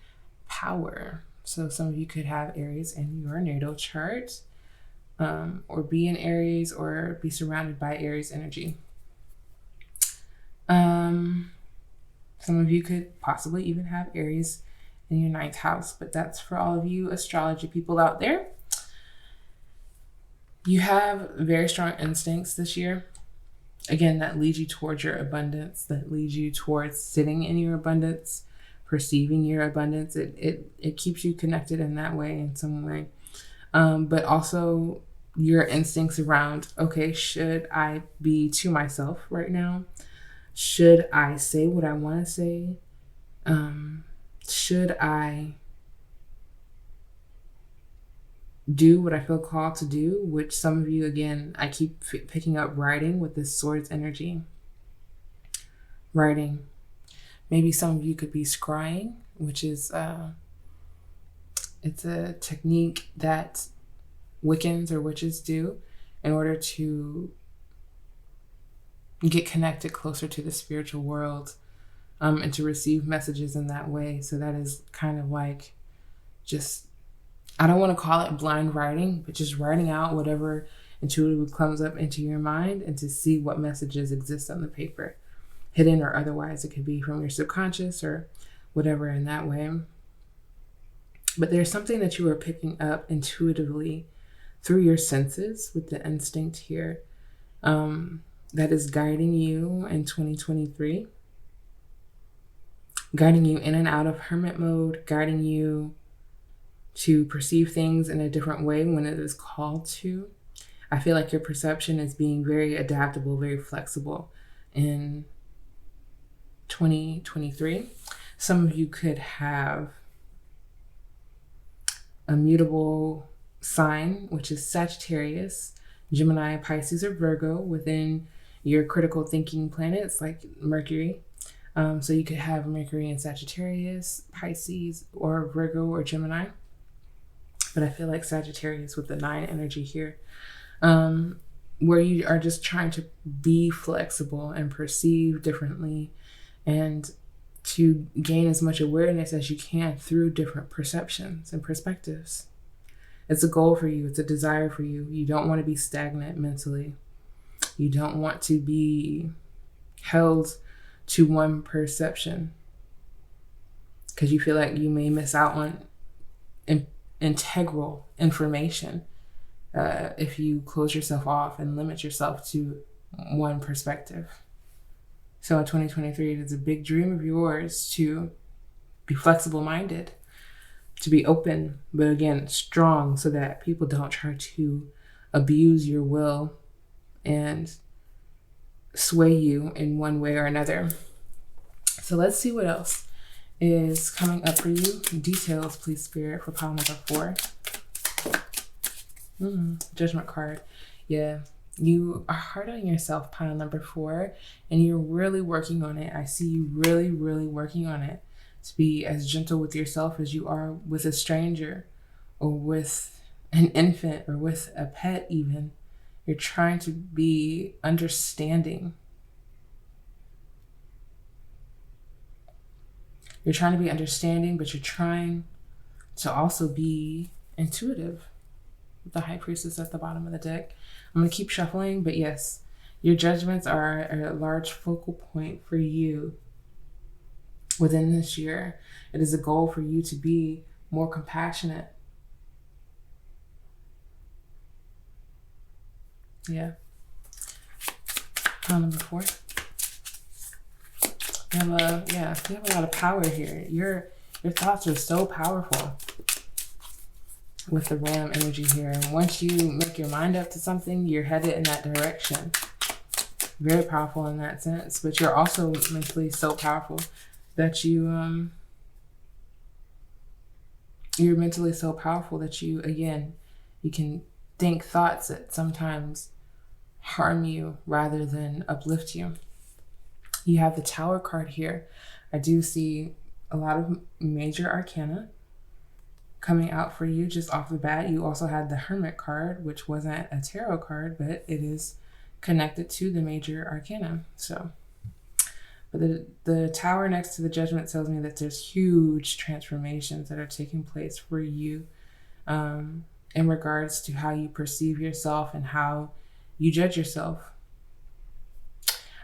power. So some of you could have Aries in your natal chart, or be in Aries, or be surrounded by Aries energy. Some of you could possibly even have Aries in your 9th house, but that's for all of you astrology people out there. You have very strong instincts this year. Again, that leads you towards your abundance, that leads you towards sitting in your abundance, perceiving your abundance. It keeps you connected in that way, in some way. But also your instincts around, okay, should I be to myself right now? Should I say what I want to say? Should I do what I feel called to do? Which some of you, again, I keep picking up writing with this swords energy. Writing. Maybe some of you could be scrying, which is it's a technique that Wiccans or witches do in order to get connected closer to the spiritual world, and to receive messages in that way. So that is kind of like just, I don't want to call it blind writing, but just writing out whatever intuitively comes up into your mind and to see what messages exist on the paper, hidden or otherwise. It could be from your subconscious or whatever in that way. But there's something that you are picking up intuitively through your senses with the instinct here, that is guiding you in 2023, guiding you in and out of hermit mode, guiding you to perceive things in a different way when it is called to. I feel like your perception is being very adaptable, very flexible in 2023. Some of you could have a mutable sign, which is Sagittarius, Gemini, Pisces, or Virgo within your critical thinking planets like Mercury. So you could have Mercury in Sagittarius, Pisces, or Virgo, or Gemini. But I feel like Sagittarius with the 9 energy here, where you are just trying to be flexible and perceive differently and to gain as much awareness as you can through different perceptions and perspectives. It's a goal for you. It's a desire for you. You don't want to be stagnant mentally. You don't want to be held to one perception because you feel like you may miss out on integral information if you close yourself off and limit yourself to one perspective. So in 2023, it is a big dream of yours to be flexible-minded, to be open, but again, strong, so that people don't try to abuse your will and sway you in one way or another. So let's see what else is coming up for you. Details, please, Spirit, for pile number 4. Judgment card. Yeah, you are hard on yourself, pile number 4, and you're really working on it. I see you really, really working on it to be as gentle with yourself as you are with a stranger or with an infant or with a pet even. You're trying to be understanding. You're trying to be understanding, but you're trying to also be intuitive. The High Priestess at the bottom of the deck. I'm going to keep shuffling, but yes, your judgments are a large focal point for you within this year. It is a goal for you to be more compassionate. Yeah. Number 4. You have a lot of power here. Your thoughts are so powerful with the Ram energy here. And once you make your mind up to something, you're headed in that direction. Very powerful in that sense. But you're also mentally so powerful that you're mentally so powerful that you can think thoughts that sometimes harm you rather than uplift you. You have the Tower card here. I do see a lot of major arcana coming out for you just off the bat. You also had the Hermit card, which wasn't a tarot card, but it is connected to the major arcana. But the Tower next to the Judgment tells me that there's huge transformations that are taking place for you in regards to how you perceive yourself and how you judge yourself.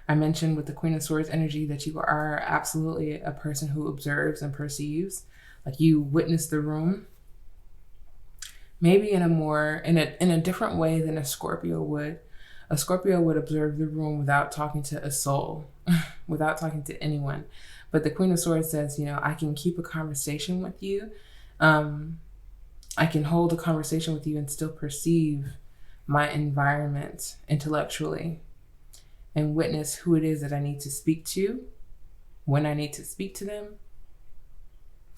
I mentioned with the Queen of Swords energy that you are absolutely a person who observes and perceives. Like you witness the room, maybe in a different way than a Scorpio would. A Scorpio would observe the room without talking to a soul, without talking to anyone. But the Queen of Swords says, I can keep a conversation with you. I can hold a conversation with you and still perceive my environment intellectually and witness who it is that I need to speak to, when I need to speak to them,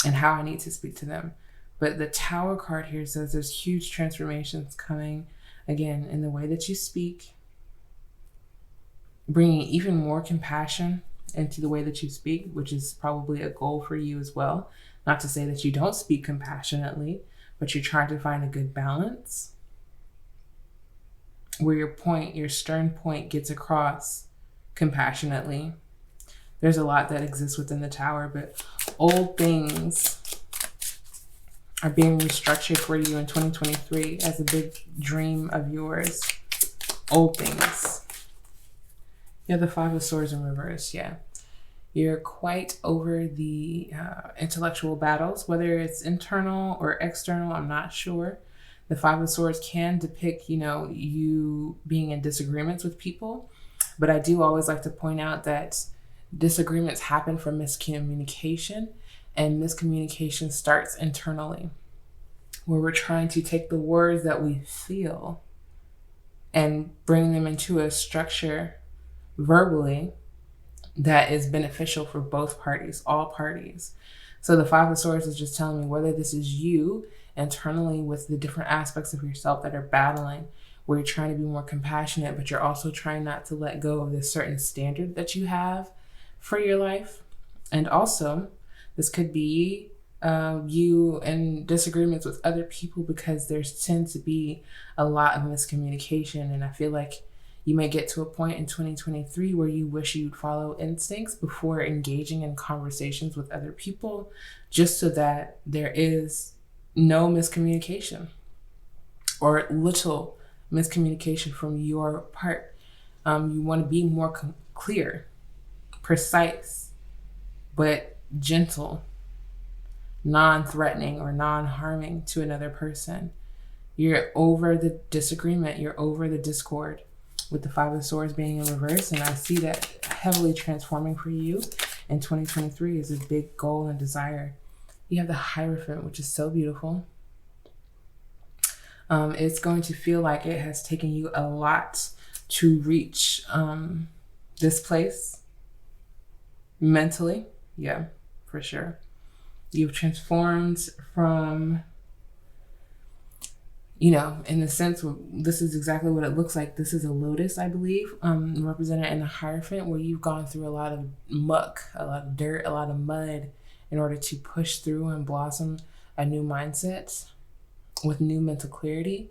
and how I need to speak to them. But the Tower card here says there's huge transformations coming, again, in the way that you speak, bringing even more compassion into the way that you speak, which is probably a goal for you as well. Not to say that you don't speak compassionately, but you're trying to find a good balance where your stern point gets across compassionately. There's a lot that exists within the Tower, but old things are being restructured for you in 2023 as a big dream of yours. Old things. You have the Five of Swords in reverse, yeah. You're quite over the intellectual battles, whether it's internal or external, I'm not sure. The Five of Swords can depict, you being in disagreements with people. But I do always like to point out that disagreements happen from miscommunication, and miscommunication starts internally, where we're trying to take the words that we feel and bring them into a structure verbally that is beneficial for both parties, all parties. So the Five of Swords is just telling me whether this is you internally with the different aspects of yourself that are battling, where you're trying to be more compassionate, but you're also trying not to let go of this certain standard that you have for your life. And also, this could be you in disagreements with other people because there tends to be a lot of miscommunication. And I feel like you may get to a point in 2023 where you wish you'd follow instincts before engaging in conversations with other people, just so that there is no miscommunication or little miscommunication from your part. You want to be more clear, precise, but gentle, non-threatening or non-harming to another person. You're over the disagreement. You're over the discord with the Five of Swords being in reverse. And I see that heavily transforming for you in 2023 is a big goal and desire. You have the Hierophant, which is so beautiful. It's going to feel like it has taken you a lot to reach this place mentally. Yeah, for sure. You've transformed from, in the sense where this is exactly what it looks like. This is a lotus, I believe, represented in the Hierophant, where you've gone through a lot of muck, a lot of dirt, a lot of mud in order to push through and blossom a new mindset with new mental clarity.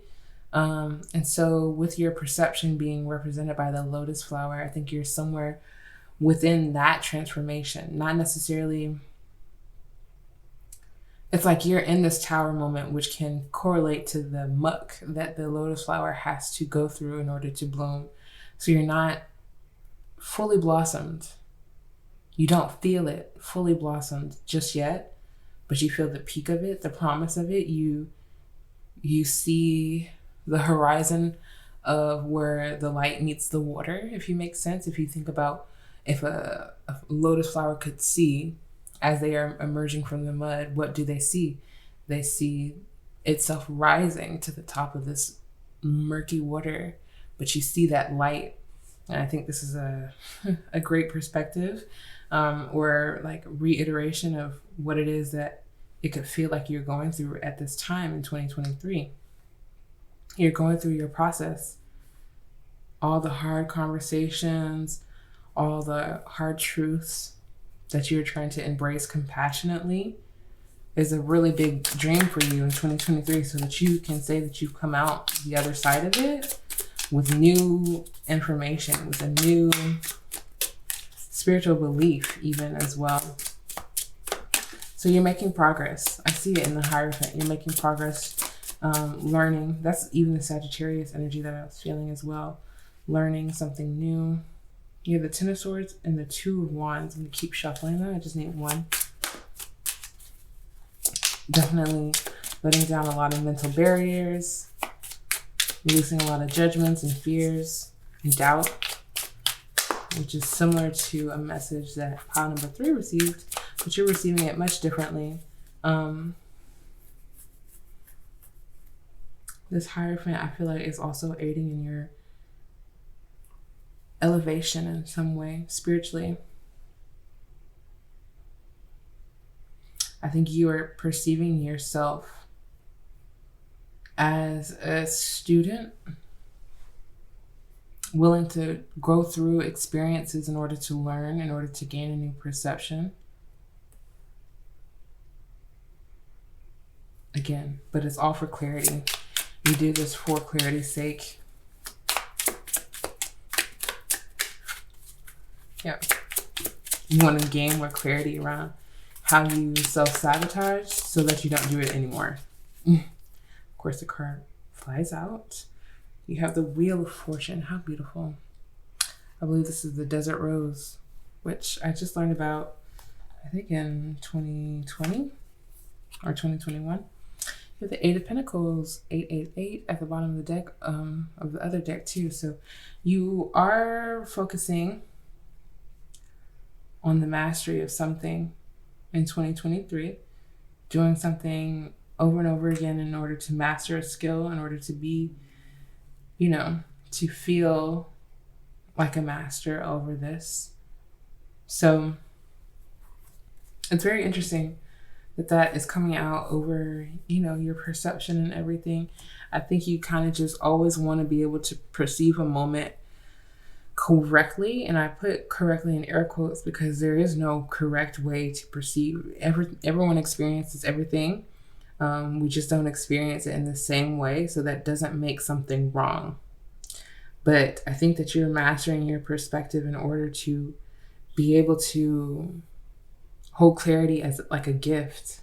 And so with your perception being represented by the lotus flower, I think you're somewhere within that transformation, not necessarily it's like you're in this tower moment, which can correlate to the muck that the lotus flower has to go through in order to bloom. So you're not fully blossomed. You don't feel it fully blossomed just yet, but you feel the peak of it, the promise of it. You see the horizon of where the light meets the water, if you make sense. If you think about if a lotus flower could see as they are emerging from the mud, what do they see? They see itself rising to the top of this murky water, but you see that light. And I think this is a great perspective, or like reiteration of what it is that it could feel like you're going through at this time in 2023. You're going through your process, all the hard conversations, all the hard truths that you're trying to embrace compassionately is a really big dream for you in 2023, so that you can say that you've come out the other side of it with new information, with a new spiritual belief even as well. So you're making progress. I see it in the Hierophant. You're making progress, learning. That's even the Sagittarius energy that I was feeling as well. Learning something new. You have the Ten of Swords and the Two of Wands. I'm going to keep shuffling that. I just need one. Definitely letting down a lot of mental barriers, releasing a lot of judgments and fears and doubt, which is similar to a message that pile number 3 received, but you're receiving it much differently. This Hierophant, I feel like, is also aiding in your elevation in some way, spiritually. I think you are perceiving yourself as a student willing to go through experiences in order to learn, in order to gain a new perception. Again, but it's all for clarity. You do this for clarity's sake. Yeah. You want to gain more clarity around how you self-sabotage so that you don't do it anymore. Of course, the card flies out. You have the Wheel of Fortune. How beautiful. I believe this is the Desert Rose, which I just learned about, I think in 2020 or 2021. You have the Eight of Pentacles, 888 at the bottom of the deck, of the other deck too. So you are focusing on the mastery of something in 2023, doing something over and over again in order to master a skill, in order to be, to feel like a master over this. So it's very interesting that is coming out over, your perception and everything. I think you kind of just always want to be able to perceive a moment correctly, and I put correctly in air quotes because there is no correct way to perceive. Everyone experiences everything. We just don't experience it in the same way, so that doesn't make something wrong. But I think that you're mastering your perspective in order to be able to hold clarity as like a gift.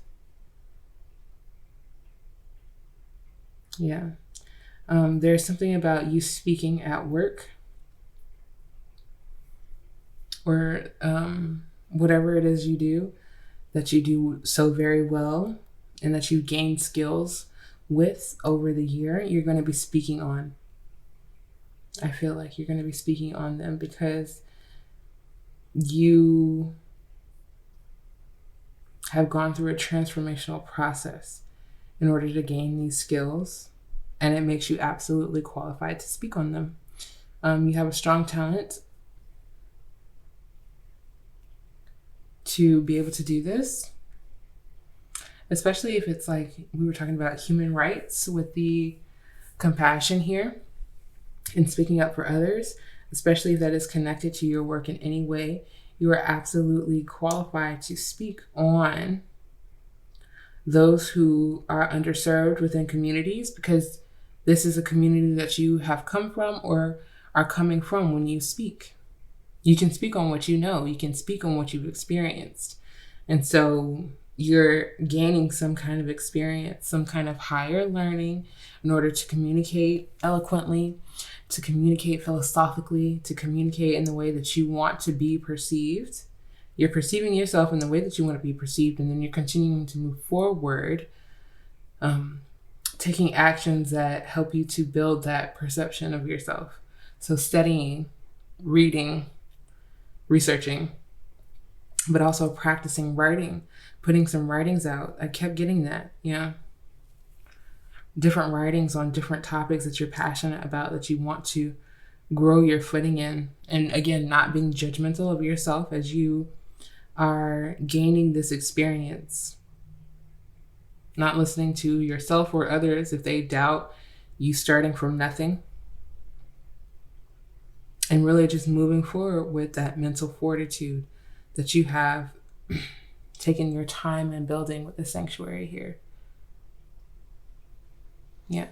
Yeah. There's something about you speaking at work, or whatever it is you do, that you do so very well and that you gain skills with over the year, you're going to be speaking on. I feel like you're going to be speaking on them because you have gone through a transformational process in order to gain these skills, and it makes you absolutely qualified to speak on them. You have a strong talent to be able to do this, especially if it's like we were talking about human rights with the compassion here and speaking up for others, especially if that is connected to your work in any way. You are absolutely qualified to speak on those who are underserved within communities, because this is a community that you have come from or are coming from when you speak. You can speak on what you know. You can speak on what you've experienced. And so you're gaining some kind of experience, some kind of higher learning in order to communicate eloquently, to communicate philosophically, to communicate in the way that you want to be perceived. You're perceiving yourself in the way that you want to be perceived, and then you're continuing to move forward, taking actions that help you to build that perception of yourself. So studying, reading, researching, but also practicing writing, putting some writings out. I kept getting that, different writings on different topics that you're passionate about, that you want to grow your footing in. And again, not being judgmental of yourself as you are gaining this experience. Not listening to yourself or others if they doubt you starting from nothing. And really just moving forward with that mental fortitude that you have taken your time in building with the sanctuary here. Yeah.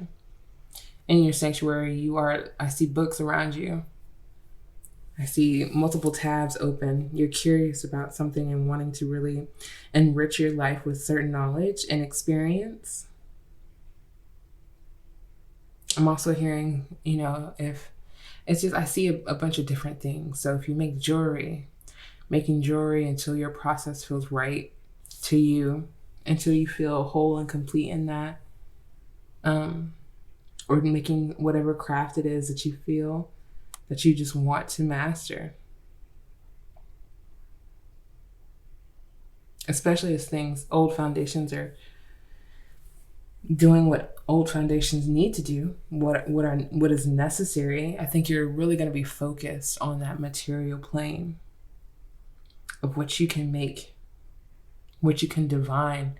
In your sanctuary, I see books around you. I see multiple tabs open. You're curious about something and wanting to really enrich your life with certain knowledge and experience. I'm also hearing, if it's just, I see a bunch of different things. So if you make jewelry, making jewelry until your process feels right to you, until you feel whole and complete in that, or making whatever craft it is that you feel that you just want to master. Especially as old foundations are doing what old foundations need to do, what is necessary. I think you're really going to be focused on that material plane of what you can make, what you can divine,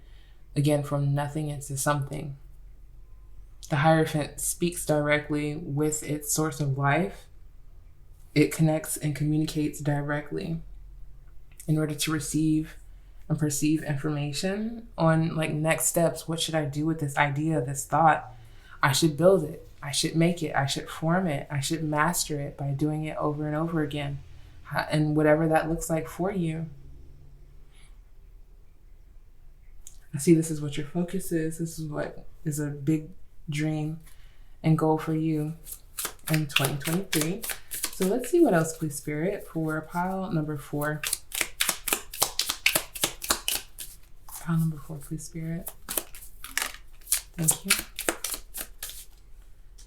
again, from nothing into something. The Hierophant speaks directly with its source of life. It connects and communicates directly in order to receive and perceive information on next steps. What should I do with this idea, this thought? I should build it. I should make it. I should form it. I should master it by doing it over and over again. And whatever that looks like for you. I see this is what your focus is. This is what is a big dream and goal for you in 2023. So let's see what else, please, Spirit, for pile number 4. Pile number 4, please, Spirit. Thank you.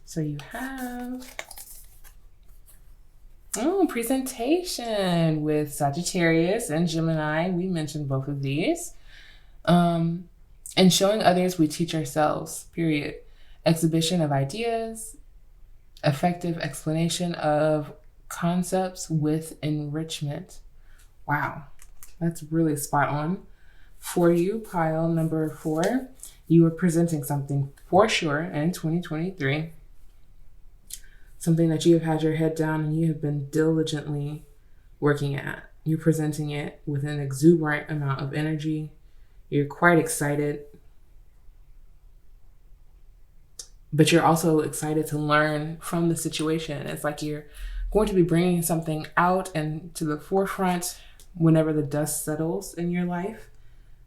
So you have presentation with Sagittarius and Gemini. We mentioned both of these. And showing others, we teach ourselves, period. Exhibition of ideas, effective explanation of concepts with enrichment. Wow, that's really spot on. For you, pile number 4, you are presenting something for sure in 2023. Something that you have had your head down and you have been diligently working at. You're presenting it with an exuberant amount of energy. You're quite excited. But you're also excited to learn from the situation. It's like you're going to be bringing something out and to the forefront whenever the dust settles in your life.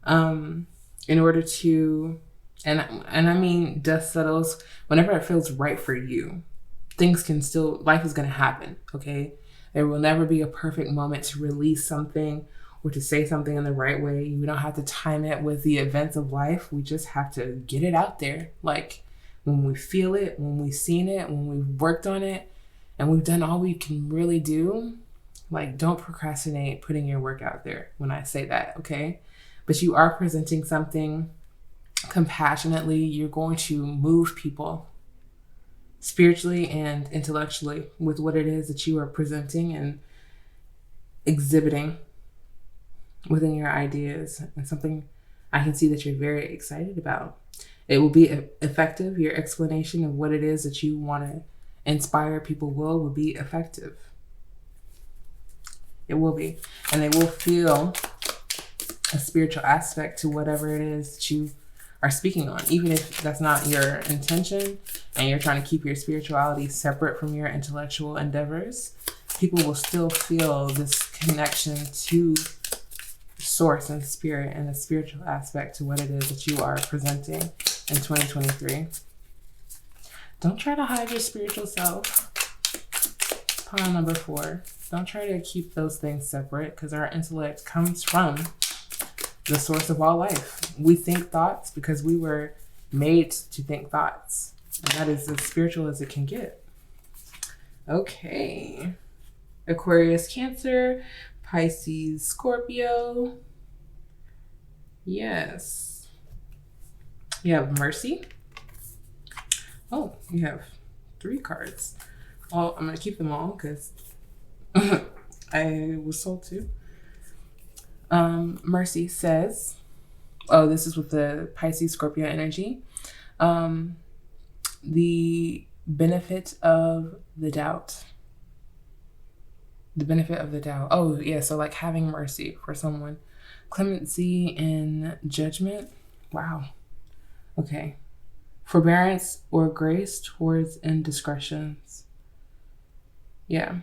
In order to, and I mean dust settles whenever it feels right for you. Life is going to happen, okay? There will never be a perfect moment to release something or to say something in the right way. You don't have to time it with the events of life. We just have to get it out there. When we feel it, when we've seen it, when we've worked on it, and we've done all we can really do, don't procrastinate putting your work out there when I say that, okay? But you are presenting something compassionately. You're going to move people spiritually and intellectually with what it is that you are presenting and exhibiting within your ideas, and something I can see that you're very excited about. It will be effective. Your explanation of what it is that you want to inspire people will be effective. It will be. And they will feel a spiritual aspect to whatever it is that you are speaking on, even if that's not your intention and you're trying to keep your spirituality separate from your intellectual endeavors. People will still feel this connection to source and spirit and a spiritual aspect to what it is that you are presenting in 2023. Don't try to hide your spiritual self. Pile number 4. Don't try to keep those things separate, because our intellect comes from the source of all life. We think thoughts because we were made to think thoughts. And that is as spiritual as it can get. Okay. Aquarius, Cancer, Pisces, Scorpio. Yes. You have mercy. Oh, you have 3 cards. Well, I'm going to keep them all because I was told to. Mercy says, oh, this is with the Pisces Scorpio energy. The benefit of the doubt. The benefit of the doubt. Oh, yeah. So like having mercy for someone. Clemency in judgment. Wow. Okay. Forbearance or grace towards indiscretions. Yeah.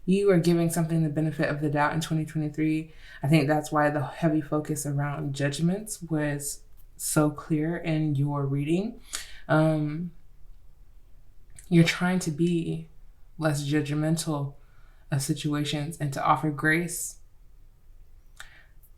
You are giving something the benefit of the doubt in 2023. I think that's why the heavy focus around judgments was so clear in your reading. You're trying to be less judgmental of situations and to offer grace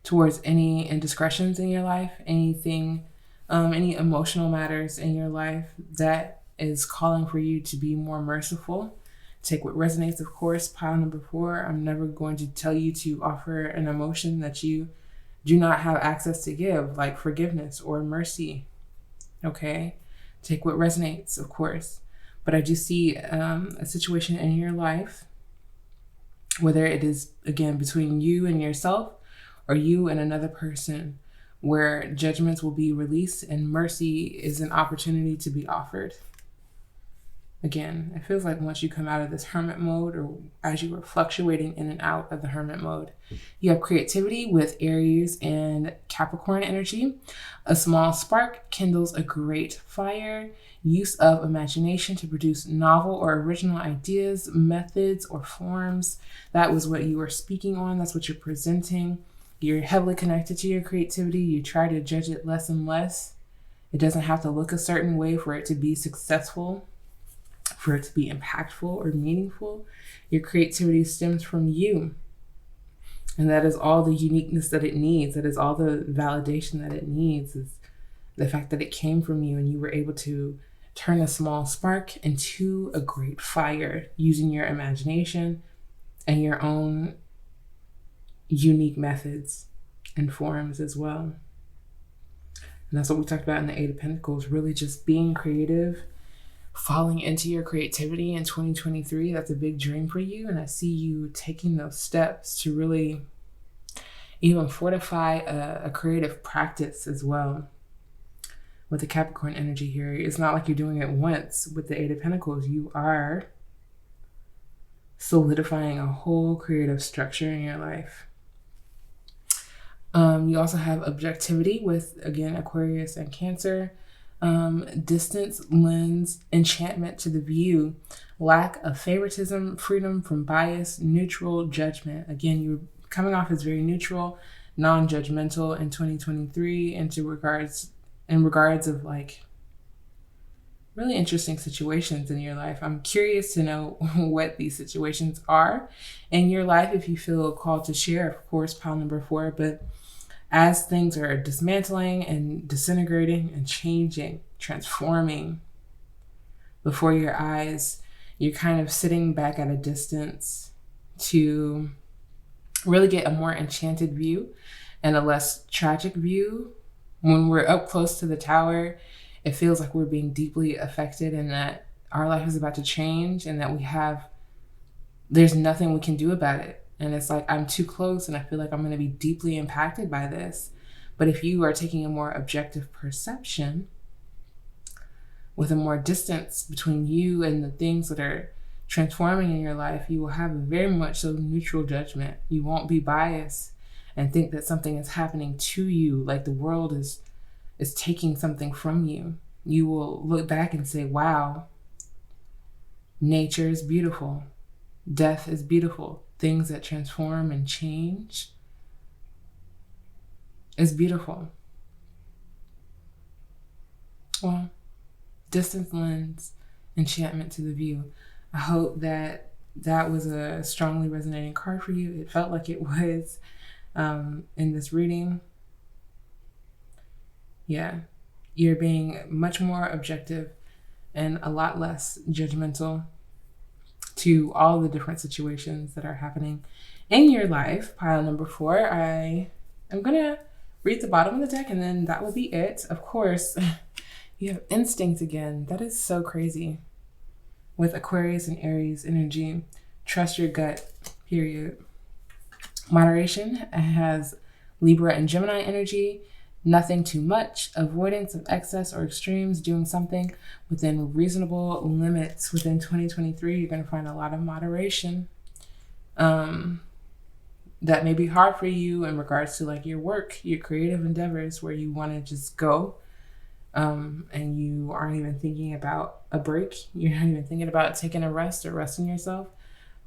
towards any indiscretions in your life, anything, any emotional matters in your life that is calling for you to be more merciful. Take what resonates, of course. Pile number 4. I'm never going to tell you to offer an emotion that you do not have access to give, like forgiveness or mercy. Okay? Take what resonates, of course. But I do see a situation in your life, whether it is, again, between you and yourself or you and another person, where judgments will be released and mercy is an opportunity to be offered. Again, it feels like once you come out of this hermit mode, or as you were fluctuating in and out of the hermit mode, you have creativity with Aries and Capricorn energy. A small spark kindles a great fire. Use of imagination to produce novel or original ideas, methods, or forms. That was what you were speaking on. That's what you're presenting. You're heavily connected to your creativity. You try to judge it less and less. It doesn't have to look a certain way for it to be successful, for it to be impactful or meaningful. Your creativity stems from you. And that is all the uniqueness that it needs. That is all the validation that it needs, is the fact that it came from you and you were able to turn a small spark into a great fire using your imagination and your own unique methods and forms as well. And that's what we talked about in the 8 of Pentacles, really just being creative, falling into your creativity in 2023. That's a big dream for you. And I see you taking those steps to really even fortify a creative practice as well. With the Capricorn energy here, it's not like you're doing it once with the 8 of Pentacles. You are solidifying a whole creative structure in your life. You also have objectivity with, again, Aquarius and Cancer. Distance lends enchantment to the view. Lack of favoritism, freedom from bias, neutral judgment. Again, you're coming off as very neutral, non-judgmental in 2023 in regards of like really interesting situations in your life. I'm curious to know what these situations are in your life. If you feel called to share, of course, pile number 4. But as things are dismantling and disintegrating and changing, transforming before your eyes, you're kind of sitting back at a distance to really get a more enchanted view and a less tragic view. When we're up close to the tower, it feels like we're being deeply affected and that our life is about to change and that there's nothing we can do about it. And it's like, I'm too close and I feel like I'm going to be deeply impacted by this. But if you are taking a more objective perception with a more distance between you and the things that are transforming in your life, you will have a very much so neutral judgment. You won't be biased and think that something is happening to you, like the world is taking something from you. You will look back and say, wow, nature is beautiful. Death is beautiful. things that transform and change is beautiful. Well, distance lends enchantment to the view. I hope that that was a strongly resonating card for you. It felt like it was in this reading. Yeah, you're being much more objective and a lot less judgmental to all the different situations that are happening in your life. Pile number 4, I am going to read the bottom of the deck and then that will be it. Of course, you have instinct again. That is so crazy. With Aquarius and Aries energy, trust your gut, period. Moderation has Libra and Gemini energy. Nothing too much, avoidance of excess or extremes, doing something within reasonable limits. Within 2023, you're going to find a lot of moderation. That may be hard for you in regards to like your work, your creative endeavors, where you want to just go and you aren't even thinking about a break. You're not even thinking about taking a rest or resting yourself.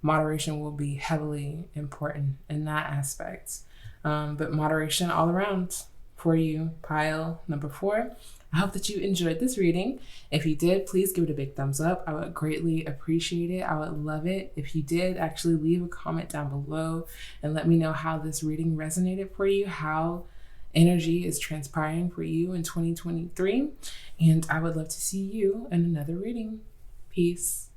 Moderation will be heavily important in that aspect. But moderation all around for you, pile number 4. I hope that you enjoyed this reading. If you did, please give it a big thumbs up. I would greatly appreciate it. I would love it if you did actually leave a comment down below and let me know how this reading resonated for you, how energy is transpiring for you in 2023. And I would love to see you in another reading. Peace.